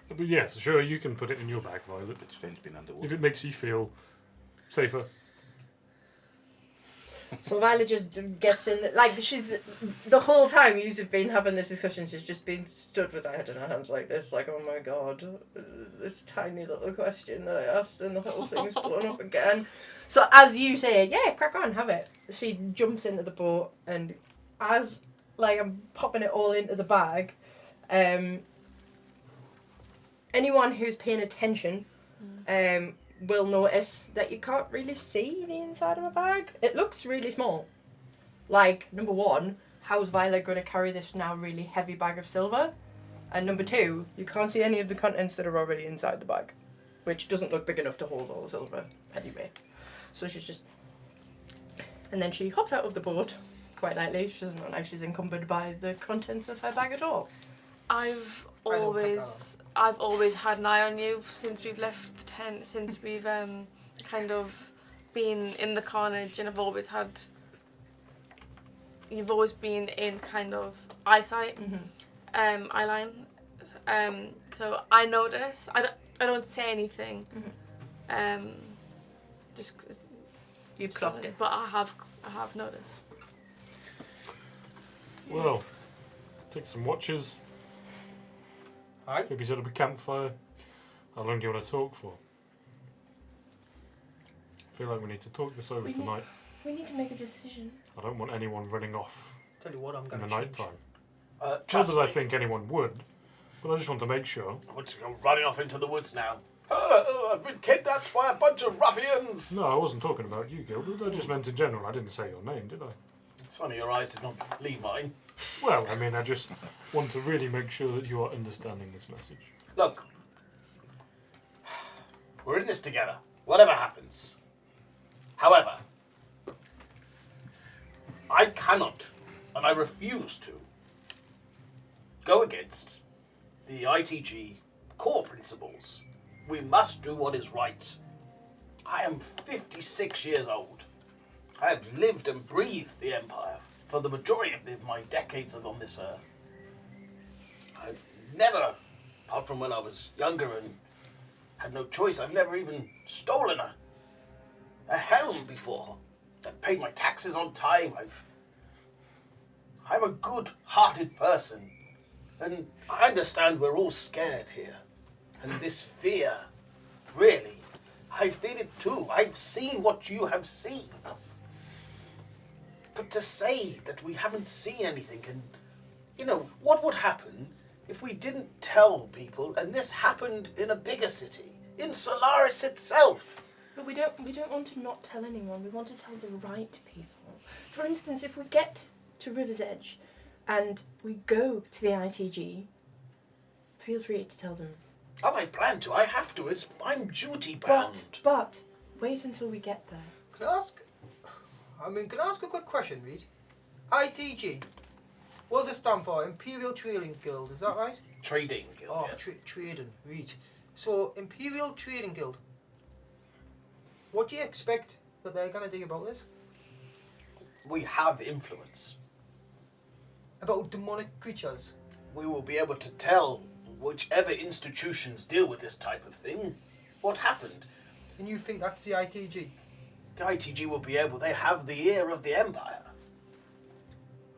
but yes, sure, you can put it in your bag, Violet. It's strange being underwater. If it makes you feel safer. So Violet just gets in, like, she's, the whole time you've been having this discussion, she's just been stood with her head in her hands like this, like, oh my god, this tiny little question that I asked and the whole thing's blown up again. So as you say, yeah, crack on, have it. She jumps into the boat and as, like, I'm popping it all into the bag, anyone who's paying attention, will notice that you can't really see the inside of a bag. It looks really small. Like, number one, how's Violet going to carry this now really heavy bag of silver? And number two, you can't see any of the contents that are already inside the bag, which doesn't look big enough to hold all the silver anyway. So she's just... And then she hops out of the boat quite lightly. She doesn't look like she's encumbered by the contents of her bag at all. I've always had an eye on you since we've left the tent, since we've kind of been in the carnage, and you've always been in kind of eyesight, eyeline. So I notice. I don't say anything. Just You've clocked it, but I have noticed. Well, take some watches. Aye. Maybe set up a campfire. How long do you want to talk for? I feel like we need to talk this over tonight. We need to make a decision. I don't want anyone running off Tell you what, I'm in going the to night change. time. Not Trust that I me. think anyone would, but I just want to make sure. I'm running off into the woods now. I've been kidnapped by a bunch of ruffians. No, I wasn't talking about you, Gilbert. I just meant in general. I didn't say your name, did I? It's funny your eyes did not leave mine. Well, I mean, I just want to really make sure that you are understanding this message. Look, we're in this together, whatever happens. However, I cannot, and I refuse to, go against the ITG core principles. We must do what is right. I am 56 years old. I have lived and breathed the Empire for the majority of my decades on this earth. I've never, apart from when I was younger and had no choice, I've never even stolen a helm before. I've paid my taxes on time. I'm a good-hearted person. And I understand we're all scared here. And this fear, really, I feel it too. I've seen what you have seen. But to say that we haven't seen anything, and, you know, what would happen if we didn't tell people and this happened in a bigger city, in Solaris itself? But we don't want to not tell anyone. We want to tell the right people. For instance, if we get to River's Edge and we go to the ITG, feel free to tell them. Oh, I plan to. I have to. I'm duty bound. But wait until we get there. Can I ask a quick question, Reed? ITG. What does it stand for? Imperial Trading Guild, is that right? Trading Guild, Oh, yes. trading, Reed. So, Imperial Trading Guild. What do you expect that they're going to do about this? We have influence. About demonic creatures? We will be able to tell whichever institutions deal with this type of thing what happened. And you think that's the ITG? The ITG will be able. They have the ear of the Empire.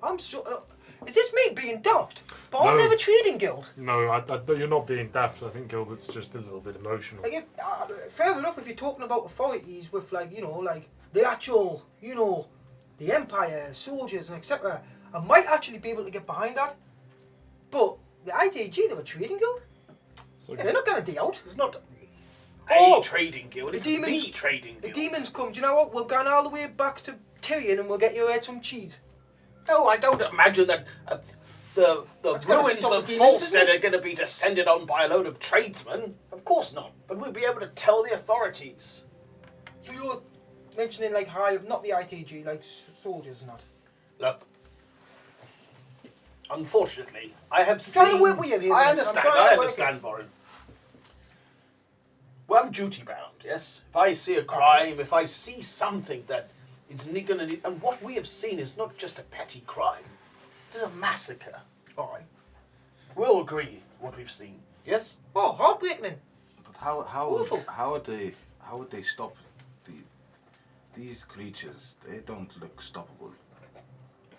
I'm so... is this me being daft? But aren't No. they a trading guild? No, you're not being daft. I think Gilbert's just a little bit emotional. Like, fair enough if you're talking about authorities with, like, you know, like, the actual, you know, the Empire, soldiers and etc. I might actually be able to get behind that. But the ITG, they're a trading guild? So Yeah, they're not going to deal out. It's not Oh, a trading guild. It's demons- the trading The guild. demons come, do you know what? We'll go all the way back to Tyrion and we'll get you some cheese. No, I don't imagine that the That's gotta ruins stop of the demons, Falstead isn't are going to be descended on by a load of tradesmen. Of course not. But we'll be able to tell the authorities. So you're mentioning, like, high, not the ITG, like soldiers and that. Look, unfortunately, I have trying to seen... work with you here, I mate. understand, I'm trying I to work understand, Warren. Well, I'm duty bound, yes? If I see a crime, if I see something that is going to... And what we have seen is not just a petty crime. It is a massacre. Aye. We'll agree what we've seen, yes? Oh, heartbreaking. But how Awful. how would they stop these creatures? They don't look stoppable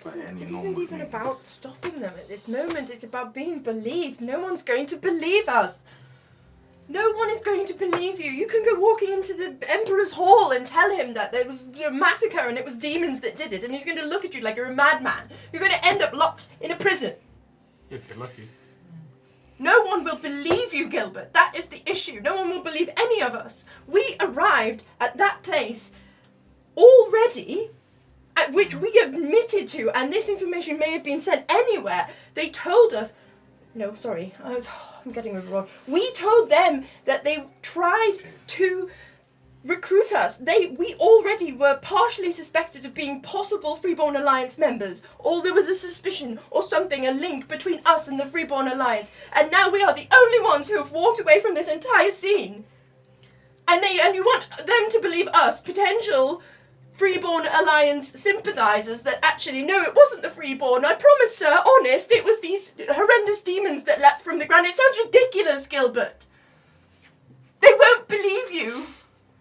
by any It normal isn't even means. about stopping them at this moment. It's about being believed. No one's going to believe us. No one is going to believe you. You can go walking into the Emperor's Hall and tell him that there was a massacre and it was demons that did it, and he's going to look at you like you're a madman. You're going to end up locked in a prison. If you're lucky. No one will believe you, Gilbert. That is the issue. No one will believe any of us. We arrived at that place already, at which we admitted to, and this information may have been sent anywhere. They told us... No, sorry. I'm getting it wrong. We told them that they tried to recruit us. We already were partially suspected of being possible Freeborn Alliance members, or there was a suspicion or something, a link between us and the Freeborn Alliance, and now we are the only ones who have walked away from this entire scene. And you want them to believe us, potential Freeborn Alliance sympathisers, that actually, no, it wasn't the Freeborn. I promise, sir, honest, it was these horrendous demons that leapt from the ground. It sounds ridiculous, Gilbert. They won't believe you.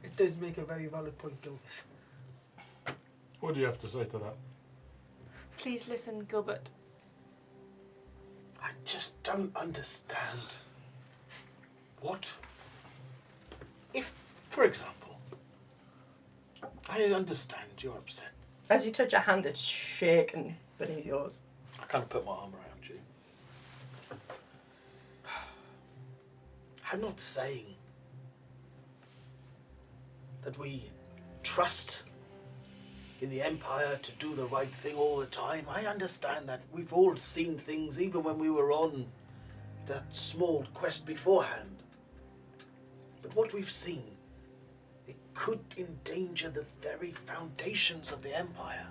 It does make a very valid point, Gilbert. What do you have to say to that? Please listen, Gilbert. I just don't understand. What? If, for example, I understand you're upset. As you touch a hand that's shaken beneath yours. I kind of put my arm around you. I'm not saying that we trust in the Empire to do the right thing all the time. I understand that. We've all seen things even when we were on that small quest beforehand. But what we've seen, it could endanger the very foundations of the Empire.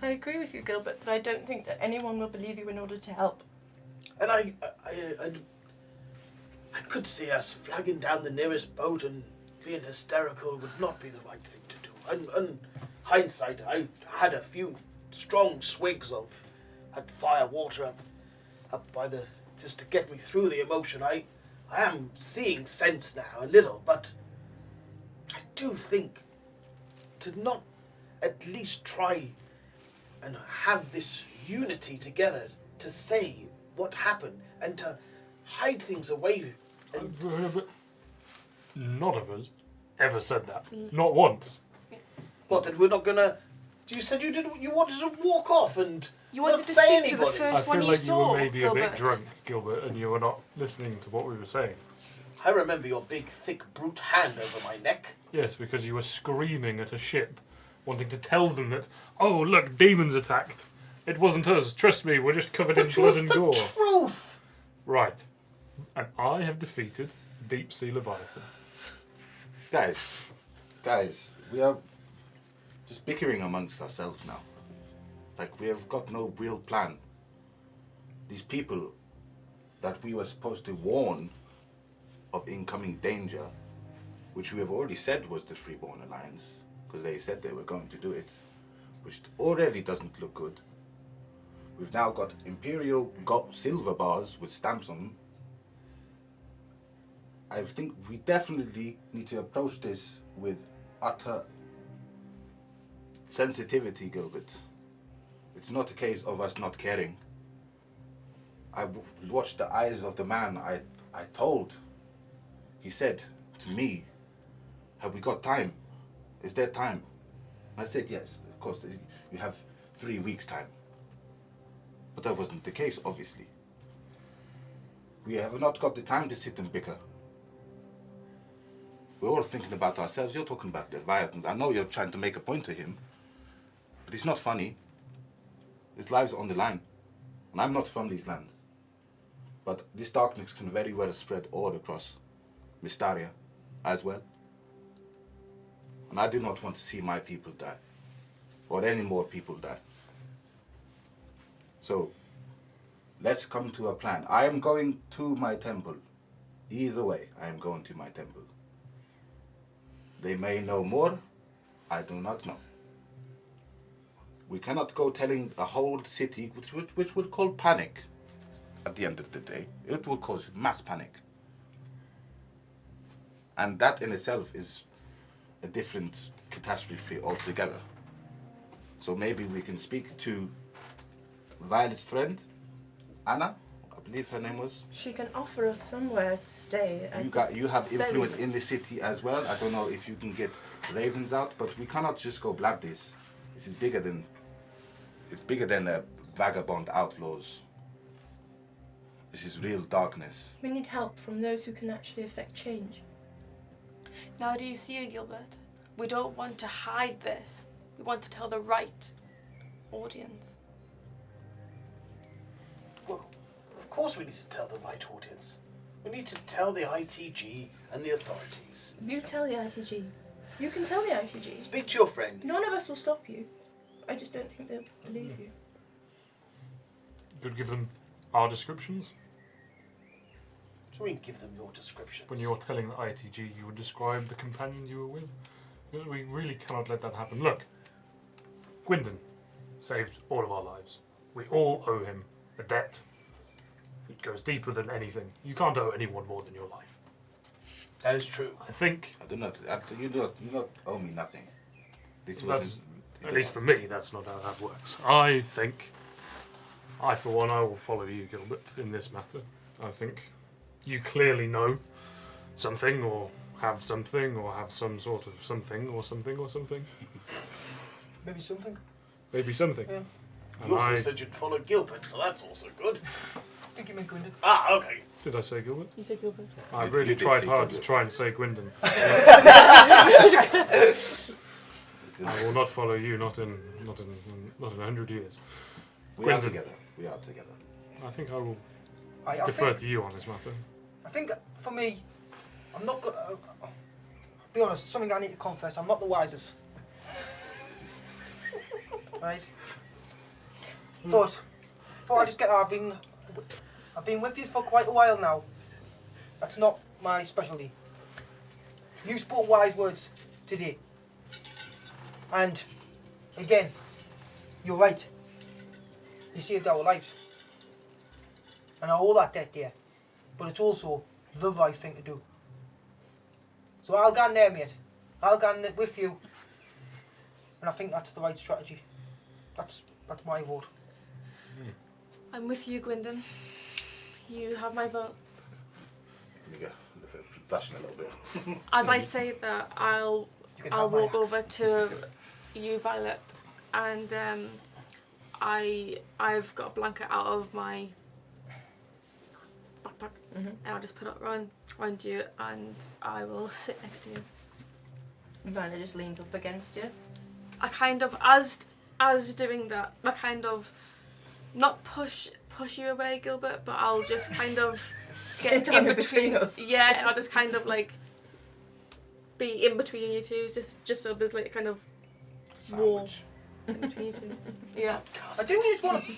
I agree with you, Gilbert, but I don't think that anyone will believe you in order to help. And I could see us flagging down the nearest boat and being hysterical would not be the right thing to do. And hindsight, I had a few strong swigs of that fire water up by the, just to get me through the emotion. I am seeing sense now, a little, but I do think to not at least try and have this unity together to say what happened and to hide things away. And None of us ever said that. Not once. what? That we're not gonna. You said you didn't. You wanted to walk off and You wanted not to say speak to the anybody. first I one feel you like you saw, were maybe a bit Gilbert. drunk, Gilbert, and you were not listening to what we were saying. I remember your big, thick, brute hand over my neck. Yes, because you were screaming at a ship, wanting to tell them that, oh, look, demons attacked. It wasn't us. Trust me, we're just covered in Which blood was and the gore. truth. Right. And I have defeated Deep Sea Leviathan. Guys, we are just bickering amongst ourselves now. Like, we have got no real plan. These people that we were supposed to warn of incoming danger, which we have already said was the Freeborn Alliance, because they said they were going to do it, which already doesn't look good. We've now got Imperial silver bars with stamps on them. I think we definitely need to approach this with utter sensitivity, Gilbert. It's not a case of us not caring. I watched the eyes of the man I told. He said to me, have we got time? Is there time? I said, yes, of course, you have 3 weeks' time. But that wasn't the case, obviously. We have not got the time to sit and bicker. We're all thinking about ourselves. You're talking about Leviathan. I know you're trying to make a point to him, but it's not funny. His lives are on the line. And I'm not from these lands. But this darkness can very well spread all across Mystaria as well. And I do not want to see my people die. Or any more people die. So, let's come to a plan. I am going to my temple. Either way, I am going to my temple. They may know more. I do not know. We cannot go telling a whole city, which will cause panic at the end of the day. It will cause mass panic. And that in itself is a different catastrophe altogether. So maybe we can speak to Violet's friend, Anna, I believe her name was. She can offer us somewhere to stay. You have Very influence nice. in the city as well. I don't know if you can get ravens out, but we cannot just go blab this. This is bigger than vagabond outlaws. This is real darkness. We need help from those who can actually affect change. Now do you see, Gilbert? We don't want to hide this. We want to tell the right audience. Well, of course we need to tell the right audience. We need to tell the ITG and the authorities. You tell the ITG. You can tell the ITG. Speak to your friend. None of us will stop you. I just don't think they'll believe you. Could give them our descriptions. What do you mean, give them your descriptions? When you're telling the ITG, you would describe the companion you were with. Because we really cannot let that happen. Look, Gwendon saved all of our lives. We all owe him a debt. It goes deeper than anything. You can't owe anyone more than your life. That is true. I think. You do not owe me nothing. This That's, wasn't. at least for me, that's not how that works. I think, for one, I will follow you, Gilbert, in this matter. I think you clearly know something, or have something, or have some sort of something, or something, or something. Maybe something. Maybe something. Yeah. You also said you'd follow Gilbert, so that's also good. I think you meant Gwendon. Ah, okay. Did I say Gilbert? You said Gilbert. I You really did tried say hard to Gilbert. try and say Gwendon. I will not follow you, not in 100 years. We are Gwendon. together. We are together. I think I will I defer think, to you on this matter. I think for me, I'm not good. Be honest, something I need to confess. I'm not the wisest. Right. But before I just get, I've been with you for quite a while now. That's not my specialty. You spoke wise words today. And again, you're right. You saved our lives. And I owe that debt there. But it's also the right thing to do. So I'll go in there, mate. I'll go in with you. And I think that's the right strategy. That's my vote. I'm with you, Gwyndon. You have my vote. Let me go flashing a little bit. As I say that, I'll You can have my walk axe. over to you, Violet, and I've got a blanket out of my backpack, and I'll just put it around you, and I will sit next to you. Violet just leans up against you. I kind of, as doing that, I kind of not push you away, Gilbert, but I'll just kind of Sit get down in in between us. Yeah, and I'll just kind of like be in between you two, just so there's like a kind of wall in between you two. Yeah. I do just want to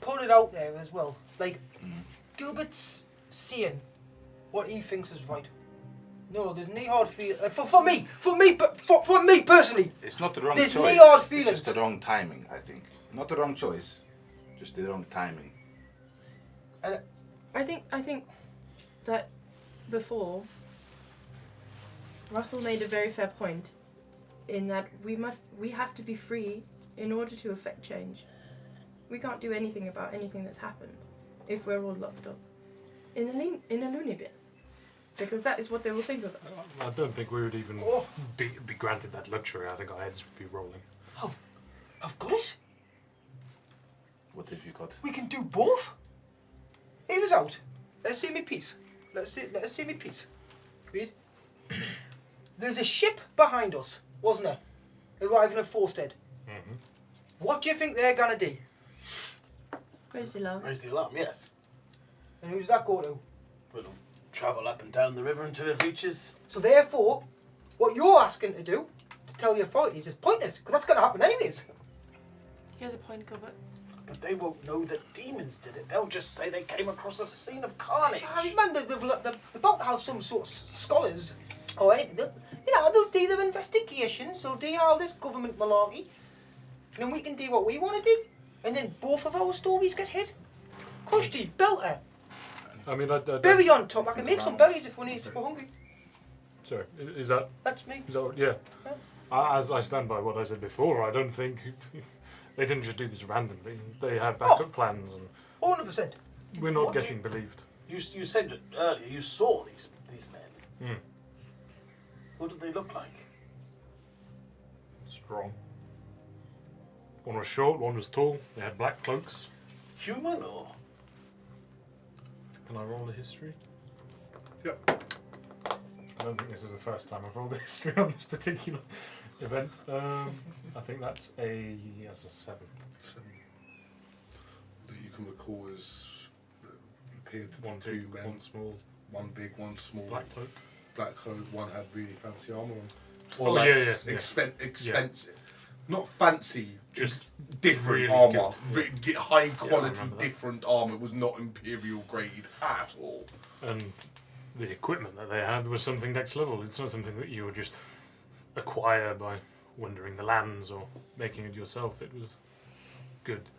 put it out there as well. Like, Gilbert's seeing what he thinks is right. No, there's no hard feelings. For me personally. It's not the wrong There's choice. no hard It's feelings. just the wrong timing, I think. Not the wrong choice, just the wrong timing. I think that before Russell made a very fair point in that we have to be free in order to affect change. We can't do anything about anything that's happened if we're all locked up in a loony bin. Because that is what they will think of us. I don't think we would even be granted that luxury. I think our heads would be rolling. I've got it. What have you got? We can do both. Hear us out. Let's see me piece. Let's see me piece. Read. There's a ship behind us, wasn't there? Arriving at Forstead. Mm-hmm. What do you think they're gonna do? Raise the alarm. Raise the alarm, yes. And who's that go to? We'll travel up and down the river until it reaches. So therefore, what you're asking to do, to tell the authorities, is pointless, because that's gonna happen anyways. Here's a point, Gilbert. But they won't know that demons did it. They'll just say they came across a scene of carnage. I mean, they're about to have some sort of scholars or anything. They'll do their investigations. They'll do all this government malarkey, and then we can do what we want to do, and then both of our stories get hit. Cushy, belter, I mean, berry on top. I can make some berries if we're hungry. Sorry, is that? That's me. Is that yeah. As I stand by what I said before, I don't think they didn't just do this randomly. They had backup plans, and 100%. we're not getting believed. You said it earlier. You saw these men. Hmm. What did they look like? Strong. One was short, one was tall. They had black cloaks. Human or? Can I roll a history? Yep. I don't think this is the first time I've rolled a history on this particular event. I think that's a 7. That you can recall as appeared to be One two big, men. one small. One big, one small. Black cloak. Black cloak. One had really fancy armor on. Oh, yeah. Expensive. Not fancy, just different really armor. good. Get high quality, remember that. different armor. It was not Imperial grade at all. And the equipment that they had was something next level. It's not something that you would just acquire by wandering the lands or making it yourself. It was good.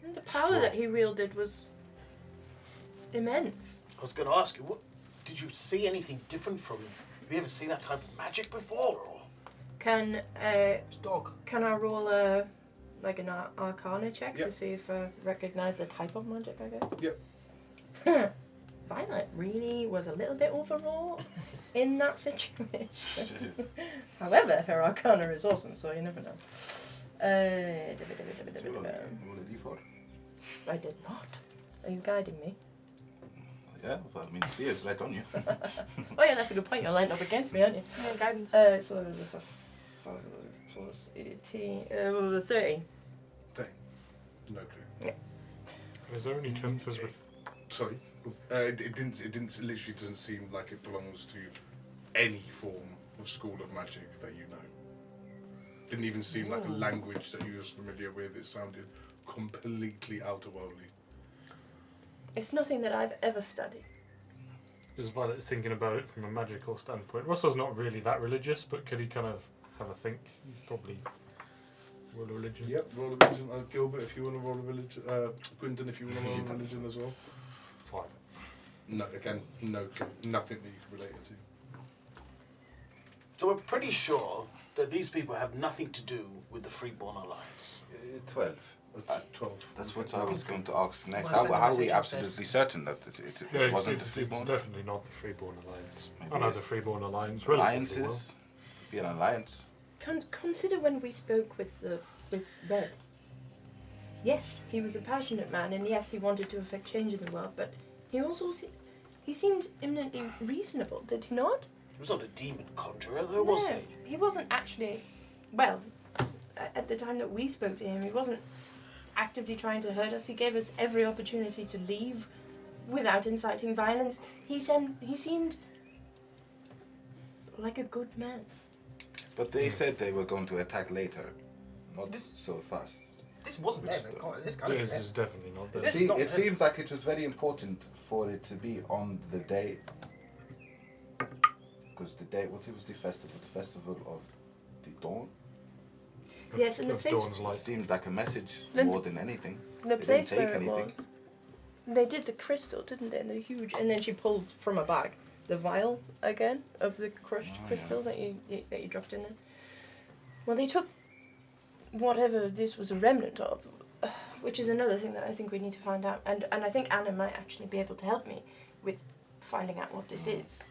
And the power that he wielded was immense. I was going to ask you, what did you see anything different from? Have you ever seen that type of magic before? Or? Can dog. Can I roll an Arcana check to see if I recognize the type of magic I get? Yep. Violet really was a little bit overwrought in that situation. However, her Arcana is awesome, so you never know. I did not. Are you guiding me? Yeah, but I mean, the fear is right on you. Oh yeah, that's a good point. You're lined up against me, aren't you? Yeah, guidance. So there's a 5 plus 18, 13. No clue. Yeah. Is there any chances with? Sorry. It literally doesn't seem like it belongs to any form of school of magic that you know. Didn't even seem like a language that you was familiar with. It sounded completely outerworldly. It's nothing that I've ever studied. Because Violet's thinking about it from a magical standpoint. Russell's not really that religious, but could he kind of have a think? He's probably roll a religion. Yep, roll a religion. Gilbert, if you want to roll a religion. Gwendon, if you want to roll a religion as well. 5. No, again, no clue. Nothing that you can relate it to. So we're pretty sure that these people have nothing to do with the Freeborn Alliance. 12. 12. That's what I was going to ask next. Well, send a How are we message absolutely certain that it Yeah, wasn't it's the Freeborn? definitely not the Freeborn Alliance. Maybe I know it's the Freeborn Alliance relatively well. Alliances? Be an alliance. Consider when we spoke with Red. Yes, he was a passionate man, and yes, he wanted to effect change in the world, but he also he seemed eminently reasonable, did he not? He was not a demon conjurer, though, was he? He wasn't actually. Well, at the time that we spoke to him, he wasn't actively trying to hurt us. He gave us every opportunity to leave without inciting violence. He seemed like a good man. But they said they were going to attack later, not so fast. This wasn't there. This can't be This there. is definitely not It there. is See, not it there. seems like it was very important for it to be on the day, because the day, what was the festival of the dawn? Yes, and the Of place. Dawn's It Light. seemed like a message The- more than anything. The They didn't place take where it anything. was. They did the crystal, didn't they? And they're huge. And then she pulls from a bag the vial again of the crushed Oh, crystal that you dropped in there. Well, they took whatever this was a remnant of, which is another thing that I think we need to find out. And I think Anna might actually be able to help me with finding out what this is.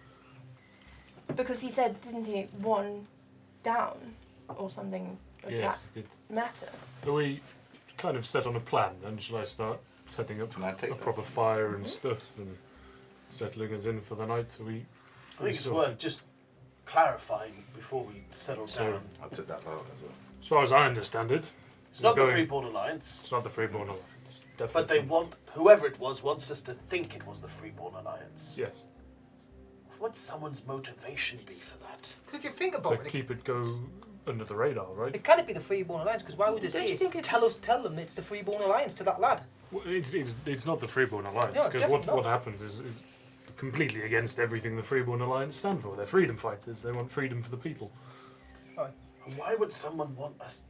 Because he said, didn't he, 1 down or something of Yes, that it did. matter? Are we kind of set on a plan then? Shall I start setting up Can I take a that? proper fire and stuff and settling us in for the night? So we. I think it's worth just clarifying before we settle So- down. I took that vote as well. As far as I understand it, It's not the going- Freeborn Alliance, It's not the Freeborn Alliance. Definitely. but they want, whoever it was, wants us to think it was the Freeborn Alliance. Yes. What'd someone's motivation be for that? Because if you think To about it, keep it go under the radar, right? it can't be the Freeborn Alliance. Because why would they Don't say you think tell them it's the Freeborn Alliance to that lad? Well, it's not the Freeborn Alliance No, because definitely what not. happened is completely against everything the Freeborn Alliance stand for. They're freedom fighters. They want freedom for the people. And why would someone want us,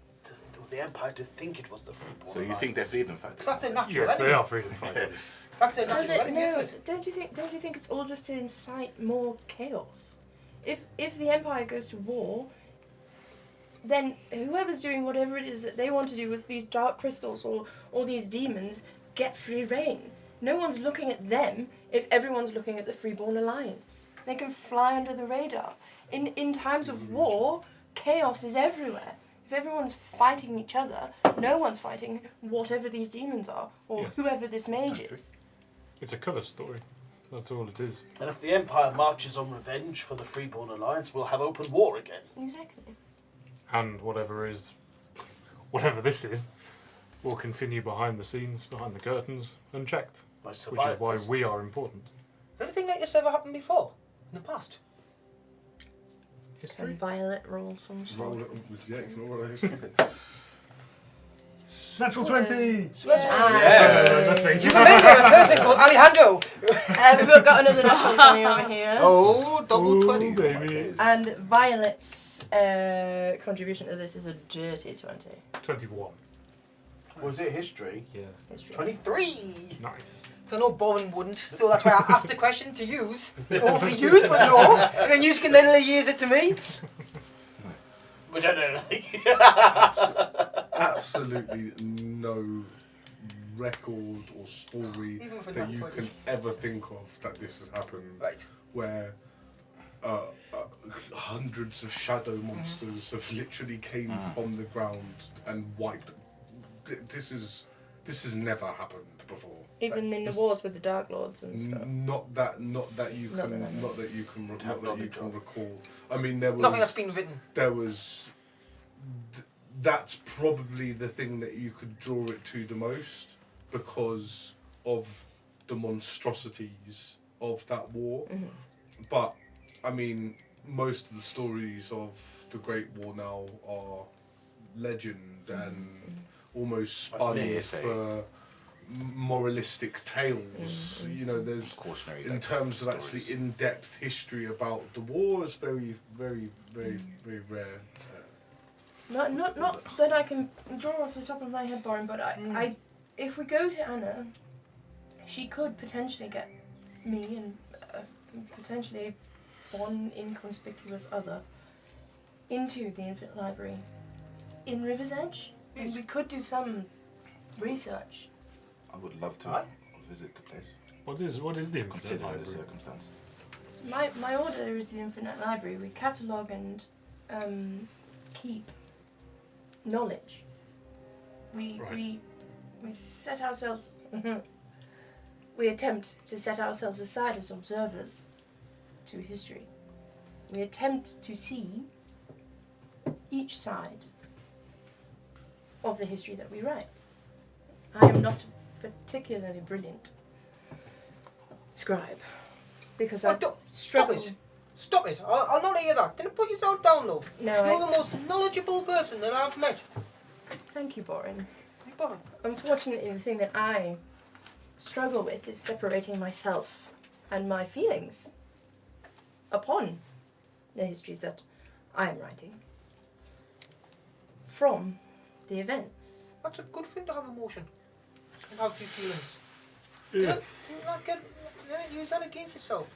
the Empire, to think it was the Freeborn So you Alliance? think they're freedom fighters? Because that's their natural Yes, they enemy. are freedom fighters. That's their So natural that, enemy, no, isn't it? don't you think it's all just to incite more chaos? If the Empire goes to war, then whoever's doing whatever it is that they want to do with these dark crystals or these demons get free reign. No one's looking at them if everyone's looking at the Freeborn Alliance. They can fly under the radar. In times of war, chaos is everywhere. If everyone's fighting each other, no one's fighting whatever these demons are or Yes. whoever this mage is. It's a cover story. That's all it is. And if the Empire marches on revenge for the Freeborn Alliance, we'll have open war again. Exactly. And whatever this is, will continue behind the scenes, behind the curtains, unchecked. By Which is why survivors. we are important. Has anything like this ever happened before? In the past? Can Violet roll some sort? Roll it with the X, roll it. Natural 20! Yeah. You remember a person called Alejandro? We've got another natural 20 over here. Oh, double Ooh, 20. baby. And Violet's contribution to this is a dirty 20. 21. Was it history? Yeah. History. 23! Nice. So no, Bowen wouldn't. So that's why I asked the question to use. Hopefully use would know, and then you can then use it to me. We don't know anything. Absolutely no record or story Even for that not you 20. can ever think of that this has happened. Right. Where hundreds of shadow monsters have literally came from the ground and wiped. This has never happened before. Even in the wars with the Dark Lords and stuff. Not that you Not can that I know. not that you can Have not that you knowledge can of. recall. I mean, there was Nothing that's been written. there was. That's probably the thing that you could draw it to the most because of the monstrosities of that war. But I mean, most of the stories of the Great War now are legend and almost spun Hearsay. for moralistic tales. You know, there's Cautionary. in like, terms of stories. actually in-depth history about the war is very, very, very, very rare. Not that I can draw off the top of my head, Borin, but I if we go to Anna, she could potentially get me and potentially one inconspicuous other into the Infinite Library in River's Edge, and we could do some research. I would love to Aye. visit the place, What is the Infinite considering the Library? circumstance. So my order is the Infinite Library. We catalogue and keep knowledge. Right. We set ourselves. We attempt to set ourselves aside as observers to history. We attempt to see each side of the history that we write. I am not a particularly brilliant scribe because I struggle. Stop it. I'll not hear that. Don't put yourself down, love. No, You're the most knowledgeable person that I've met. Thank you, Borin. Borin. Unfortunately, the thing that I struggle with is separating myself and my feelings upon the histories that I am writing from the events. That's a good thing to have emotion and have a few feelings. Yeah. Use that against yourself.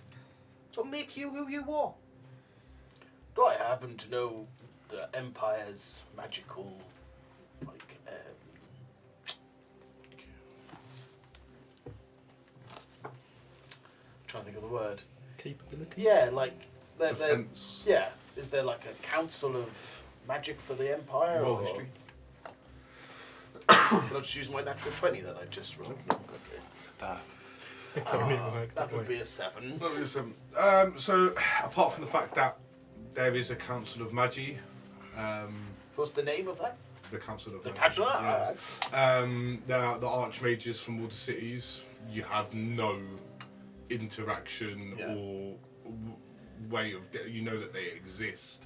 It's what makes you who you are. Do I happen to know the Empire's magical, like, trying to think of the word. Capability? Yeah, like Defense. yeah. Is there like a council of magic for the Empire? Roll or history. Can I just use my natural 20 that I just rolled? Okay. That would be a 7. That was so, apart from the fact that there is a council of magi, What's the name of that? the council of The magi, council. yeah. The archmages from all the cities, you have no interaction Yeah. or way of you know that they exist.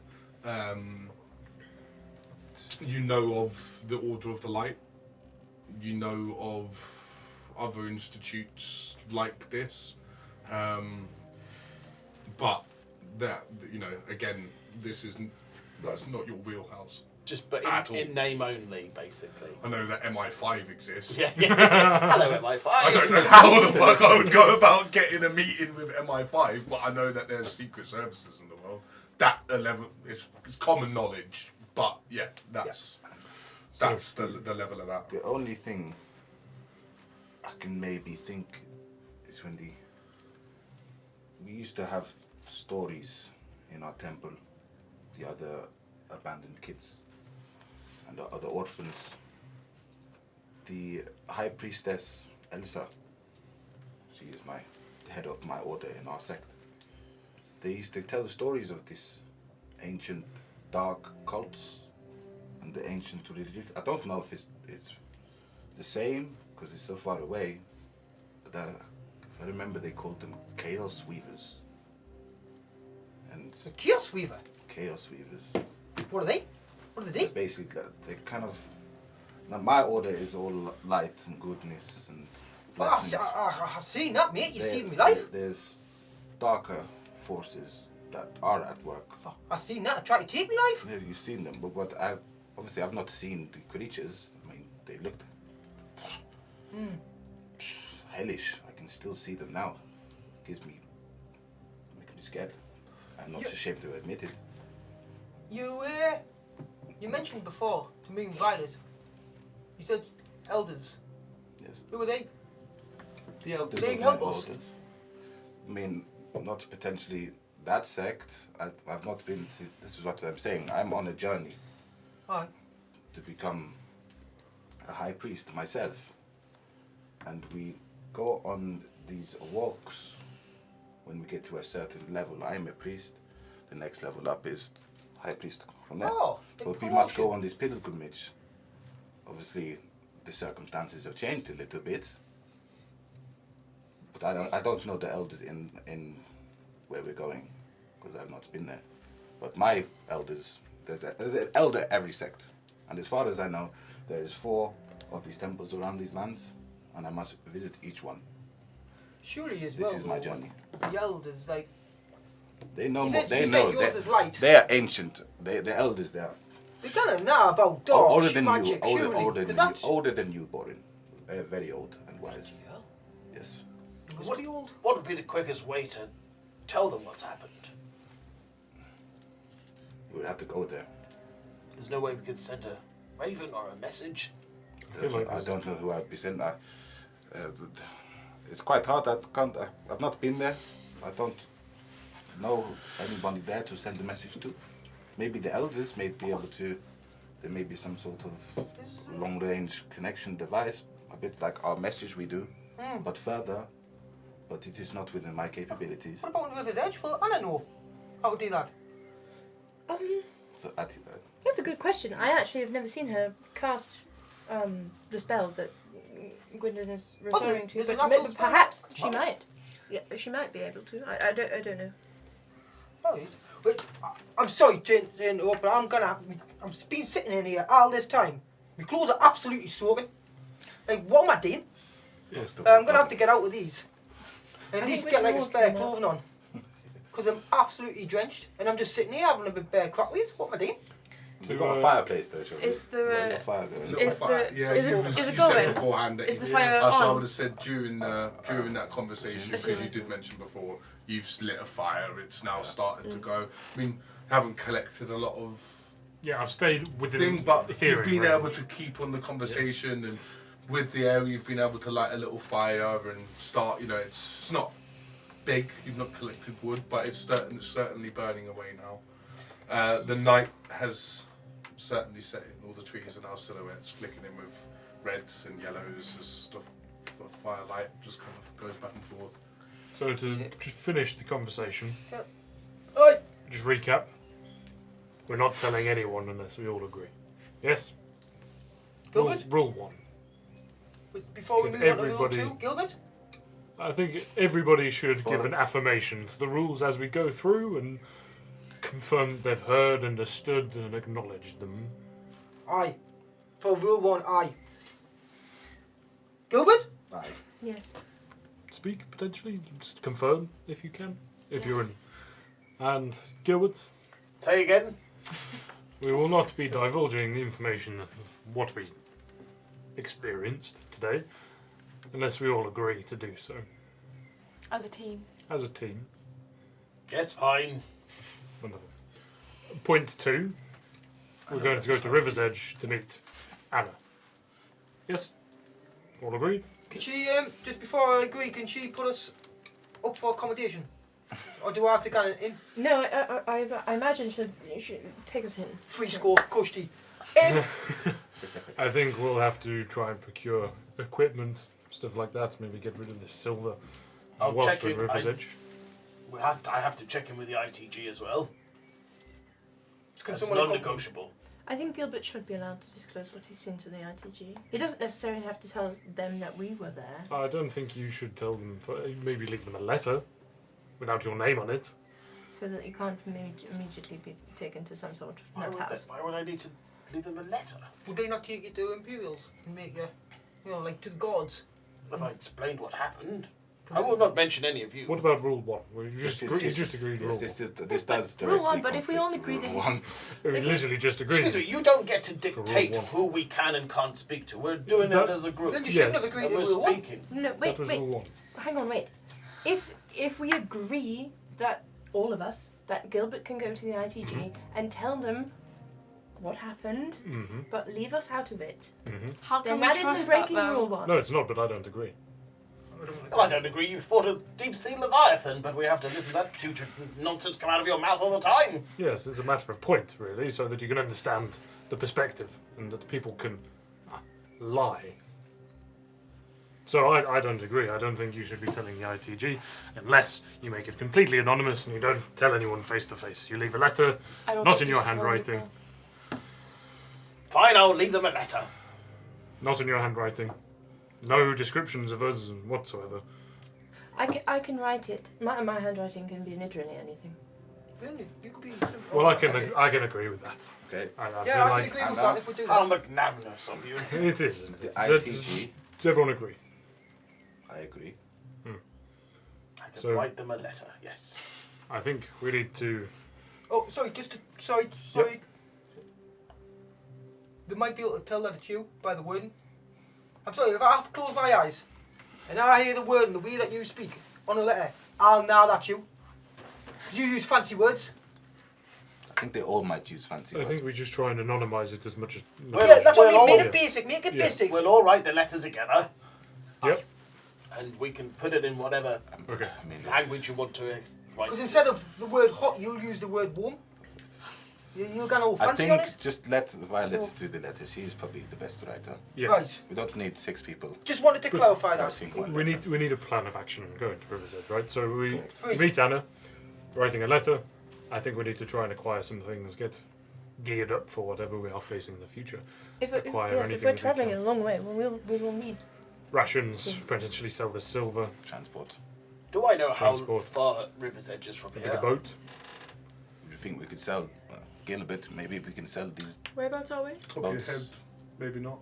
You know of the Order of the Light. You know of other institutes like this, but that again, that's not your wheelhouse. Just but At all. in name only, basically. I know that MI5 exists. Yeah. Hello, MI5. I don't know how the fuck I would go about getting a meeting with MI5, but I know that there's secret services in the world. That level, it's common knowledge, but yeah, that's the level of that. The only thing I can maybe think is when we used to have stories in our temple, the other abandoned kids and the other orphans. The high priestess Elsa, she is the head of my order in our sect. They used to tell stories of this ancient dark cults and the ancient religion. I don't know if it's the same because it's so far away, but if I remember, they called them Chaos Weavers. And The Chaos Weaver. Chaos Weavers. What are they? What do they do? Basically, they kind of. Now, my order is all light and goodness and. blessings. I've seen that, mate. You've There- seen me life. There's darker forces that are at work. I've seen that. Try to take me life. Yeah, you've seen them, but I've not seen the creatures. I mean, they looked hellish. I can still see them now. Making me scared. I'm not ashamed to admit it. You mentioned before to me and Violet. You said elders. Yes. Who are they? The elders They of help my us. orders. I mean, not potentially that sect. I've not been to. This is what I'm saying. I'm on a journey Aye. to become a high priest myself, and we go on these walks. When we get to a certain level, I'm a priest. The next level up is high priest. From there, Oh, but we must go on this pilgrimage. Obviously, the circumstances have changed a little bit, but I don't know the elders in where we're going because I've not been there. But my elders, there's an elder every sect, and as far as I know, there's 4 of these temples around these lands, and I must visit each one. Surely as This well. is my though, journey. The elders, like. They know. You More, said- they you know. said yours is light. They are ancient. They're elders. They are They're gonna know about dark older than magic, you. surely. Older than you, Borin. Very old and wise. Yes. What would be the quickest way to tell them what's happened? we'd have to go there. There's no way we could send a raven or a message. I don't know who I'd be sent. It's quite hard. I've not been there. I don't know anybody there to send a message to. Maybe the elders may be able to. There may be some sort of long-range connection device, a bit like our message we do, but further. But it is not within my capabilities. What about River's Edge? Well, I don't know how to do that. So That's a good question. I actually have never seen her cast the spell that Gwendolyn is referring to, there's an but actual spell? perhaps she might. Yeah, she might be able to. I don't know. Right. Wait, I'm sorry to interrupt, but I'm been sitting in here all this time. My clothes are absolutely soaking. Like, what am I doing? I'm gonna have to get out of these. At I least think get we like a should spare walk in clothing on. Because I'm absolutely drenched, and I'm just sitting here having a bit bare crackies. What am I doing? We've got a fireplace there, shall we? Is there We've got a- a fire going. Is the Yeah, is you it was- is you it said going? beforehand that Is the you- fire So I on? would have said during that conversation, Yes, because you yes. did mention before, you've lit a fire. It's now started to go. I mean, haven't collected a lot of Yeah, I've stayed within thing, but hearing you've been range. able to keep on the conversation, and with the area, you've been able to light a little fire and start. You know, it's not big. You've not collected wood, but it's certainly burning away now. The night has certainly set in. All the trees are now silhouettes, flicking in with reds and yellows as the firelight just kind of goes back and forth. So to just finish the conversation, Oi! just recap. We're not telling anyone unless we all agree. Yes? Gilbert? Rule 1. Before we Can move on to everybody- rule 2, Gilbert? I think everybody should give an affirmation to the rules as we go through and confirm that they've heard, understood, and acknowledged them. Aye. For rule 1, aye. Gilbert? Aye. Yes. Speak, potentially. Just confirm, if you can. If you're in. Yes. And Gilbert, Say again. we will not be divulging the information of what we experienced today unless we all agree to do so As a team. as a team. Yes, fine. Wonderful. Point 2. We're going to go to River's Edge to meet Anna. Yes? All agreed? Can she, just before I agree, can she put us up for accommodation? Or do I have to get it in? No, I imagine should take us in. Free score, cushy. In! I think we'll have to try and procure equipment, stuff like that, maybe get rid of this silver I'll whilst check we're in in. River's Edge. I have to check in with the ITG as well. Can That's someone accompany- non-negotiable. I think Gilbert should be allowed to disclose what he's seen to the ITG. He doesn't necessarily have to tell them that we were there. I don't think you should tell them, maybe leave them a letter without your name on it. So that you can't immediately be taken to some sort of nut house. Why would I need to leave them a letter? Would they not take you to Imperials and make you, like to the gods? Have I explained what happened? I will not mention any of you. What about Rule 1? Well, you This just agreed yes, Rule this does Rule 1, directly but if we conflict all with agree that Rule he's... 1. 1. We literally just agreed. Excuse me, you don't get to Rule dictate 1. who we can and can't speak to. We're doing That- it as a group. Then you Yes. shouldn't have agreed And to we're rule 1. speaking. No, That wait, was wait. Rule 1. Hang on, wait. If we agree that all of us, that Gilbert can go to the ITG and tell them what happened, Mm-hmm. but leave us out of it, How then can we that trust isn't breaking that, though? Rule 1. No, it's not, but I don't agree. Well, I don't agree. You've fought a deep-sea leviathan, but we have to listen to that putrid nonsense come out of your mouth all the time. Yes, it's a matter of point, really, so that you can understand the perspective and that people can lie. So I don't agree. I don't think you should be telling the ITG unless you make it completely anonymous and you don't tell anyone face to face. You leave a letter, I don't not think in you your should tell handwriting. people. Fine, I'll leave them a letter. Not in your handwriting. No descriptions of us whatsoever. I can write it. My handwriting can be literally anything. Really? You could be... Well, I can agree with that. Okay. I Yeah, feel I like can agree with Anna? that if we do How that. magnanimous of you. it is. The Does ITG, everyone agree? I agree. I can So- write them a letter, yes. I think we need to. Oh, sorry, sorry. They might be able to tell that it's you by the wording. I'm sorry, if I close my eyes and I hear the word and the way that you speak on a letter, I'll know that's you. 'Cause you use fancy words. I think they all might use fancy I words. think we just try and anonymise it as much as. Yeah, that's what I Well, mean. Make all- it basic. Make it Yeah. basic. We'll all write the letter together, Yep. and we can put it in whatever Okay. I mean, language you want to write. Because instead of the word hot, you'll use the word warm. You're going all I fancy think on it. just let Violet do the letter. She's probably the best writer. Yeah. Right. We don't need 6 people Just wanted to clarify that. writing one We letter. need a plan of action going to River's Edge, right? So we Correct. meet Anna, writing a letter. I think we need to try and acquire some things, get geared up for whatever we are facing in the future. If Acquire we're anything that we traveling can. a long way, we will need. Rations, potentially sell the silver, Transport. Do I know how Transport. far River's Edge is from a here? big boat. Do you think we could sell Gilbert? Maybe we can sell these Whereabouts are we? Top of your boats. head, maybe not.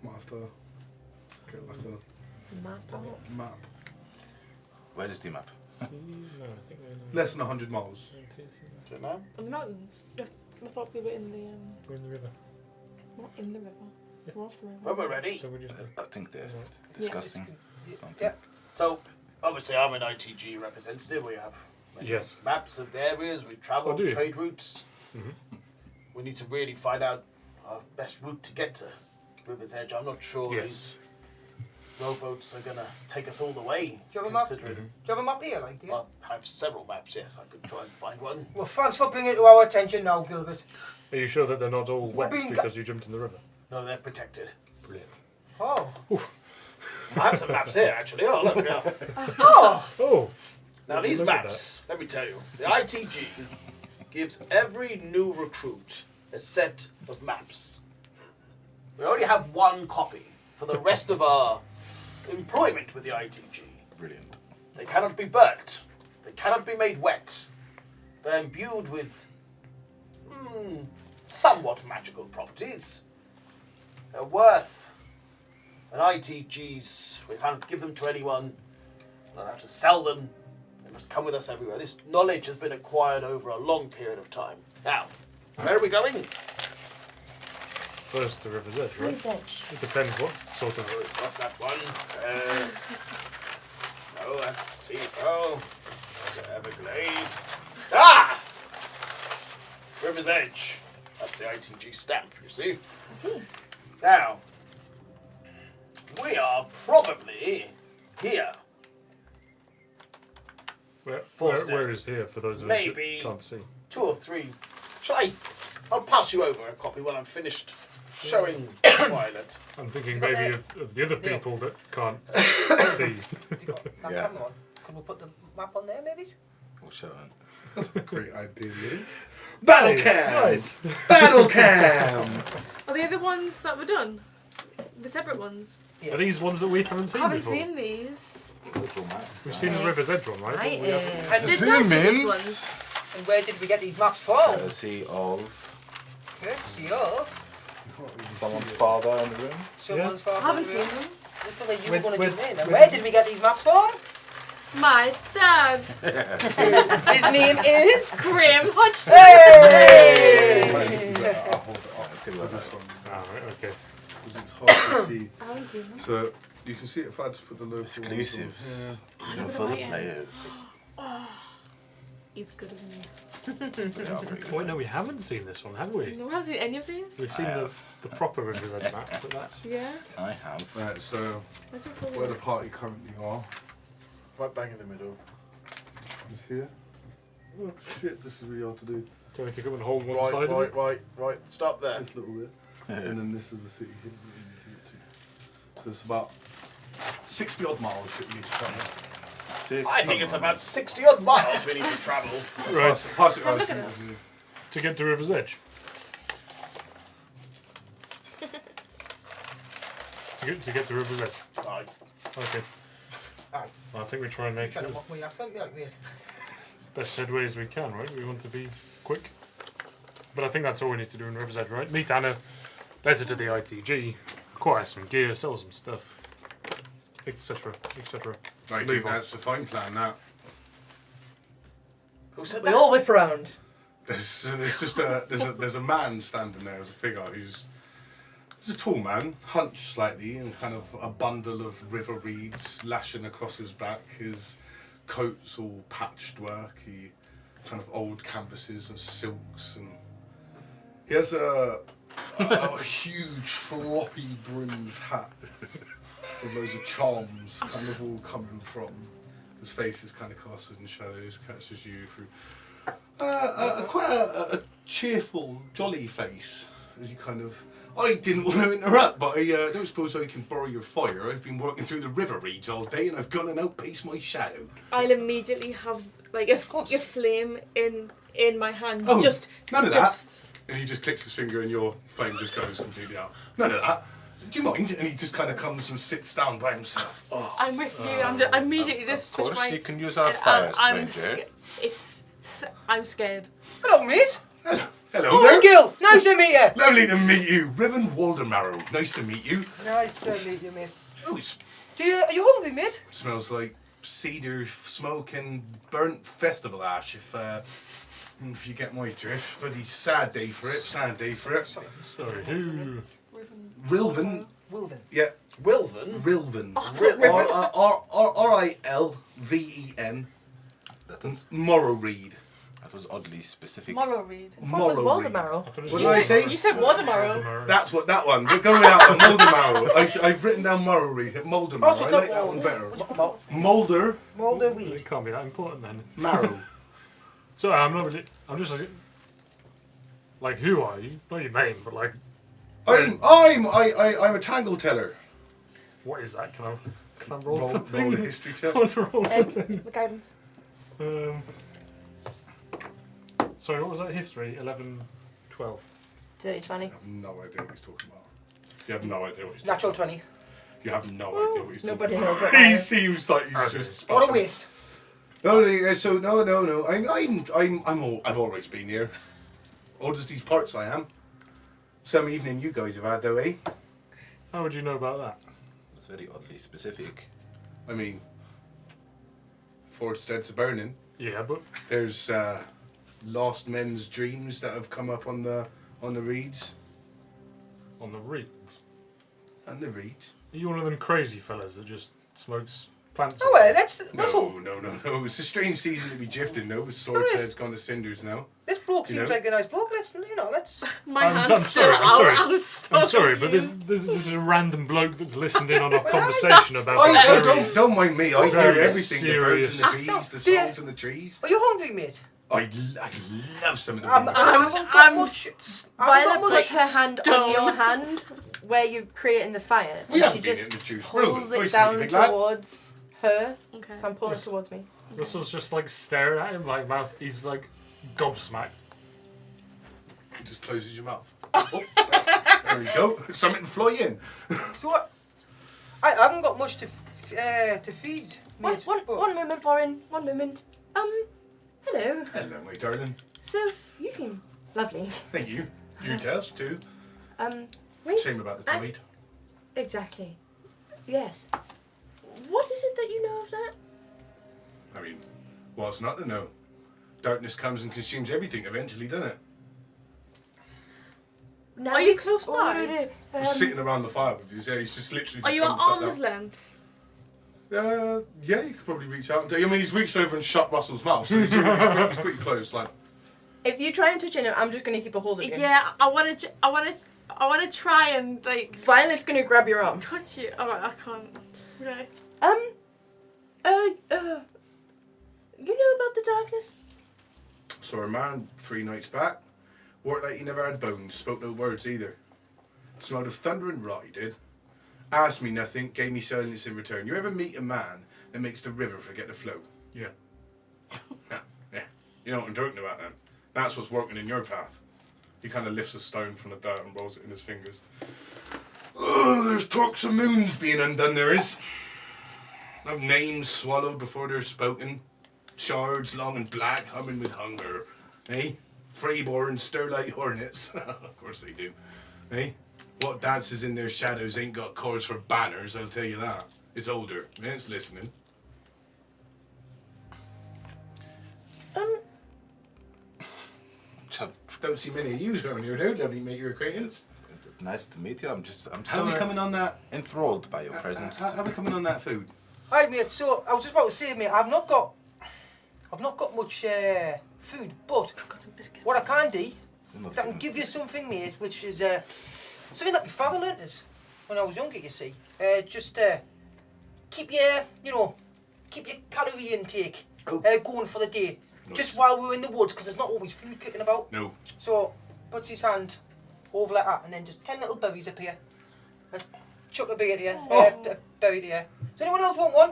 Might have to get like a map. Where is the map? No, I think Less than 100 miles. Do you know? On the mountains. I thought we were in the we're in the river. not in the river. We're off the river. When we're ready. So we just. I think they're discussing something. Yeah. So, obviously, I'm an ITG representative. We have Yes. maps of the areas we travel, Oh, do you? trade routes. Mhm. We need to really find out our best route to get to River's Edge. I'm not sure Yes. these rowboats are going to take us all the way. Do you have a map? considering Do you have a map here, like, do you? I have several maps, yes. I could try and find one. Well, thanks for bringing it to our attention now, Gilbert. Are you sure that they're not all wet being because you jumped in the river? No, they're protected. Brilliant. Oh. I have some maps here, actually. Oh, look. Now, Oh! Oh! now these Look at maps, let me tell you, the ITG gives every new recruit a set of maps. We only have one copy for the rest of our employment with the ITG. Brilliant. They cannot be burnt. They cannot be made wet. They're imbued with somewhat magical properties. They're worth an ITG's. We can't give them to anyone. We don't have to sell them. They must come with us everywhere. This knowledge has been acquired over a long period of time. Now, where are we going? First, the river's edge, right? River's Edge. It depends what sort of. Oh, it's not that one. No, that's Seafell. The Everglade. Ah! River's Edge. That's the ITG stamp, you see. I see. Now, we are probably here. Where is here for those of us Maybe that can't see? 2 or 3. I'll pass you over a copy when I'm finished showing Violet. I'm thinking maybe of the other people that can't see. Now, Yeah. come on. Could we put the map on there, maybe? We'll show them. That's a great idea, Liz. Battle cam! Nice. Battle cam! Are they the ones that were done? The separate ones? Are these ones that we haven't seen I haven't before? seen these. We've seen the River's Edge one, right? I We haven't- And Did Zoom Dad do these in. ones? And where did we get these maps from? Courtesy of Courtesy of someone's father in the room. someone's father. I haven't seen them. That's the way you When- were going when- to zoom in. And when- where did we get these maps from? My dad, His name is... Graham Hodgson. Hey! I'll hold it up Good for work. this one. Ah, right, okay. Because it's hard to see. I haven't seen them. So you can see it if I just put the local ones on. Exclusives. Yeah. Even for the players. He's good, isn't he? They are pretty good. Wait, no, we haven't seen this one, have we? No, we haven't seen any of these. We've seen the proper River's Edge map, but that's. Yeah. I have. Right, so That's so cool. where the party currently are Right bang in the middle. is here. Oh shit, this is really hard to do. Do you want me to come and hold one side of it? Right. Stop there. This little bit. And then this is the city here that we need to get to. So it's about 60 odd miles that we need to travel. I think it's about 60 odd miles we need to travel. Right. Pass it Oh, over look to at me. it. To get to River's Edge. to get to River's Edge. Right. Okay. Aye. Well, I think we try and make Trying it to mock my accent like this. best headway as we can, right? We want to be quick. But I think that's all we need to do in River's Edge, right? Meet Anna, letter to the ITG, acquire some gear, sell some stuff, etc., etc. I think that's the fine plan now. Who said We that? all whip round. There's just there's a man standing there as a figure who's he's a tall man, hunched slightly, and kind of a bundle of river reeds lashing across his back. His coat's all patched work. He kind of old canvases and silks, and he has a huge floppy brimmed hat with loads of charms kind of all coming from. His face is kind of casted in shadows, catches you through quite a cheerful, jolly face as you kind of. I didn't want to interrupt, but I don't suppose I can borrow your fire. I've been working through the river reeds all day, and I've gone and outpaced my shadow. I'll immediately have like a flame in my hand. Oh, just none of just... that. And he just clicks his finger, and your flame just goes completely out. None of that. Do you mind? And he just kind of comes and sits down by himself. Oh. I'm with you. I'm just, immediately just Of switch course, my. you can use our fire, I'm stranger. I'm scared. Hello, mate. Hello Oh, there. Gil. Nice to meet you. Lovely to meet you. Reverend Waldemarrow. Nice to meet you. Nice to meet you, mate. Oh, it Are you hungry, mate? smells like cedar smoke and burnt festival ash, if you get my drift. Bloody sad day for it. Sad day for it. Sorry, who? Rilvan. Wilvin. Yeah. Wilvan? Rilvan. Oh, R-I-L-V-E-N. That was Morrowreed. that was oddly specific. Morrow read. What was Morrowreed. Waldemaro? What did I say? You said Waldemaro. That's what that one. We're going with that one. Moldemarrow. I've written down Morrowreed. Moldemarrow. Also I got like that one better. Mulder It weed. can't be that important then. Marrow. Sorry, I'm not really. I'm just like, who are you? Not your name, but like, I'm a tangle teller. what is that? Can I roll, Roll something? a history check. I want to roll something. Guidance. Sorry, what was that? History 11, 12. Dirty 20. I have no idea what he's talking about. You have no idea what he's Natural talking 20. about. You have no idea what he's talking Nobody about. knows what He that is. seems like he's just. What a waste. No. I've always been here. Old as these parts I am. Some evening you guys have had though, eh? How would you know about that? It's very oddly specific. I mean, Fordsteads are burning. Yeah, but There's lost men's dreams that have come up on the reeds. on the reeds. And the reeds. Are you one of them crazy fellas that just smokes plants? Oh, well, that's all. No. It's a strange season to be drifting though, with Swordshead's gone to cinders now. This bloke You seems know? like a nice bloke. Let's. My I'm hand's still sorry, out. I'm sorry. I'm I'm sorry, but this is a random bloke that's listened in on our conversation about a very- Don't mind me. I hear Very everything. The birds and the serious. bees, the songs and the trees. Are you hungry, mate? I love some of the I'm Violet not puts much her hand on your hand where you're creating the fire. We and haven't she been just in the juice. pulls Nice it to down meet you, big lad. towards her. Okay. So I'm pulling it towards me. Russell's just like staring at him, like mouth. He's like gobsmacked. He just closes your mouth. Oh, there we go. Something to fly in. So what? I haven't got much to feed, mate. One moment, Warren. One moment. Hello. Hello, my darling. So, you seem lovely. Thank you. You test too. Wait. Shame about the tide. Exactly. Yes. What is it that you know of that? I mean, what's not to know? Darkness comes and consumes everything eventually, doesn't it? Now Are you close by? I'm sitting around the fire with you. Yeah, he's just literally. Are Just you at come and sat arm's down. length? Yeah, you could probably reach out. I mean, he's reached over and shut Russell's mouth, so he's pretty close. Like, If you try and touch him, I'm just going to keep a hold of you. Yeah, I want to try and like Violet's going to grab your arm. touch you. Alright, I can't. Right. You know about the darkness? saw a man 3 nights back. Worked like he never had bones. Spoke no words either. Smelled of thunder and rot, he did. Asked me nothing, gave me silence in return. You ever meet a man that makes the river forget to flow? Yeah. Yeah. You know what I'm talking about then? That's what's working in your path. He kind of lifts a stone from the dirt and rolls it in his fingers. Oh, there's talks of moons being undone, there is. Of names swallowed before they're spoken. Shards long and black, humming with hunger. Eh? Freeborn, stir like hornets. Of course they do. Eh? What dances in their shadows ain't got cause for banners, I'll tell you that. It's older. It's listening. Don't see many of you around here, dude. Lovely to make your acquaintance. Nice to meet you. I'm How are we coming on that? Enthralled by your presence. How are we coming on that food? Right, mate. So I was just about to say, mate, I've not got much food, but Got some biscuits. what I can do Not is I can good. give you something, mate, which is something that my father learnt us when I was younger, you see. Just keep your, keep your calorie intake going for the day. Nice. Just while we're in the woods, because there's not always food kicking about. No. So, puts his hand over like that, and then just 10 little berries up here. Let's chuck a berry here, berry here. Does anyone else want one?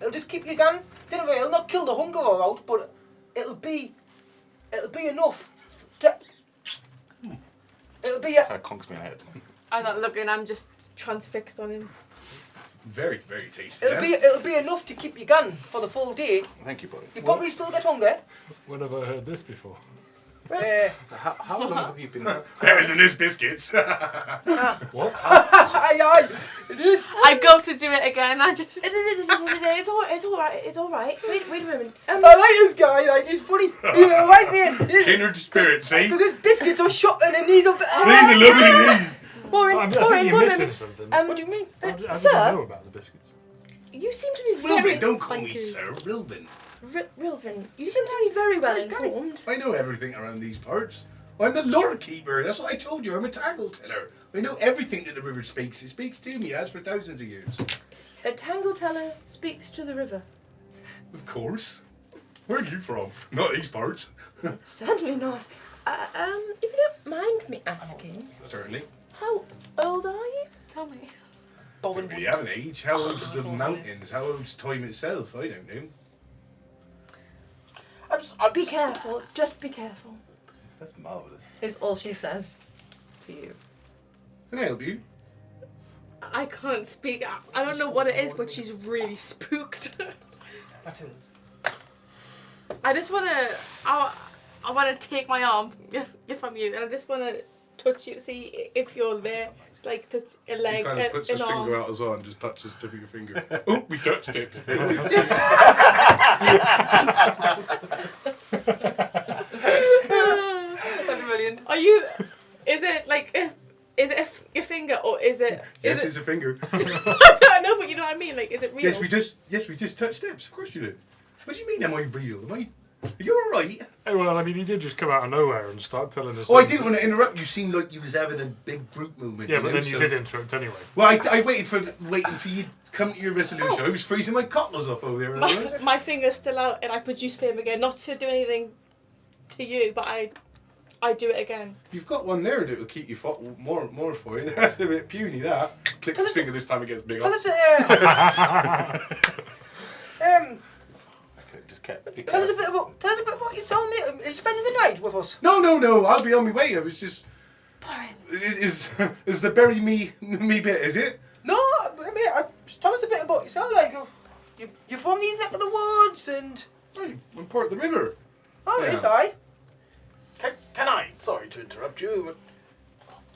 It'll just keep you going. Don't worry, it'll not kill the hunger out, but it'll be enough to... It'll be a... That conks me in the head. I'm not looking. I'm just transfixed on him. Very, very tasty. It'll be enough to keep you going for the full day. Thank you, buddy. You probably still get hunger. When have I heard this before? How long have you been? Better than his biscuits. What? Aye, it is. I go to do it again. I just. It's all right. It's all right. Wait a minute. I like this guy. Like he's funny. He's alright, mate. Kindred spirit, see? Because his biscuits are shocking and these are. These are lovely, these. Boring. I think you're missing something. What do you mean? How did sir? you know about the biscuits? You seem to be very. Rilvin, don't call Thank me you. sir. Rilvin. Rilvin, you seem to be very well informed. I know everything around these parts. I'm the lore keeper. That's what I told you. I'm a tangle teller. I know everything that the river speaks. It speaks to me, as for thousands of years. A tangle teller speaks to the river. Of course. Where are you from? Not these parts. Certainly not. If you don't mind me asking, Certainly. how old are you? Tell me. Don't really have an age. How old's the mountains? How old's time itself? I don't know. Be careful. Just be careful. That's marvelous. Is all she says to you. Can I help you? I can't speak. I don't know what it is, but she's really spooked. That's it. I just wanna. I wanna take my arm if I'm you, and I just wanna touch you, see if you're there. Like touch a leg, He kind of puts an his arm. finger out as well and just touches the tip of your finger. Oh, we touched it. That's brilliant. Are you? Is it like? Is it your finger or is it? Yes, Is it's a finger. I know, but you know what I mean. Like, is it real? Yes, we just touched steps. Of course you did. What do you mean? Am I real? Am I? Are you all right? Hey, well, I mean, he did just come out of nowhere and start telling us. Oh, I things. didn't want to interrupt. You seemed like you was having a big brute movement. Yeah, you but know, then you so- did interrupt anyway. Well, I waited until you come to your resolution. I was freezing my cockles off over there. My finger's still out, and I produce fame again. Not to do anything to you, but I do it again. You've got one there that will keep you more for you. That's a bit puny. That clicks his finger this time. It gets bigger. Tell us, Just kept. tell us a bit about yourself, mate. Are you spending the night with us? No. I'll be on my way. I was just. Is the bury me bit? Is it? No, I mean, just tell us a bit about yourself. Like, you're from these neck of the woods, and I'm part of the river. oh, Yeah. right, aye. Can I? Sorry to interrupt you, but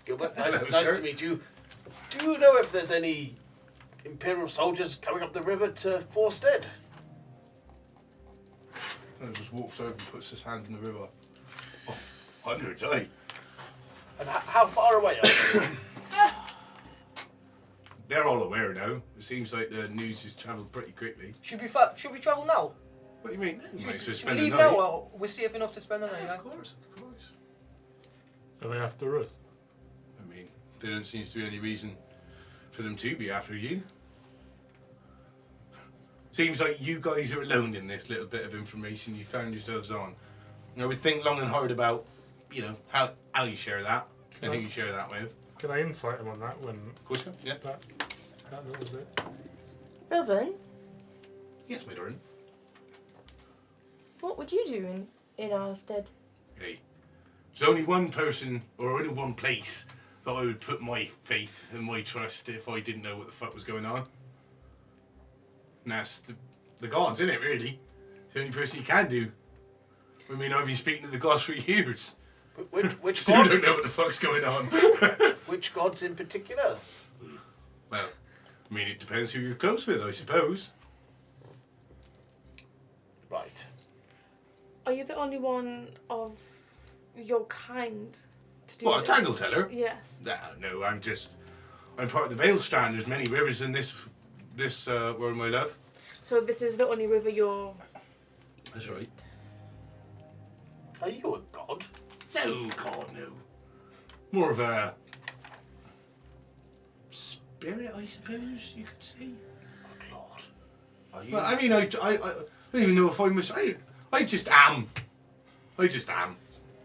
Gilbert, nice Hello, sir. to meet you. Do you know if there's any Imperial soldiers coming up the river to Forstead? And just walks over and puts his hand in the river. Oh, hundreds, eh? And how far away are you? They're all aware now. It seems like the news has travelled pretty quickly. Should we travel now? What do you mean? Might as well Should we spend the leave night. now? Well, we're safe enough to spend the night. Yeah, Aye? of course. Are they after us? I mean, there don't seem to be any reason for them to be after you. Seems like you guys are alone in this little bit of information you found yourselves on. I would think long and hard about, how you share that. I think you share that with. Can I insight him on that when Of course, yeah. that little bit? Rilvin, Yes, my darling. what would you do in our stead? Hey, there's only one person or only one place that I would put my faith and my trust if I didn't know what the fuck was going on. And that's the gods, isn't it, really? It's the only person you can do. I mean, I've been speaking to the gods for years. Which Still god? don't know what the fuck's going on. Which gods in particular? Well, I mean, it depends who you're close with, I suppose. Right. Are you the only one of your kind to do What, a this? tangle teller? Yes. No, I'm part of the Vale Strand. There's many rivers in this world, my love. So this is the only river you're. That's right. Are you a god? No, God, no. More of a spirit, I suppose you could say. Good lord. Are you? Well, I mean, I don't even know if I must. I just am. I just am.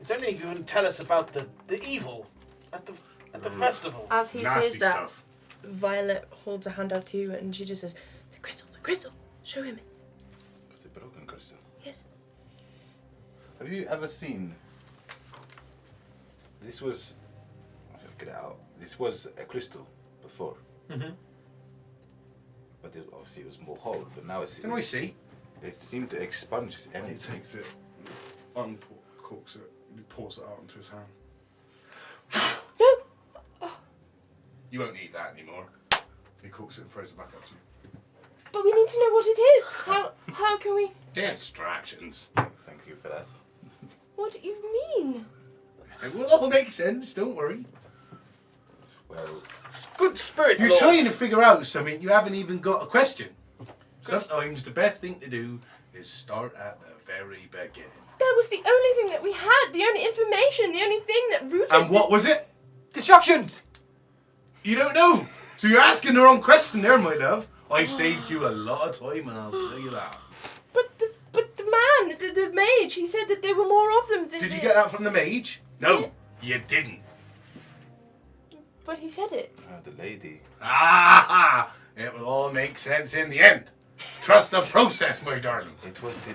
Is there anything you can tell us about the evil at the festival? As he Nasty says that, stuff. Violet holds a hand out to you and she just says, the crystal, show him. The broken crystal. Yes. Have you ever seen? This was. I'll get it out. This was a crystal before. Mm-hmm. But obviously it was more whole. But now it's. Can I see? It seemed to expunge He energy. takes it, uncorks it, he pours it out into his hand. No! You won't need that anymore. He cooks it and throws it back up to you. But we need to know what it is. How can we... Distractions. Thank you for that. What do you mean? It will all make sense, don't worry. Well, Good spirit, You're Lord. trying to figure out something, you haven't even got a question. Sometimes the best thing to do is start at the very beginning. That was the only thing that we had, the only information, the only thing that rooted... And what was it? Distractions! You don't know. So you're asking the wrong question there, my love. I've saved you a lot of time, and I'll tell you that. But the man, the mage, he said that there were more of them. Did you get that from the mage? No, you didn't. But he said it. the lady. Ah, it will all make sense in the end. Trust the process, my darling. It was the.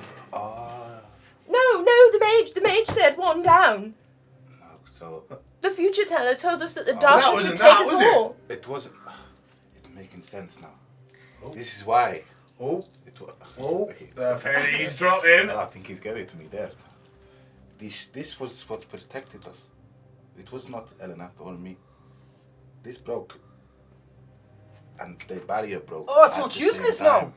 No, the mage said one down. No, so. The future teller told us that the Oh, darkness that would wasn't take that, us was it? all. It wasn't. It's making sense now. This is why. Oh, It was. oh, the penny's dropping. I think he's giving it to me there. This was what protected us. It was not Elena or me. This broke. And the barrier broke. Oh, it's at not the useless same now. time.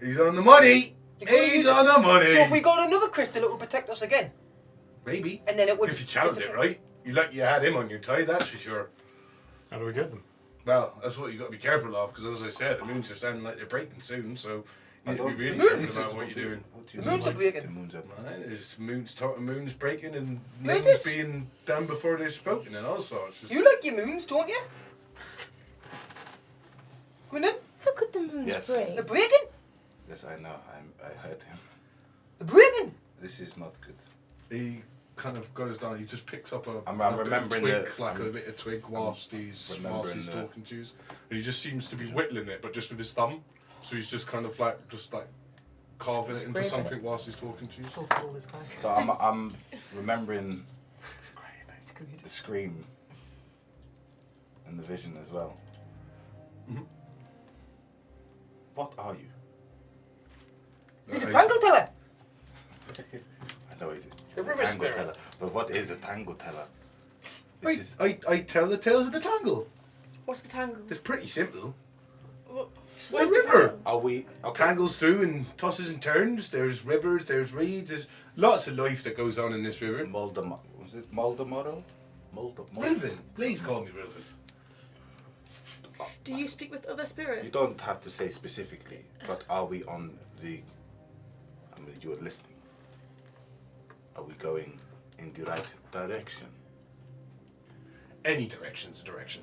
He's on the money. You couldn't use He's it. on the money. So if we got another crystal, it would protect us again. Maybe. And then it would. If you channeled it disappear. right. You lucky you had him on your tie, that's for sure. How do we get them? Well, that's what you got to be careful of, because as I said, the moons are sounding like they're breaking soon, so you need to be really This careful is about what you're doing. What you The moons mean are by breaking. The moons are. Right, there's moons breaking and Like names this. being done before they're spoken and all sorts. You like your moons, don't you? Gwyneth? How could the moons Yes. break? They're breaking? Yes, I know. I heard him. They're breaking? This is not good. He kind of goes down. He just picks up I'm a bit of remembering twig, the- like a bit of twig whilst he's remembering the- talking to you, and he just seems to be whittling it, but just with his thumb. So he's just kind of like carving it into Scraping something whilst he's talking to you. So cool, this guy. So I'm remembering the scream and the vision as well. Mhm. What are you? He's a tangle teller. I know he's A a river tango spirit. teller, but what is a tango teller? This Wait, is I tell the tales of the tangle. What's the tangle? It's pretty simple. What, A what is the river. tangle? are we okay? Tangles through and tosses and turns. There's rivers, there's reeds, there's lots of life that goes on in this river. Was it Moldamoro? Rilvin, please call me Rilvin. Do you speak with other spirits? You don't have to say specifically, but are we on the? I mean, you're listening. Are we going in the right direction? Any direction's a direction.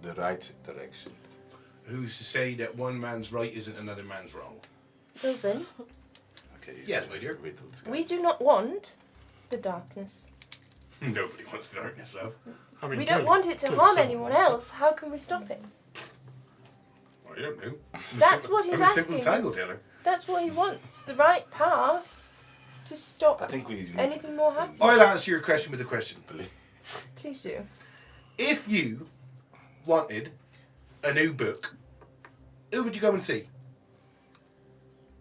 The right direction. Who's to say that one man's right isn't another man's wrong? Wilvin, Okay. you Yes, said my dear. riddles, we guys. do not want the darkness. Nobody wants the darkness, love. I mean, We don't clearly- want it to clearly harm someone anyone wants it. else. How can we stop it? I don't know. That's what he's I'm a simple asking tangle us. teller. That's what he wants. The right path to stop I think we need anything more happening. I'll answer your question with a question. Please do. If you wanted a new book, who would you go and see?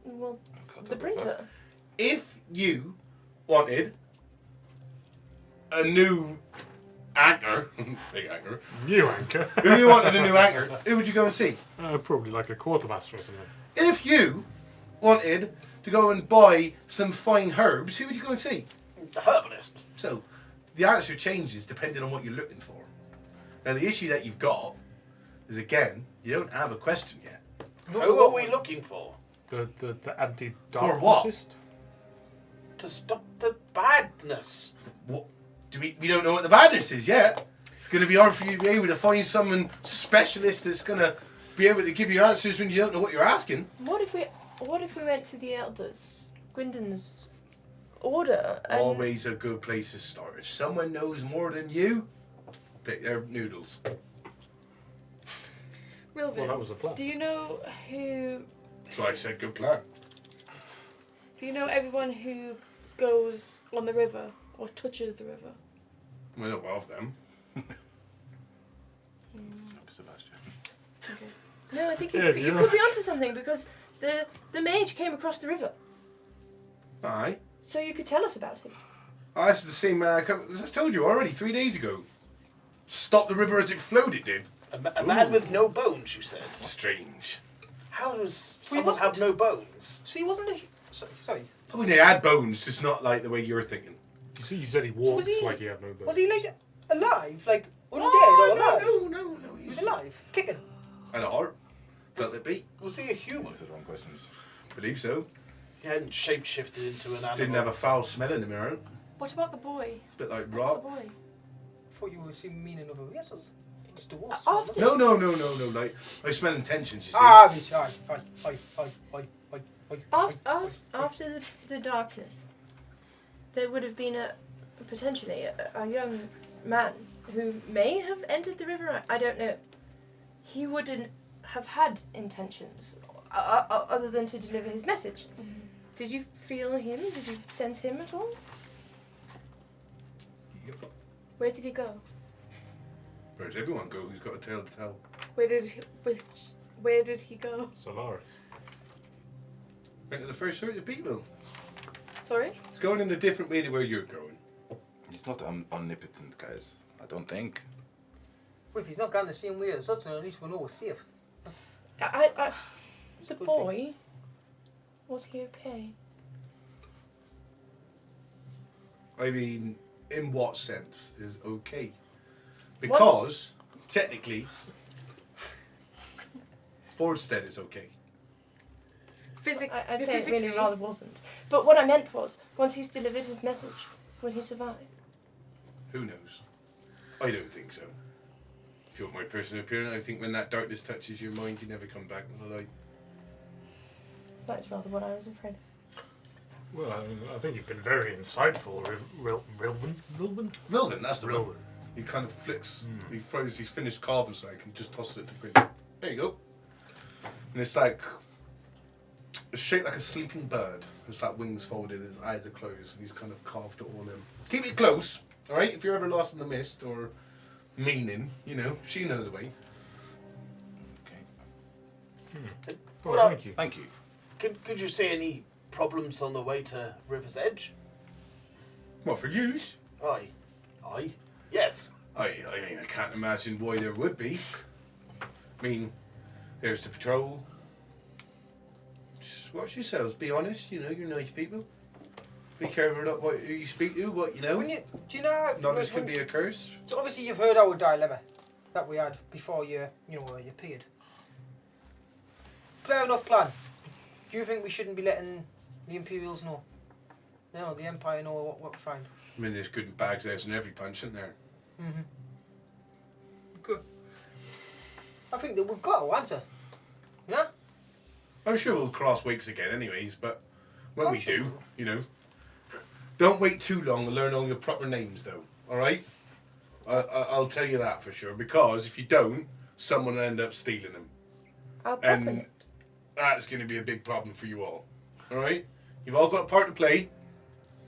Well, the printer. If you wanted a new anchor, big anchor, New anchor. if you wanted a new anchor, who would you go and see? Probably like a quartermaster or something. If you wanted to go and buy some fine herbs, who would you go and see? The herbalist. So, the answer changes depending on what you're looking for. Now, the issue that you've got is, again, you don't have a question yet. Who are we looking for? The For anti-dark what? resist. to stop the badness. What? We don't know what the badness is yet. It's going to be hard for you to be able to find someone specialist that's going to be able to give you answers when you don't know what you're asking. What if we went to the elders, Gwynden's order, and Always a good place to start. If someone knows more than you, pick their noodles. Rilvin, Well, that was a plan. do you know who? So I said, good plan. Do you know everyone who goes on the river or touches the river? I know of them. Sebastian. Okay. no, I think Yeah, you could be onto something because the mage came across the river, Aye. so you could tell us about him. Oh, that's the same man I told you already 3 days ago. Stop the river as it flowed, it did. A man with no bones, you said. Strange. How does Well, he someone have no bones? So he wasn't a... Sorry. I mean, they had bones, just not like the way you're thinking. You see, you said he walked Was he- like he had no bones. Was he like alive? Like undead Oh, or alive? no. He was alive, kicking. Had a heart. Felt it beat. Was he a human? Those are the wrong questions. Believe so. He hadn't shapeshifted into an animal. Didn't have a foul smell in the mirror. What about the boy? Bit like The rot. boy. I thought you were seeing meaning of it. Yes, it's the worst. After- No. Like, I smell intentions, you see. After the darkness, there would have been potentially a young man who may have entered the river. I don't know. He wouldn't have had intentions other than to deliver his message. Did you feel him? Did you sense him at all? Where did he go? Where does everyone go who's got a tale to tell? Where did he go? Solaris. Went to the first sort of people. Sorry? It's going in a different way to where you're going. He's not omnipotent, guys. I don't think. Well, if he's not going the same way as us, then at least we know we're safe. The boy, was he okay? I mean, in what sense is okay? Because, technically, Fordstead is okay. I'd say it really rather wasn't. But what I meant was, once he's delivered his message, would he survive? Who knows? I don't think so. If you want my personal opinion, I think when that darkness touches your mind, you never come back with the light. That's rather what I was afraid of. Well, I think you've been very insightful, Rilvin. Milvin, that's the one. Rilvin. He kind of flicks, he throws his finished carve aside and just tosses it to Quinn. There you go. And it's like, it's shaped like a sleeping bird. It's like wings folded, his eyes are closed, and he's kind of carved it all in. Keep it close, alright? If you're ever lost in the mist or meaning, you know, she knows the way. Okay. Well, thank you. Thank you. Could you see any problems on the way to River's Edge? What, for yous? Aye. Yes. I mean, I can't imagine why there would be. I mean, there's the patrol. Just watch yourselves, be honest, you know, you're nice people. Be careful about who you speak to, what you know. Do you know? Knowledge can be a curse. So obviously you've heard our dilemma that we had before you appeared. Fair enough plan. Do you think we shouldn't be letting the Imperials know? No, the Empire know what we find. I mean, there's good and bags there's in every punch, isn't there? Mm-hmm. Good. I think that we've got our answer. Yeah? I'm sure we'll cross wakes again anyways, but when Oh, we sure. do, you know, don't wait too long to learn all your proper names though, alright? I'll tell you that for sure, because if you don't, someone will end up stealing them. I'll And that's going to be a big problem for you all, alright? You've all got a part to play.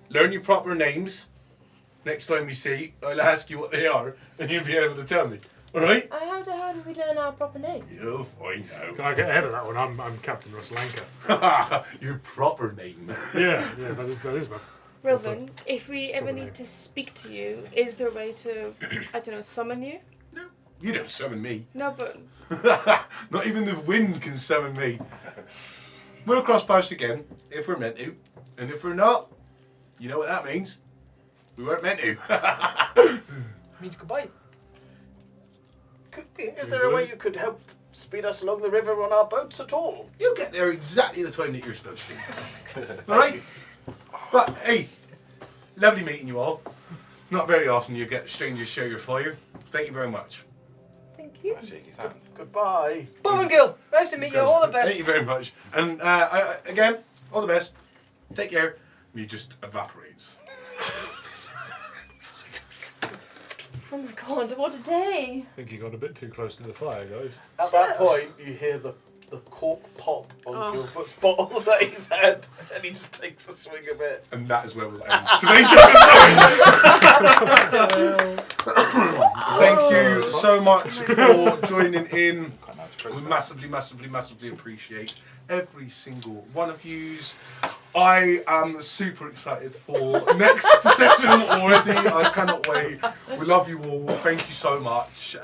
Learn your proper names. Next time you see, I'll ask you what they are, and you'll be able to tell me, alright? How do we learn our proper names? You'll find out. Can I get ahead of that one? I'm Captain Ruslanka. Your proper name. Yeah, that is my. Rilvin, if we ever need to speak to you, is there a way to, I don't know, summon you? You don't summon me. No, but Not even the wind can summon me. We'll cross paths again, if we're meant to. And if we're not, you know what that means. We weren't meant to. Means goodbye. Is there a way you could help speed us along the river on our boats at all? You'll get there exactly the time that you're supposed to. Alright? But hey, lovely meeting you all. Not very often you get strangers share your fire. Thank you very much. Thank you. I shake his hand. Goodbye. Bowmangill, nice to meet you. All the best. Thank you very much. And again, all the best. Take care. And he just evaporates. Oh my god, what a day! I think you got a bit too close to the fire, guys. At that point, you hear the cork pop on Oh. Gilbert's bottle that he's had, and he just takes a swing of it. And that is where we'll end today's episode. Thank you so much for joining in. We massively, massively, massively appreciate every single one of yous. I am super excited for next session already. I cannot wait. We love you all. Thank you so much.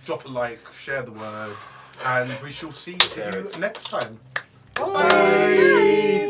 Drop a like, share the word, and we shall see you next time. Bye.